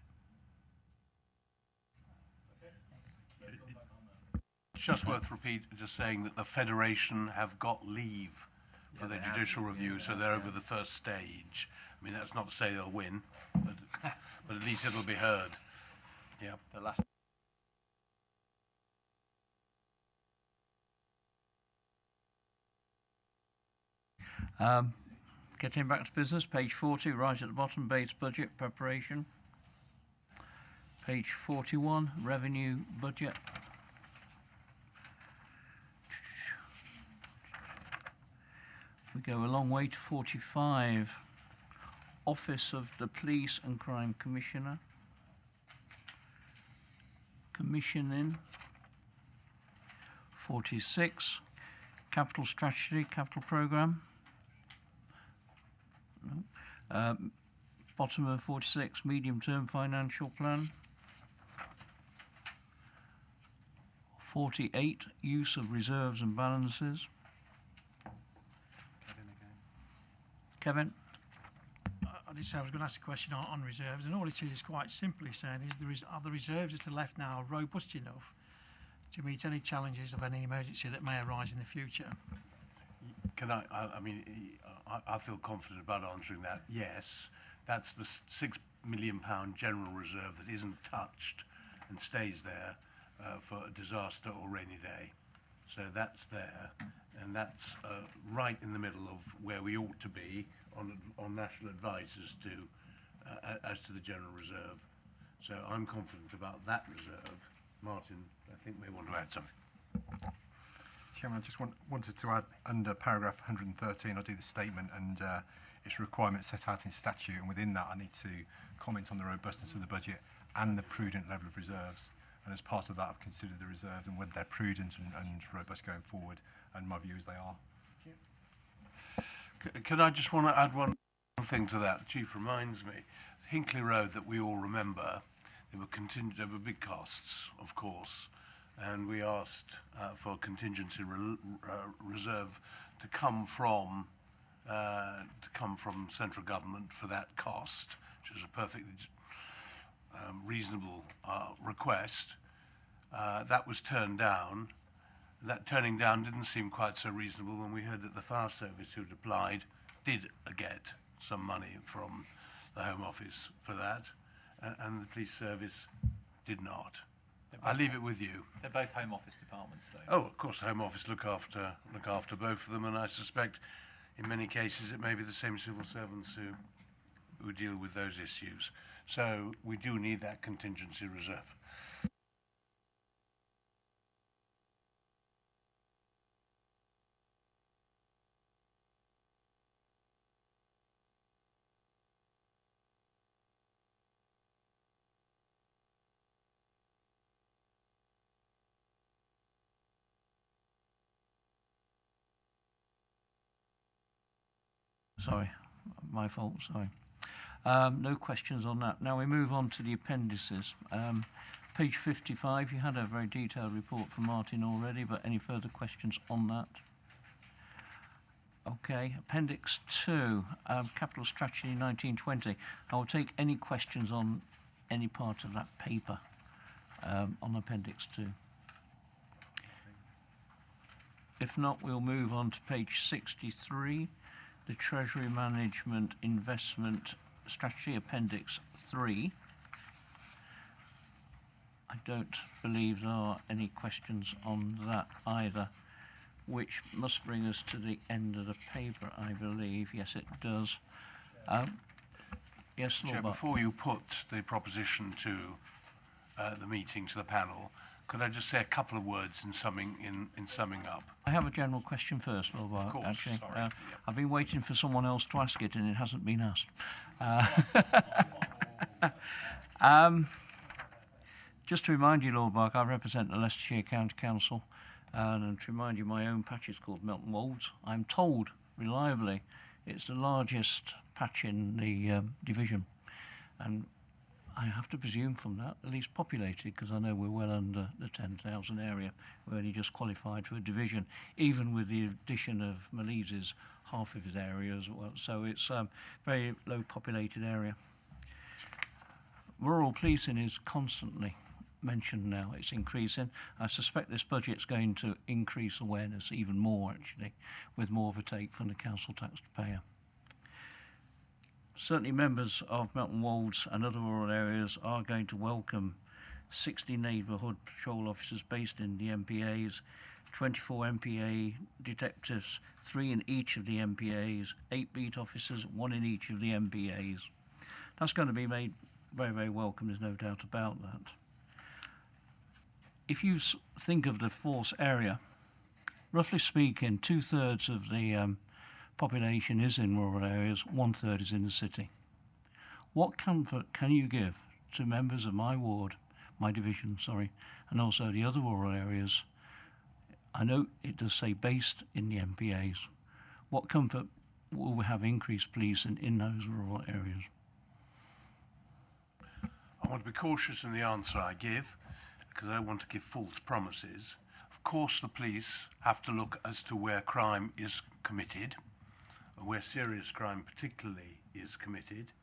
It's just worth just saying that the Federation have got leave for their judicial review, so they're over the first stage. I mean, that's not to say they'll win, but at least it'll be heard. Yeah. The last. Getting back to business, page 40, right at the bottom, base budget preparation. Page 41, revenue budget. We go a long way to 45, Office of the Police and Crime Commissioner. Commissioning. 46, Capital Strategy, Capital Programme. No. Bottom of 46, Medium-Term Financial Plan. 48, Use of Reserves and Balances. Kevin? I did say I was going to ask a question on reserves, and all it is quite simply saying is are the reserves that are left now robust enough to meet any challenges of any emergency that may arise in the future? Can I feel confident about answering that. Yes, that's the £6 million general reserve that isn't touched and stays there for a disaster or rainy day. So that's there, and that's right in the middle of where we ought to be on national advice as to the general reserve. So I'm confident about that reserve. Martin, I think may want to add something. Chairman, I just wanted to add under paragraph 113, I'll do the statement and its requirements set out in statute, and within that I need to comment on the robustness of the budget and the prudent level of reserves. And as part of that, I've considered the reserves and whether they're prudent and robust going forward, and my view is they are. Can I just want to add one thing to that? The Chief reminds me, Hinckley Road that we all remember, there were big costs, of course, and we asked for contingency reserve to come from central government for that cost, which is a perfectly reasonable request. That was turned down. That turning down didn't seem quite so reasonable when we heard that the fire service who'd applied did get some money from the Home Office for that, and the police service did not. I leave it with you. They're both Home Office departments, though. Oh, of course, the Home Office look after both of them, and I suspect in many cases it may be the same civil servants who deal with those issues. So we do need that contingency reserve. Sorry, my fault, sorry. No questions on that. Now we move on to the appendices. Page 55, you had a very detailed report from Martin already, but any further questions on that? Okay, Appendix 2, Capital Strategy 1920. I will take any questions on any part of that paper on Appendix 2. If not, we'll move on to page 63, the Treasury Management Investment Strategy Appendix 3. I don't believe there are any questions on that either, which must bring us to the end of the paper, I believe. Yes, it does. Yes, Lord Chair, Bart. before you put the proposition to the meeting, to the panel, could I just say a couple of words in summing up? I have a general question first, Lord Bart, Of course, actually. sorry. I've been waiting for someone else to ask it and it hasn't been asked. Just to remind you, Lord Bart, I represent the Leicestershire County Council, and to remind you, my own patch is called Melton Wolds. I'm told, reliably, it's the largest patch in the division, and I have to presume from that the least populated, because I know we're well under the 10,000 area. We're only just qualified for a division, even with the addition of Malise's half of his area as well. So it's a very low populated area. Rural policing is constantly mentioned now. It's increasing. I suspect this budget's going to increase awareness even more, actually, with more of a take from the council taxpayer. Certainly members of Melton Wolds and other rural areas are going to welcome 60 neighbourhood patrol officers based in the MPAs, 24 MPA detectives, 3 in each of the MPAs, 8 beat officers, 1 in each of the MPAs. That's going to be made very, very welcome, there's no doubt about that. If you think of the force area, roughly speaking, 2/3 of the population is in rural areas, 1/3 is in the city. What comfort can you give to members of my ward, my division, sorry, and also the other rural areas? I know it does say based in the MPAs. What comfort will we have increased policing in those rural areas? I want to be cautious in the answer I give, because I don't want to give false promises. Of course, the police have to look as to where crime is committed, where serious crime particularly is committed,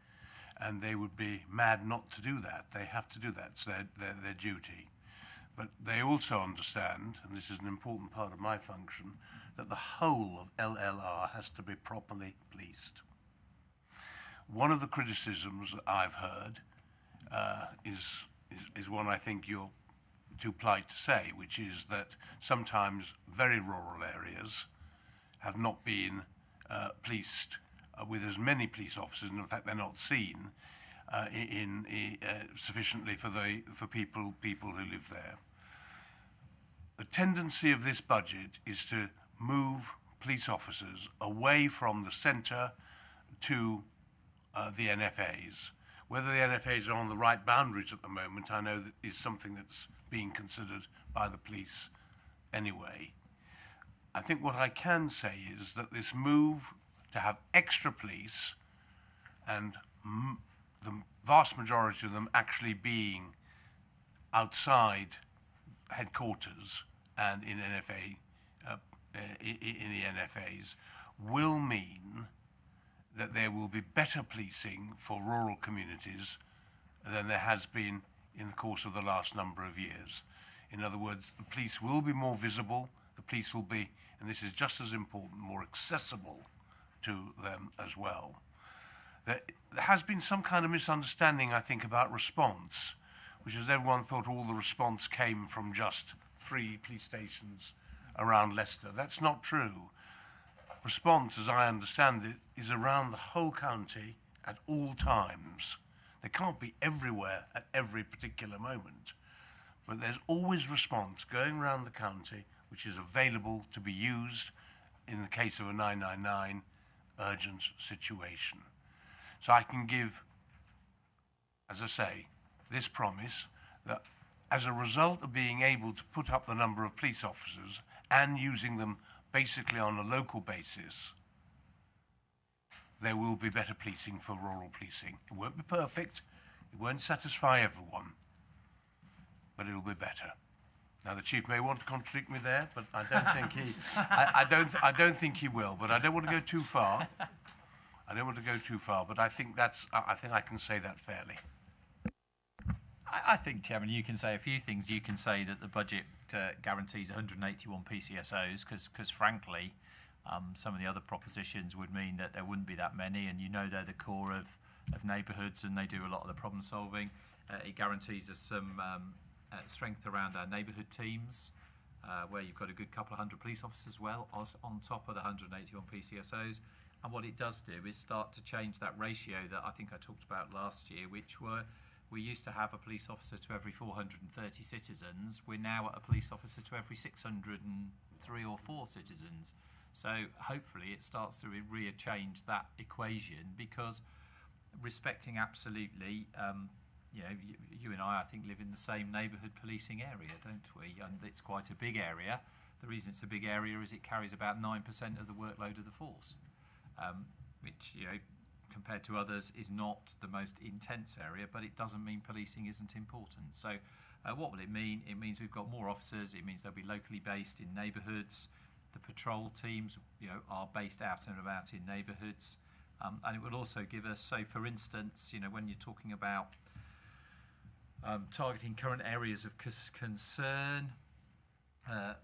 and they would be mad not to do that. They have to do that. It's their duty. But they also understand, and this is an important part of my function, that the whole of LLR has to be properly policed. One of the criticisms that I've heard is one I think you're too polite to say, which is that sometimes very rural areas have not been policed with as many police officers, and in fact they're not seen sufficiently for people who live there. The tendency of this budget is to move police officers away from the centre to the NFAs. Whether the NFAs are on the right boundaries at the moment, I know that is something that's being considered by the police anyway. I think what I can say is that this move to have extra police, and the vast majority of them actually being outside headquarters and in NFA, in the NFAs, will mean that there will be better policing for rural communities than there has been in the course of the last number of years. In other words, the police will be more visible, the police will be, and this is just as important, more accessible to them as well. There has been some kind of misunderstanding, I think, about response, which is everyone thought all the response came from just 3 police stations around Leicester. That's not true. Response, as I understand it, is around the whole county at all times. They can't be everywhere at every particular moment, but there's always response going around the county which is available to be used in the case of a 999 urgent situation. So I can give, as I say, this promise that as a result of being able to put up the number of police officers and using them basically on a local basis, there will be better policing for rural policing. It won't be perfect, it won't satisfy everyone, but it'll be better. Now the chief may want to contradict me there, but I don't think he, I don't think he will. But I don't want to go too far. I don't want to go too far. But I think I think I can say that fairly. I think, Chairman, you can say a few things. You can say that the budget guarantees 181 PCSOs, because frankly, some of the other propositions would mean that there wouldn't be that many, and you know they're the core of neighbourhoods, and they do a lot of the problem solving. It guarantees us some strength around our neighbourhood teams, where you've got a good couple of hundred police officers as well, on top of the 181 PCSOs. And what it does do is start to change that ratio that I think I talked about last year, which we used to have a police officer to every 430 citizens. We're now at a police officer to every 603 or 4 citizens. So hopefully it starts to change that equation, because respecting absolutely, you know, you and I think, live in the same neighbourhood policing area, don't we? And it's quite a big area. The reason it's a big area is it carries about 9% of the workload of the force, which, you know, compared to others is not the most intense area, but it doesn't mean policing isn't important. So what will it mean? It means we've got more officers. It means they'll be locally based in neighbourhoods. The patrol teams, you know, are based out and about in neighbourhoods. And it will also give us, so for instance, you know, when you're talking about targeting current areas of concern,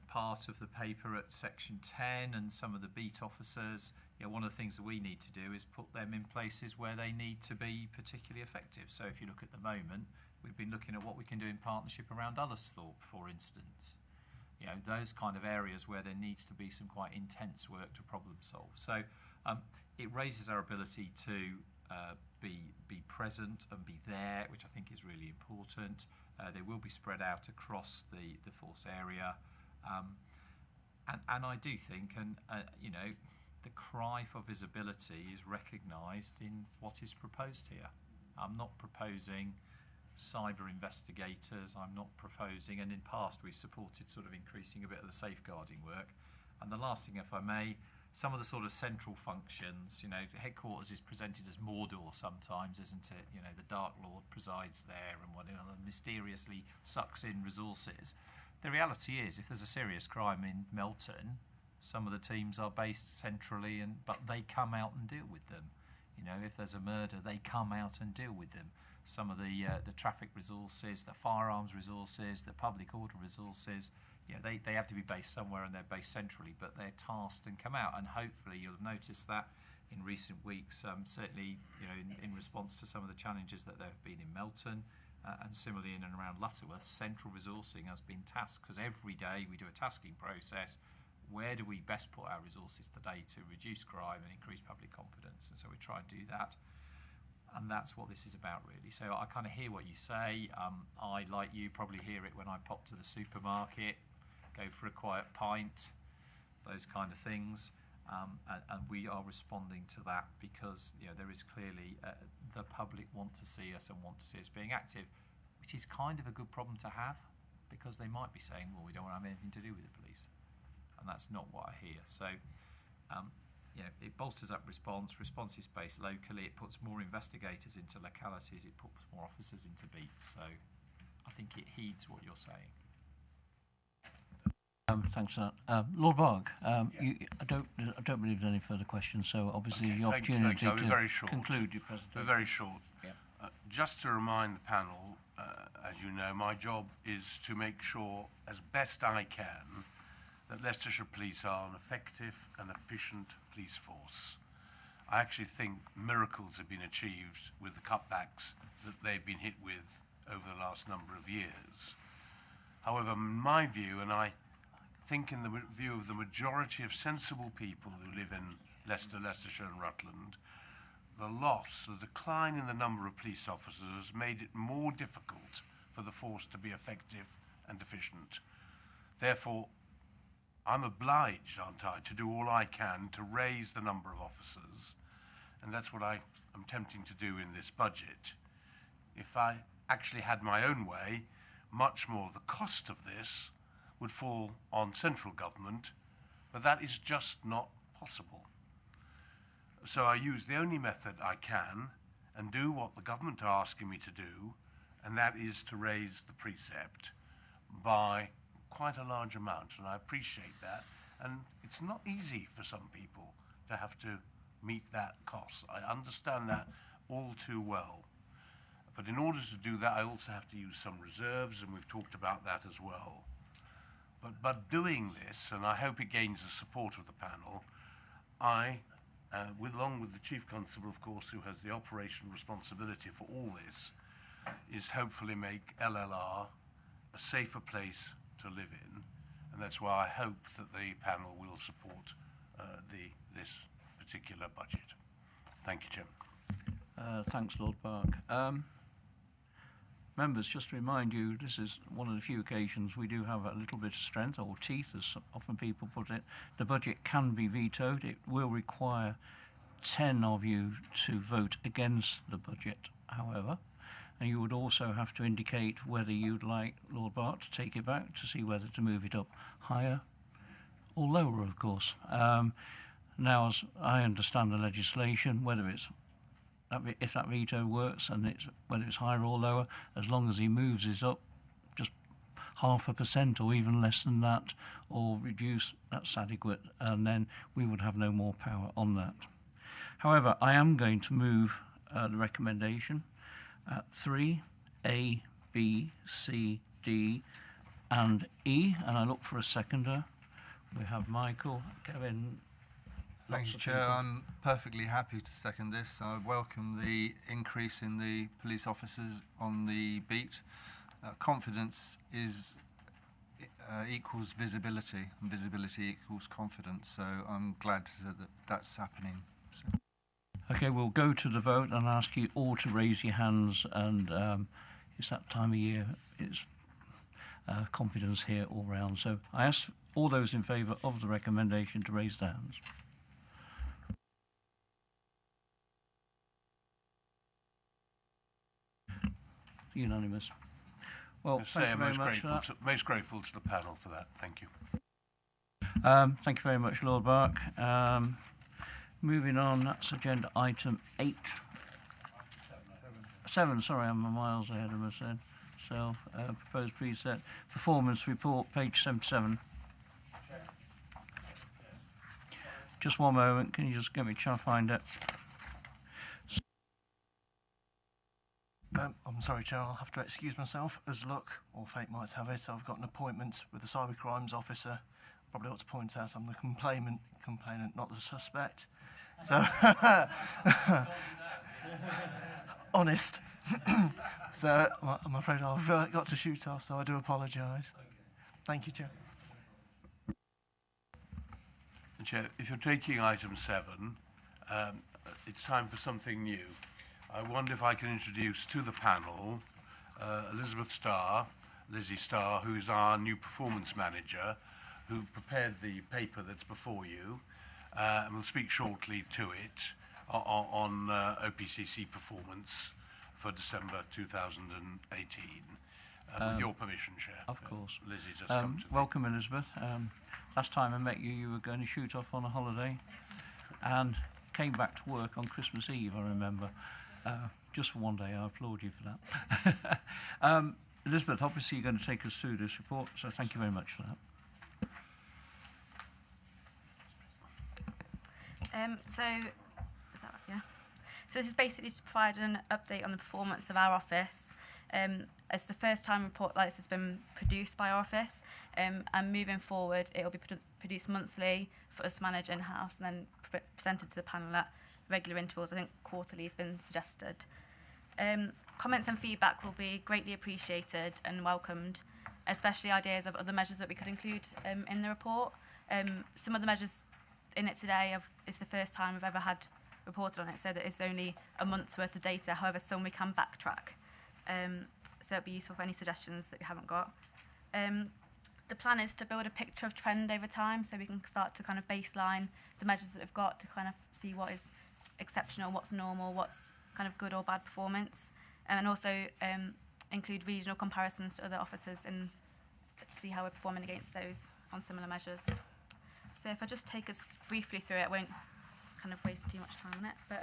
part of the paper at section 10, and some of the beat officers, you know, one of the things that we need to do is put them in places where they need to be particularly effective. So if you look at the moment, we've been looking at what we can do in partnership around Ullersthorpe, for instance. You know, those kind of areas where there needs to be some quite intense work to problem solve. So it raises our ability to be present and be there, which I think is really important. They will be spread out across the force area. And I do think, you know, the cry for visibility is recognised in what is proposed here. I'm not proposing cyber investigators, I'm not proposing, and in past we've supported sort of increasing a bit of the safeguarding work. And the last thing, if I may, some of the sort of central functions, you know, headquarters is presented as Mordor sometimes, isn't it? You know, the Dark Lord presides there and what, you know, mysteriously sucks in resources. The reality is, if there's a serious crime in Melton, some of the teams are based centrally, but they come out and deal with them. You know, if there's a murder, they come out and deal with them. Some of the traffic resources, the firearms resources, the public order resources, you know, they have to be based somewhere, and they're based centrally, but they're tasked and come out. And hopefully you'll have noticed that in recent weeks, certainly, you know, in response to some of the challenges that there have been in Melton, and similarly in and around Lutterworth, central resourcing has been tasked, because every day we do a tasking process. Where do we best put our resources today to reduce crime and increase public confidence? And so we try and do that. And that's what this is about, really. So I kind of hear what you say. I, like you, probably hear it when I pop to the supermarket, go for a quiet pint, those kind of things. And we are responding to that because, you know, there is clearly the public want to see us and want to see us being active, which is kind of a good problem to have, because they might be saying, well, we don't want to have anything to do with the police. And that's not what I hear. So, you know, it bolsters up response. Response is based locally. It puts more investigators into localities. It puts more officers into beats. So, I think it heeds what you're saying. Thanks for that. Lord Barg, I don't believe there's any further questions. So, obviously, Okay, the opportunity thank you. I'll be very to short. conclude your presentation. We're very short. Yeah. just to remind the panel, as you know, my job is to make sure, as best I can, that Leicestershire Police are an effective and efficient police force. I actually think miracles have been achieved with the cutbacks that they've been hit with over the last number of years. However, in my view, and I think in the view of the majority of sensible people who live in Leicester, Leicestershire and Rutland, the decline in the number of police officers has made it more difficult for the force to be effective and efficient. Therefore, I'm obliged, aren't I, to do all I can to raise the number of officers, and that's what I am attempting to do in this budget. If I actually had my own way, much more of the cost of this would fall on central government, but that is just not possible. So I use the only method I can and do what the government are asking me to do, and that is to raise the precept by quite a large amount, and I appreciate that. And it's not easy for some people to have to meet that cost. I understand that all too well. But in order to do that, I also have to use some reserves, and we've talked about that as well. But doing this, and I hope it gains the support of the panel, I, along with the Chief Constable, of course, who has the operational responsibility for all this, is hopefully make LLR a safer place to live in, and that's why I hope that the panel will support this particular budget. Thank you, Jim. Thanks, Lord Park. Members, just to remind you, this is one of the few occasions we do have a little bit of strength, or teeth, as often people put it. The budget can be vetoed. It will require 10 of you to vote against the budget, however. And you would also have to indicate whether you'd like Lord Bart to take it back, to see whether to move it up higher or lower, of course. Now, as I understand the legislation, whether it's if that veto works and whether it's higher or lower, as long as he moves it up just 0.5% or even less than that, or reduce, that's adequate, and then we would have no more power on that. However, I am going to move the recommendation at 3, A, B, C, D and E, and I look for a seconder. We have Michael, Kevin. Thank you, Chair. I'm perfectly happy to second this. I welcome the increase in the police officers on the beat. Confidence equals visibility, and visibility equals confidence. So I'm glad that that's happening. So. Okay, we'll go to the vote and ask you all to raise your hands, and it's that time of year. It's confidence here all round. So I ask all those in favour of the recommendation to raise their hands. Unanimous. Well, thank you very much for that. Most grateful to the panel for that. Thank you. Thank you very much, Lord Bark. Moving on, that's agenda item 8. 7, sorry, I'm miles ahead of myself. So, proposed preset performance report, page 77. Just one moment, can you just get me a chance to find it? I'm sorry, Chair, I'll have to excuse myself, as luck or fate might have it. I've got an appointment with the cyber crimes officer. Probably ought to point out I'm the complainant, not the suspect. So, honest. So, I'm afraid I've got to shoot off, so I do apologise. Thank you, Chair. Chair, if you're taking item 7, it's time for something new. I wonder if I can introduce to the panel Elizabeth Starr, Lizzie Starr, who is our new performance manager, who prepared the paper that's before you, and will speak shortly to it on OPCC performance for December 2018. With your permission, Chair. Of course. Lizzie just come to welcome, Elizabeth. Last time I met you, you were going to shoot off on a holiday and came back to work on Christmas Eve, I remember. Just for one day, I applaud you for that. Elizabeth, obviously you're going to take us through this report, so thank you very much for that. So this is basically to provide an update on the performance of our office. It's the first time a report like this has been produced by our office, and moving forward it will be produced monthly for us to manage in-house and then presented to the panel at regular intervals. I think quarterly has been suggested. Comments and feedback will be greatly appreciated and welcomed, especially ideas of other measures that we could include in the report. Some of the measures in it today, it's the first time I've ever had reported on it, so that it's only a month's worth of data. However, some we can backtrack. So it'll be useful for any suggestions that we haven't got. The plan is to build a picture of trend over time, so we can start to kind of baseline the measures that we've got to kind of see what is exceptional, what's normal, what's kind of good or bad performance, and also include regional comparisons to other officers and to see how we're performing against those on similar measures. So if I just take us briefly through it, I won't kind of waste too much time on it. But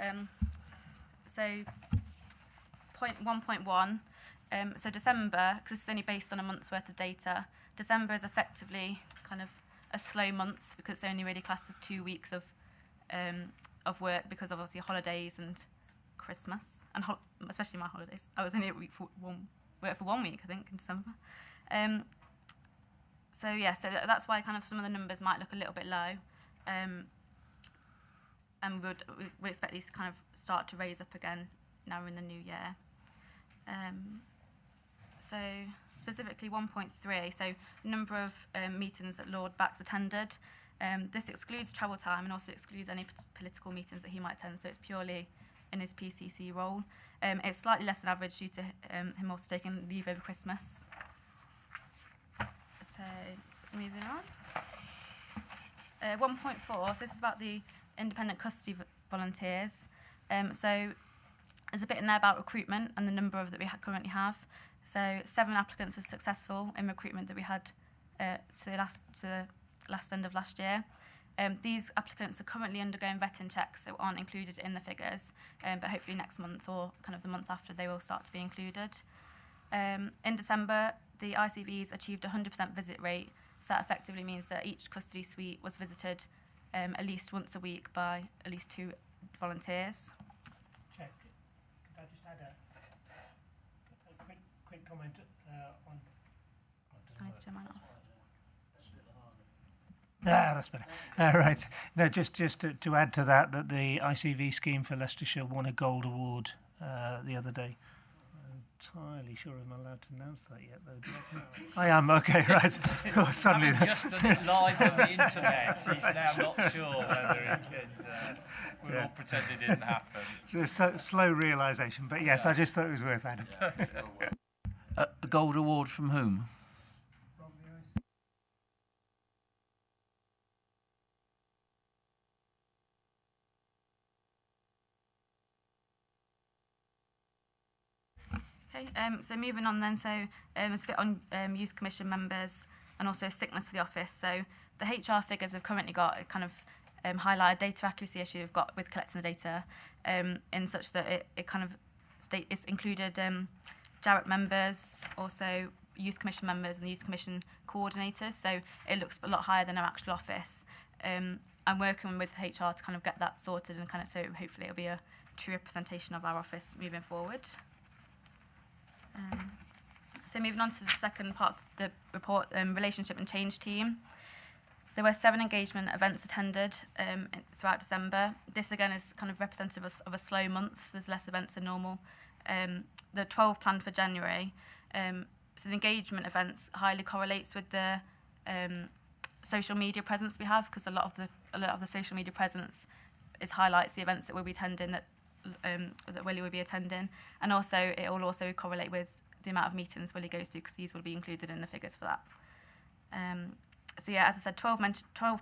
so 1.1, so December, because this is only based on a month's worth of data, December is effectively kind of a slow month because it's only really classed as 2 weeks of work because of obviously holidays and Christmas, and especially my holidays. I was only at work for 1 week, I think, in December. So yeah, so that's why kind of some of the numbers might look a little bit low, and we expect these to kind of start to raise up again now we're in the new year. So specifically 1.3, so number of meetings that Lord Bax attended. This excludes travel time and also excludes any political meetings that he might attend, so it's purely in his PCC role. It's slightly less than average due to him also taking leave over Christmas. So moving on. 1.4, so this is about the independent custody volunteers. So there's a bit in there about recruitment and the number of that we currently have. So 7 applicants were successful in recruitment that we had to the last end of last year. These applicants are currently undergoing vetting checks, so aren't included in the figures, but hopefully next month or kind of the month after they will start to be included. In December, the ICVs achieved 100% visit rate, so that effectively means that each custody suite was visited at least once a week by at least 2 volunteers. Check. Could I just add a quick comment on... I need to turn mine off. That's better. Right. No, just to add to that the ICV scheme for Leicestershire won a gold award the other day. I'm entirely sure I'm allowed to announce that yet, though. I am. Okay, right. Oh, suddenly, having just done it live on the internet, he's now not sure whether it could. We'll all pretend it didn't happen. There's slow realisation, but yes, I just thought it was worth adding. A gold award from whom? Okay, so moving on then, so it's a bit on Youth Commission members and also sickness for the office. So the HR figures we've currently got kind of highlight a data accuracy issue we've got with collecting the data in such that it kind of it's included Jarrett members, also Youth Commission members and Youth Commission coordinators. So it looks a lot higher than our actual office. I'm working with HR to kind of get that sorted and kind of so hopefully it'll be a true representation of our office moving forward. So moving on to the second part of the report, relationship and change team. There were 7 engagement events attended throughout December. This again is kind of representative of a slow month. There's less events than normal. There are 12 planned for January. So the engagement events highly correlates with the social media presence we have, because a lot of the social media presence highlights the events that we'll be attending that Willie will be attending, and also it will also correlate with the amount of meetings Willie goes to, because these will be included in the figures for that. So yeah, as I said, 12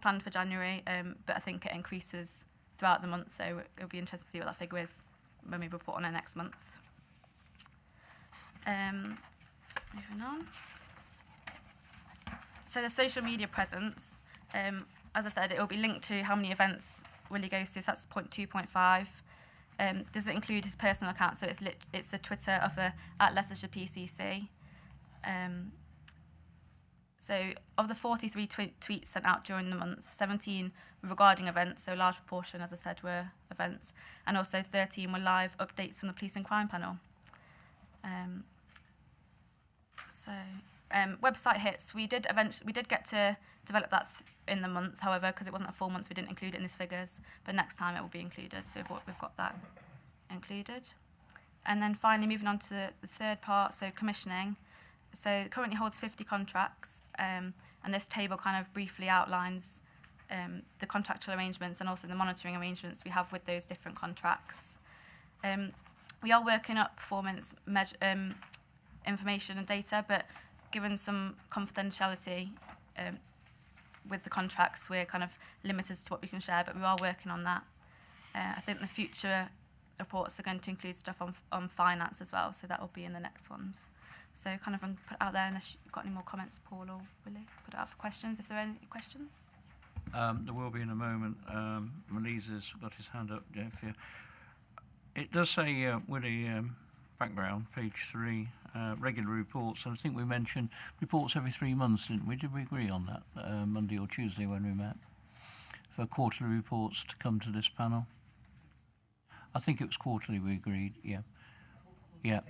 planned for January, but I think it increases throughout the month, so it'll be interesting to see what that figure is when we report on it next month. Moving on. So the social media presence, as I said, it will be linked to how many events Willie goes to, so that's point 2.5. Does it include his personal account? So it's the Twitter of at Leicestershire PCC. So of the 43 tweets sent out during the month, 17 regarding events, so a large proportion, as I said, were events, and also 13 were live updates from the police and crime panel. Website hits, we did get to develop that in the month, however, because it wasn't a full month, we didn't include it in these figures, but next time it will be included, so we've got that included. And then finally moving on to the third part, so commissioning. So it currently holds 50 contracts, and this table kind of briefly outlines the contractual arrangements and also the monitoring arrangements we have with those different contracts. We are working up performance information and data, but given some confidentiality with the contracts, we're kind of limited to what we can share, but we are working on that. I think the future reports are going to include stuff on finance as well, so that will be in the next ones. So kind of put it out there, unless you've got any more comments, Paul or Willie, put it out for questions, if there are any questions. There will be in a moment. Malise has got his hand up, Jeff. Yeah. It does say, Willie, background, page 3, regular reports, and I think we mentioned reports every 3 months, didn't we? Did we agree on that, Monday or Tuesday when we met? For quarterly reports to come to this panel? I think it was quarterly we agreed, yeah. Yeah.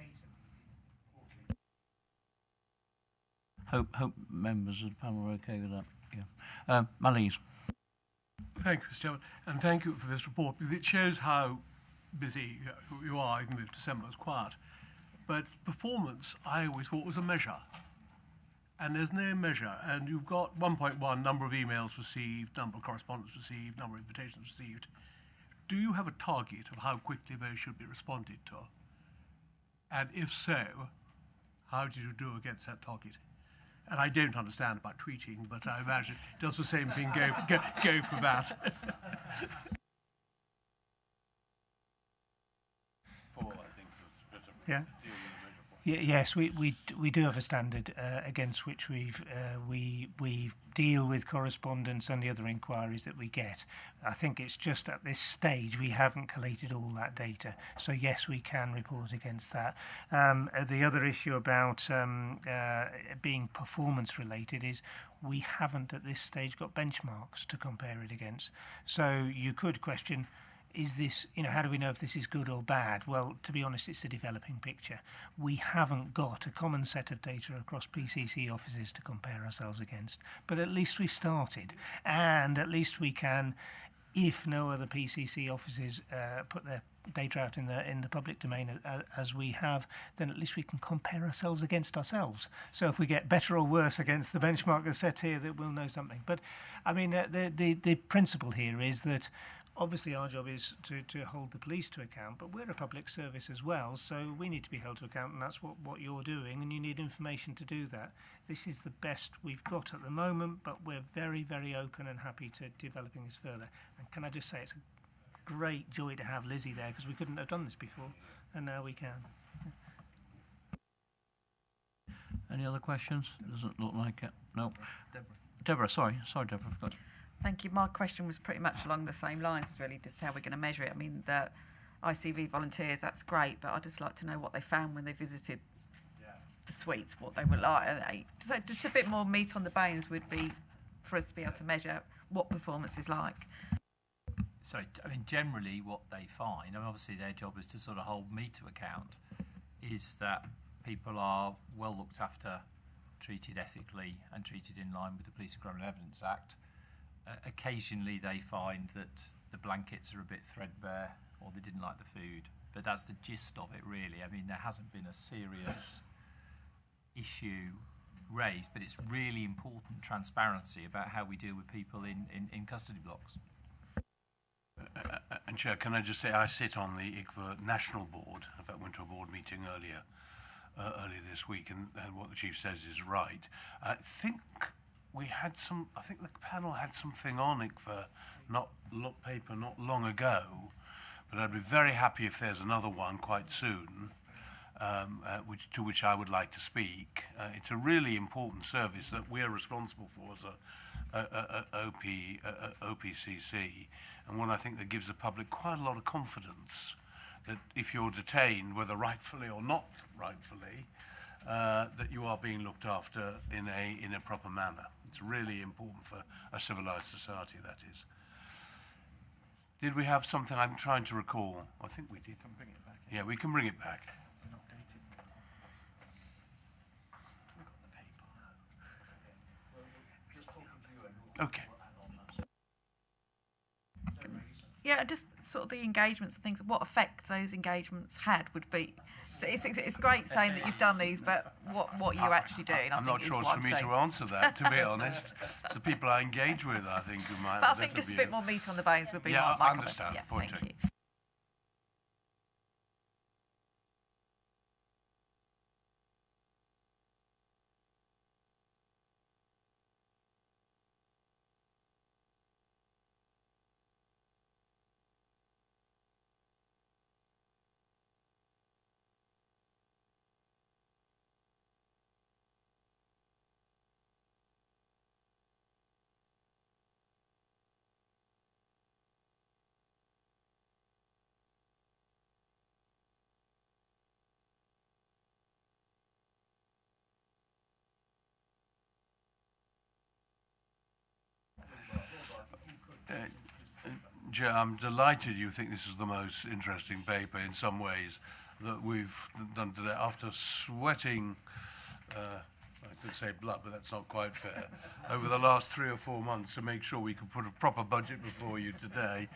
Hope members of the panel are okay with that, yeah. Malise. Thank you, Mr. Chairman, and thank you for this report, because it shows how busy you are, even if December was quiet. But performance, I always thought, was a measure. And there's no measure. And you've got 1.1, number of emails received, number of correspondence received, number of invitations received. Do you have a target of how quickly those should be responded to? And if so, how did you do against that target? And I don't understand about tweeting, but I imagine does the same thing go for that? Paul, I think that's better. Yeah. Yes, we do have a standard against which we deal with correspondence and the other inquiries that we get. I think it's just at this stage we haven't collated all that data. So yes, we can report against that. The other issue about being performance related is we haven't at this stage got benchmarks to compare it against. So you could question, is this, how do we know if this is good or bad? Well, to be honest, it's a developing picture. We haven't got a common set of data across PCC offices to compare ourselves against, but at least we've started. And at least we can, if no other PCC offices put their data out in the public domain as we have, then at least we can compare ourselves against ourselves. So if we get better or worse against the benchmark that's set here, that we'll know something. But, I mean, the principle here is that obviously our job is to hold the police to account, but we're a public service as well, so we need to be held to account, and that's what you're doing, and you need information to do that. This is the best we've got at the moment, but we're very, very open and happy to developing this further. And can I just say, it's a great joy to have Lizzie there, because we couldn't have done this before, and now we can. Any other questions? Doesn't look like it. No. Deborah, sorry, Deborah, I forgot. Thank you. My question was pretty much along the same lines, really, just how we're going to measure it. I mean, the ICV volunteers, that's great, but I'd just like to know what they found when they visited the suites, what they were like. So just a bit more meat on the bones would be for us to be able to measure what performance is like. So, I mean, generally what they find, obviously their job is to sort of hold me to account, is that people are well looked after, treated ethically and treated in line with the Police and Criminal Evidence Act. Occasionally they find that the blankets are a bit threadbare or they didn't like the food, but that's the gist of it really. I mean, there hasn't been a serious issue raised, but it's really important transparency about how we deal with people in custody blocks. And Chair, can I just say I sit on the ICVA National Board. In fact, I went to a board meeting earlier this week, and what the Chief says is right. I think the panel had something on ICVA, paper not long ago, but I'd be very happy if there's another one quite soon, to which I would like to speak. It's a really important service that we're responsible for as OPCC, and one I think that gives the public quite a lot of confidence that if you're detained, whether rightfully or not rightfully, that you are being looked after in a proper manner. It's really important for a civilised society, that is. Did we have something? I'm trying to recall. I think we did. Can bring it back. Yeah, we can bring it back. And update it. We've got the paper. Okay. Yeah, just sort of the engagements and things, what effect those engagements had would be. So it's great saying that you've done these, but what you actually do, I I'm think not is sure what it's for I'm me saying. to answer that, to be honest. It's the people I engage with, I think, who might But I have think better just a view. bit more meat on the bones would be Yeah, my I comment. understand. Yeah, Point thank taken. you. I'm delighted you think this is the most interesting paper in some ways that we've done today. After sweating, I could say blood, but that's not quite fair, over the last 3 or 4 months to make sure we could put a proper budget before you today,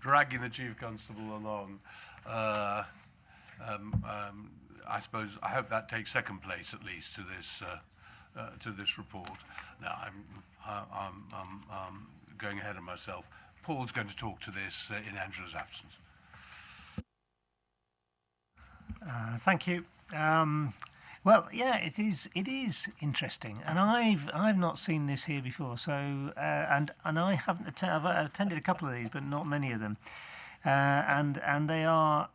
dragging the Chief Constable along. I suppose, I hope that takes second place at least to this report. Now, I'm going ahead of myself. Paul's going to talk to this in Angela's absence. Thank you. Well, yeah, it is interesting, and I've not seen this here before. So, and I haven't I've attended a couple of these, but not many of them, and they are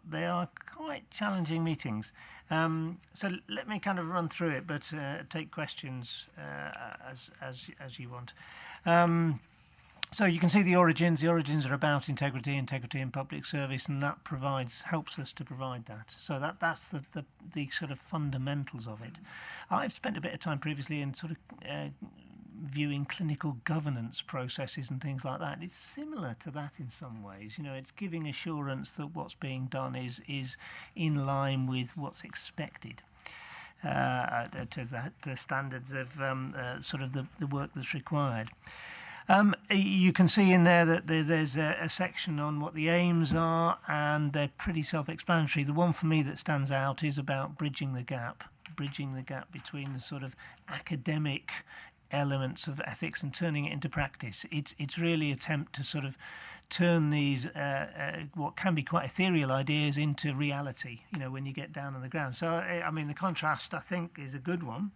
quite challenging meetings. So let me kind of run through it, but take questions as you want. So you can see the origins. The origins are about integrity in public service, and that helps us to provide that. So that's the sort of fundamentals of it. I've spent a bit of time previously in sort of viewing clinical governance processes and things like that. It's similar to that in some ways. You know, it's giving assurance that what's being done is in line with what's expected. To the standards of sort of the work that's required. You can see in there that there's a section on what the aims are, and they're pretty self-explanatory. The one for me that stands out is about bridging the gap between the sort of academic elements of ethics and turning it into practice. It's really an attempt to sort of turn these what can be quite ethereal ideas into reality, you know, when you get down on the ground. So I mean, the contrast, I think, is a good one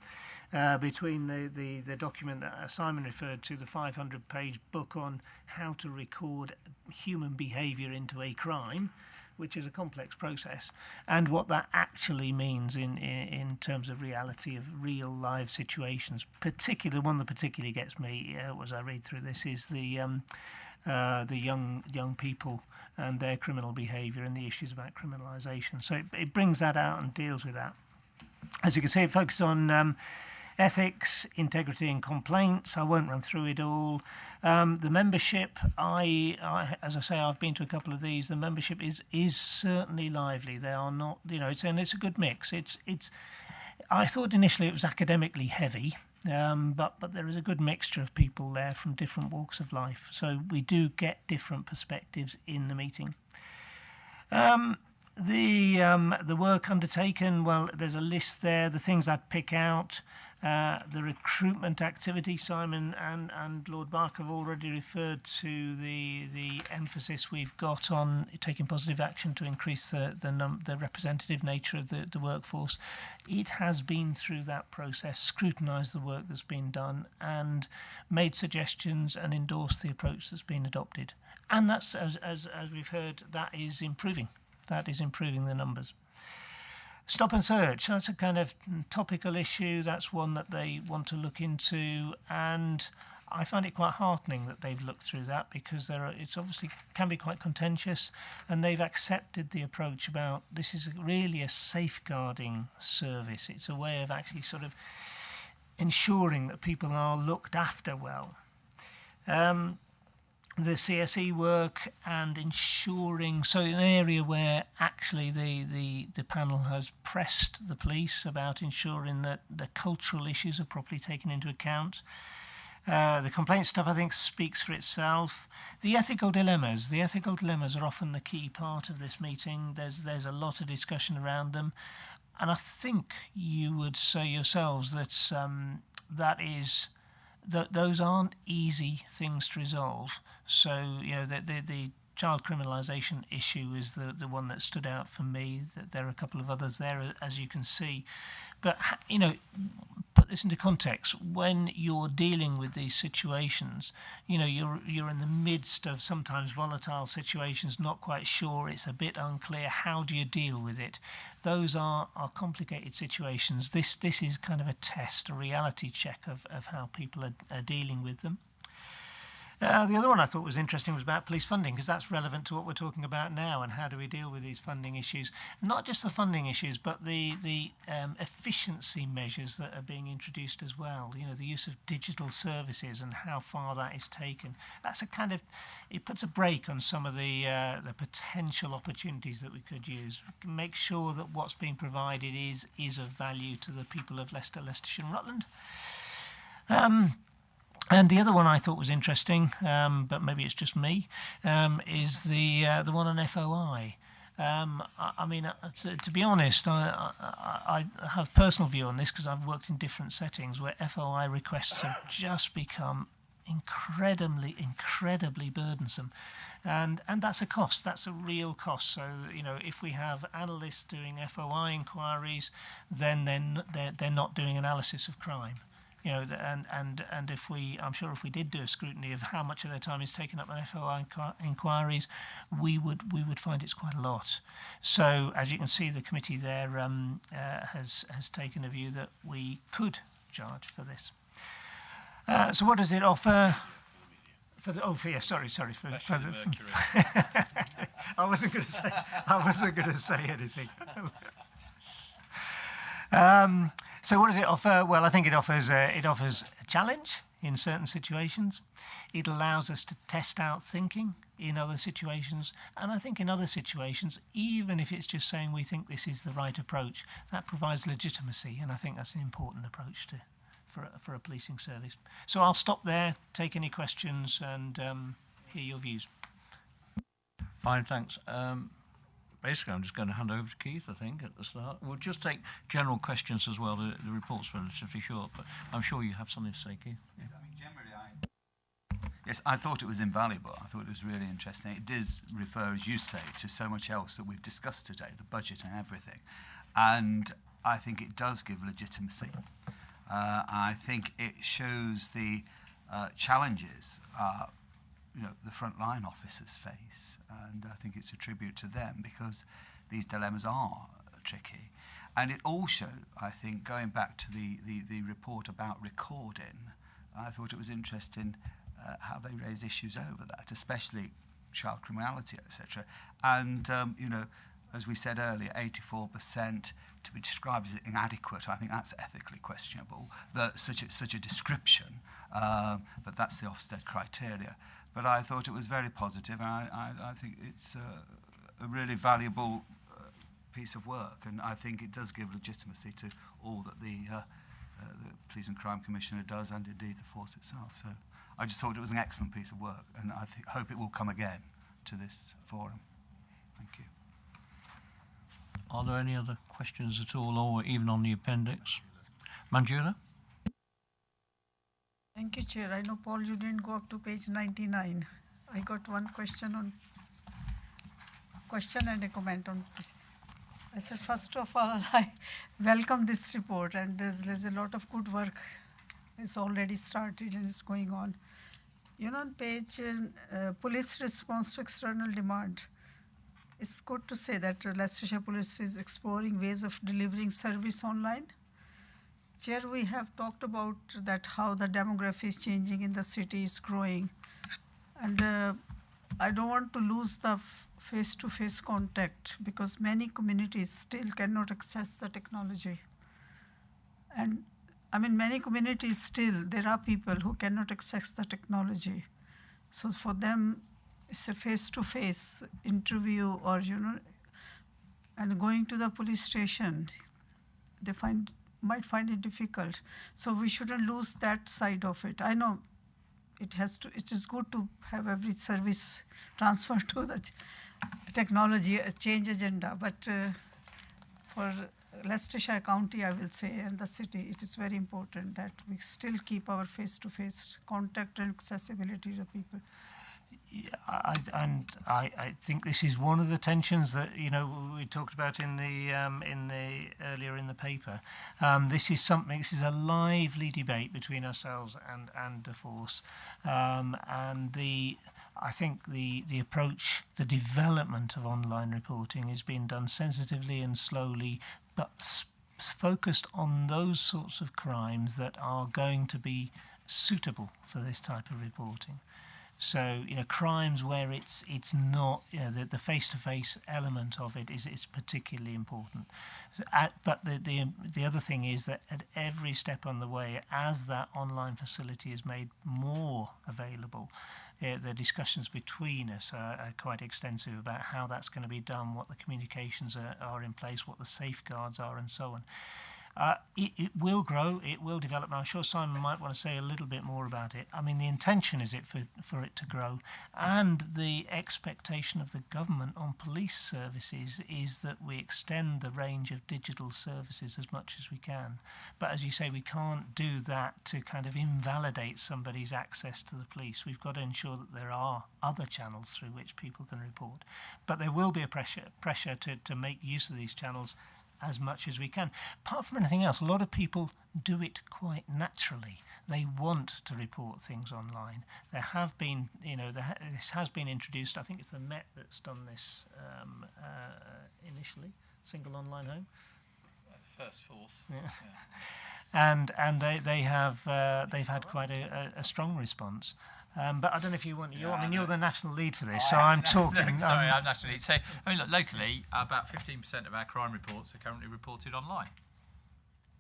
between the document that Simon referred to, the 500-page book on how to record human behaviour into a crime, which is a complex process, and what that actually means in terms of reality of real live situations. The one that particularly gets me as I read through this is the young people and their criminal behaviour and the issues about criminalisation. So it brings that out and deals with that. As you can see, it focuses on ethics, integrity and complaints. I won't run through it all. The membership, as I say, I've been to a couple of these. The membership is certainly lively. They are not, you know, it's a good mix. I thought initially it was academically heavy, but there is a good mixture of people there from different walks of life. So we do get different perspectives in the meeting. The work undertaken, well, there's a list there. The things I'd pick out. The recruitment activity, Simon and Lord Barker have already referred to the emphasis we've got on taking positive action to increase the representative nature of the workforce. It has been through that process, scrutinised the work that's been done and made suggestions and endorsed the approach that's been adopted. And that's, as we've heard, that is improving. That is improving the numbers. Stop and search, that's a kind of topical issue. That's one that they want to look into, and I find it quite heartening that they've looked through that, because it's obviously can be quite contentious, and they've accepted the approach about this is really a safeguarding service. It's a way of actually sort of ensuring that people are looked after well. the CSE work and ensuring, so an area where actually the panel has pressed the police about ensuring that the cultural issues are properly taken into account. The complaint stuff, I think, speaks for itself. The ethical dilemmas are often the key part of this meeting. There's a lot of discussion around them, and I think you would say yourselves that those aren't easy things to resolve. So, you know, the child criminalisation issue is the one that stood out for me. There are a couple of others there, as you can see. But, you know, put this into context. When you're dealing with these situations, you know, you're in the midst of sometimes volatile situations, not quite sure, it's a bit unclear. How do you deal with it? Those are complicated situations. This is kind of a test, a reality check of how people are dealing with them. The other one I thought was interesting was about police funding, because that's relevant to what we're talking about now, and how do we deal with these funding issues. Not just the funding issues, but the efficiency measures that are being introduced as well. You know, the use of digital services and how far that is taken. That's a kind of, it puts a brake on some of the potential opportunities that we could use. Make sure that what's being provided is of value to the people of Leicester, Leicestershire and Rutland. And the other one I thought was interesting, but maybe it's just me, is the one on FOI. I mean, to be honest, I have personal view on this because I've worked in different settings where FOI requests have just become incredibly burdensome, and that's a cost. That's a real cost. So, you know, if we have analysts doing FOI inquiries, then they're not doing analysis of crime. You know, and if I'm sure if we did do a scrutiny of how much of their time is taken up on FOI inquiries, we would find it's quite a lot. So, as you can see, the committee there has taken a view that we could charge for this. So, what does it offer? Sorry. I wasn't going to say anything. So what does it offer? Well, I think it offers a challenge in certain situations. It allows us to test out thinking in other situations, and I think in other situations, even if it's just saying we think this is the right approach, that provides legitimacy, and I think that's an important approach for a policing service. So I'll stop there, take any questions, and hear your views. Fine, thanks. Basically, I'm just going to hand over to Keith, I think, at the start. We'll just take general questions as well. The report's relatively short, but I'm sure you have something to say, Keith. Yeah. Yes, I mean, generally, yes, I thought it was invaluable. I thought it was really interesting. It does refer, as you say, to so much else that we've discussed today, the budget and everything. And I think it does give legitimacy. I think it shows the challenges you know, the frontline officers face, and I think it's a tribute to them because these dilemmas are tricky. And it also, I think, going back to the report about recording, I thought it was interesting how they raise issues over that, especially child criminality, etc. And, you know, as we said earlier, 84% to be described as inadequate, I think that's ethically questionable, that such a description, but that's the Ofsted criteria. But I thought it was very positive, and I think it's a really valuable piece of work, and I think it does give legitimacy to all that the Police and Crime Commissioner does, and indeed the force itself. So I just thought it was an excellent piece of work, and I hope it will come again to this forum. Thank you. Are there any other questions at all, or even on the appendix? Manjula? Thank you, Chair. I know, Paul, you didn't go up to page 99. I got one question and a comment on. I said, first of all, I welcome this report, and there's a lot of good work. It's already started and it's going on. You know, on page police response to external demand. It's good to say that Leicestershire Police is exploring ways of delivering service online. Chair, we have talked about that, how the demography is changing in the city, is growing. And I don't want to lose the face-to-face contact because many communities still cannot access the technology. And I mean, many communities still, there are people who cannot access the technology. So for them, it's a face-to-face interview, or and going to the police station, they might find it difficult. So we shouldn't lose that side of it. I know it is good to have every service transferred to the technology change agenda, but for Leicestershire County, I will say, and the city, it is very important that we still keep our face-to-face contact and accessibility to people. I think this is one of the tensions that we talked about in the earlier in the paper. This is a lively debate between ourselves and the force, I think the approach, the development of online reporting is being done sensitively and slowly, but focused on those sorts of crimes that are going to be suitable for this type of reporting. So, crimes where it's not, the face-to-face element of it is particularly important. But the other thing is that at every step on the way, as that online facility is made more available, the discussions between us are quite extensive about how that's going to be done, what the communications are in place, what the safeguards are, and so on. It will grow, it will develop. Now, I'm sure Simon might want to say a little bit more about it. I mean, the intention is for it to grow, and the expectation of the government on police services is that we extend the range of digital services as much as we can. But as you say, we can't do that to kind of invalidate somebody's access to the police. We've got to ensure that there are other channels through which people can report. But there will be a pressure to make use of these channels as much as we can. Apart from anything else, a lot of people do it quite naturally. They want to report things online. There have been, this has been introduced. I think it's the Met that's done this initially. Single online home. First Force. Yeah. And they've had quite a strong response. But I don't know if you want. You're the national lead for this, so I'm talking. Sorry, I'm national lead. So, look, locally, about 15% of our crime reports are currently reported online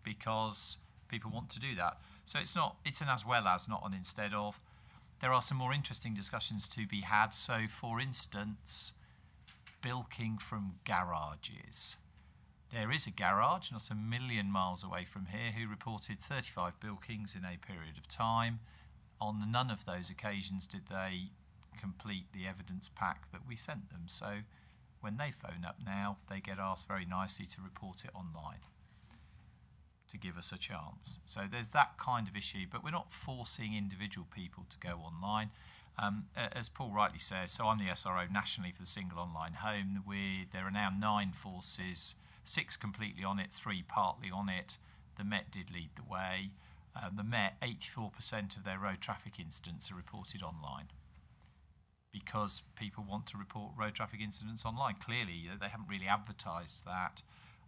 because people want to do that. So it's an as well as, not an instead of. There are some more interesting discussions to be had. So, for instance, bilking from garages. There is a garage not a million miles away from here who reported 35 bilkings in a period of time. On none of those occasions did they complete the evidence pack that we sent them. So when they phone up now, they get asked very nicely to report it online to give us a chance. So there's that kind of issue, but we're not forcing individual people to go online. As Paul rightly says, so I'm the SRO nationally for the single online home. There are now 9 forces, 6 completely on it, 3 partly on it. The Met did lead the way. The Met, 84% of their road traffic incidents are reported online because people want to report road traffic incidents online. Clearly, they haven't really advertised that,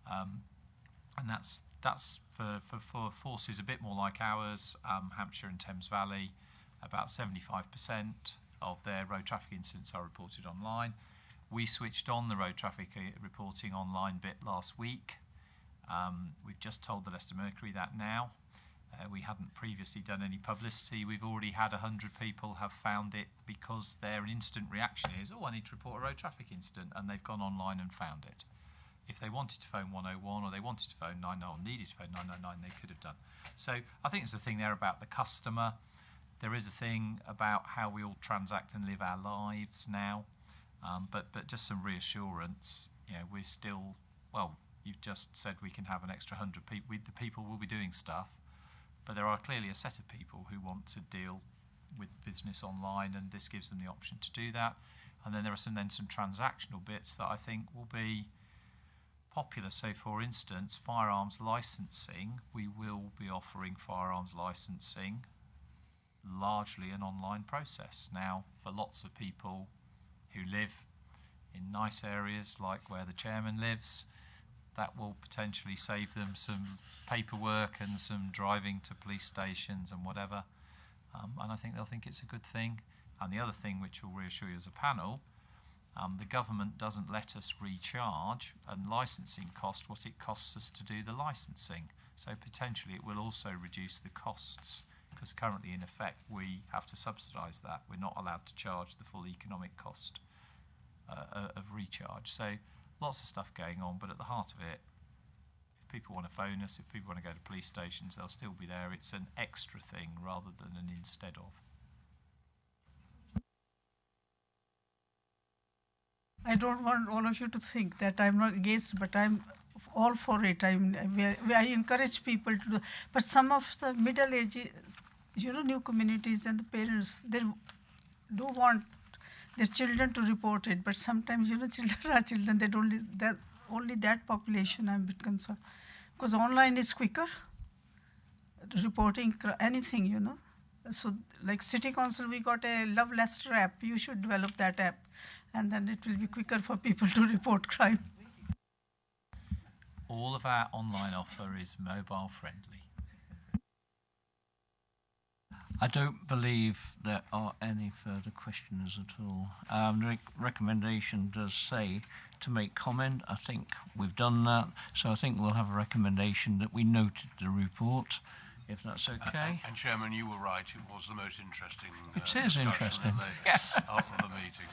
and that's for forces a bit more like ours, Hampshire and Thames Valley. About 75% of their road traffic incidents are reported online. We switched on the road traffic reporting online bit last week. We've just told the Leicester Mercury that now. We hadn't previously done any publicity. We've already had 100 people have found it because their instant reaction is, I need to report a road traffic incident, and they've gone online and found it. If they wanted to phone 101 or they wanted to phone 999 or needed to phone 999, they could have done. So I think there's a thing there about the customer. There is a thing about how we all transact and live our lives now. But just some reassurance, we're still, you've just said we can have an extra 100 people. The people will be doing stuff. But there are clearly a set of people who want to deal with business online, and this gives them the option to do that. And then there are some transactional bits that I think will be popular. So, for instance, firearms licensing, we will be offering firearms licensing largely an online process. Now, for lots of people who live in nice areas like where the chairman lives, that will potentially save them some paperwork and some driving to police stations and whatever. And I think they'll think it's a good thing. And the other thing which will reassure you as a panel, the government doesn't let us recharge and licensing cost what it costs us to do the licensing. So potentially it will also reduce the costs because currently, in effect, we have to subsidise that. We're not allowed to charge the full economic cost of recharge. So lots of stuff going on, but at the heart of it, if people want to phone us, if people want to go to police stations, they'll still be there. It's an extra thing rather than an instead of. I don't want all of you to think that I'm not against, but I'm all for it. I encourage people to do. But some of the middle-aged, new communities and the parents, they do want their children to report it. But sometimes, children are children. They don't. Only that population I'm a bit concerned, because online is quicker. Reporting anything, So, like City Council, we got a Love Leicester app. You should develop that app, and then it will be quicker for people to report crime. All of our online offer is mobile friendly. I don't believe there are any further questions at all. The recommendation does say to make comment. I think we've done that, so I think we'll have a recommendation that we noted the report, if that's okay. And Chairman, you were right. It was the most interesting. It is interesting. Of the meeting.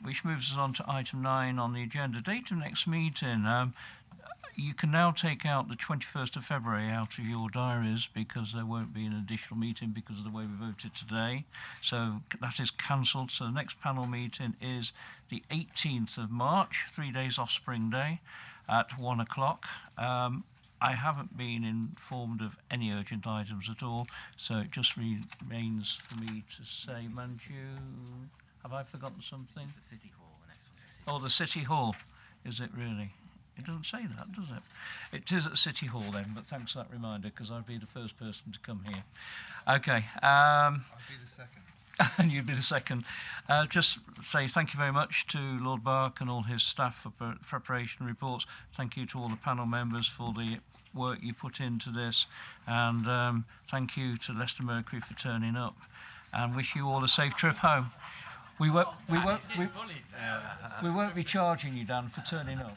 Which moves us on to item 9 on the agenda. Date of next meeting. You can now take out the 21st of February out of your diaries because there won't be an additional meeting because of the way we voted today. So that is cancelled. So the next panel meeting is the 18th of March, 3 days off Spring Day, at 1 o'clock. I haven't been informed of any urgent items at all, so it just remains for me to say, Manju, have I forgotten something? It's just the City Hall, the next one's the City Hall. Oh, the City Hall, is it really? It doesn't say that, does it? It is at City Hall then, but thanks for that reminder, because I'd be the first person to come here. Okay. I'll be the second. And you'd be the second. Just say thank you very much to Lord Bark and all his staff for preparation reports. Thank you to all the panel members for the work you put into this, and thank you to Leicester Mercury for turning up, and wish you all a safe trip home. We won't be charging you, Dan, for turning up.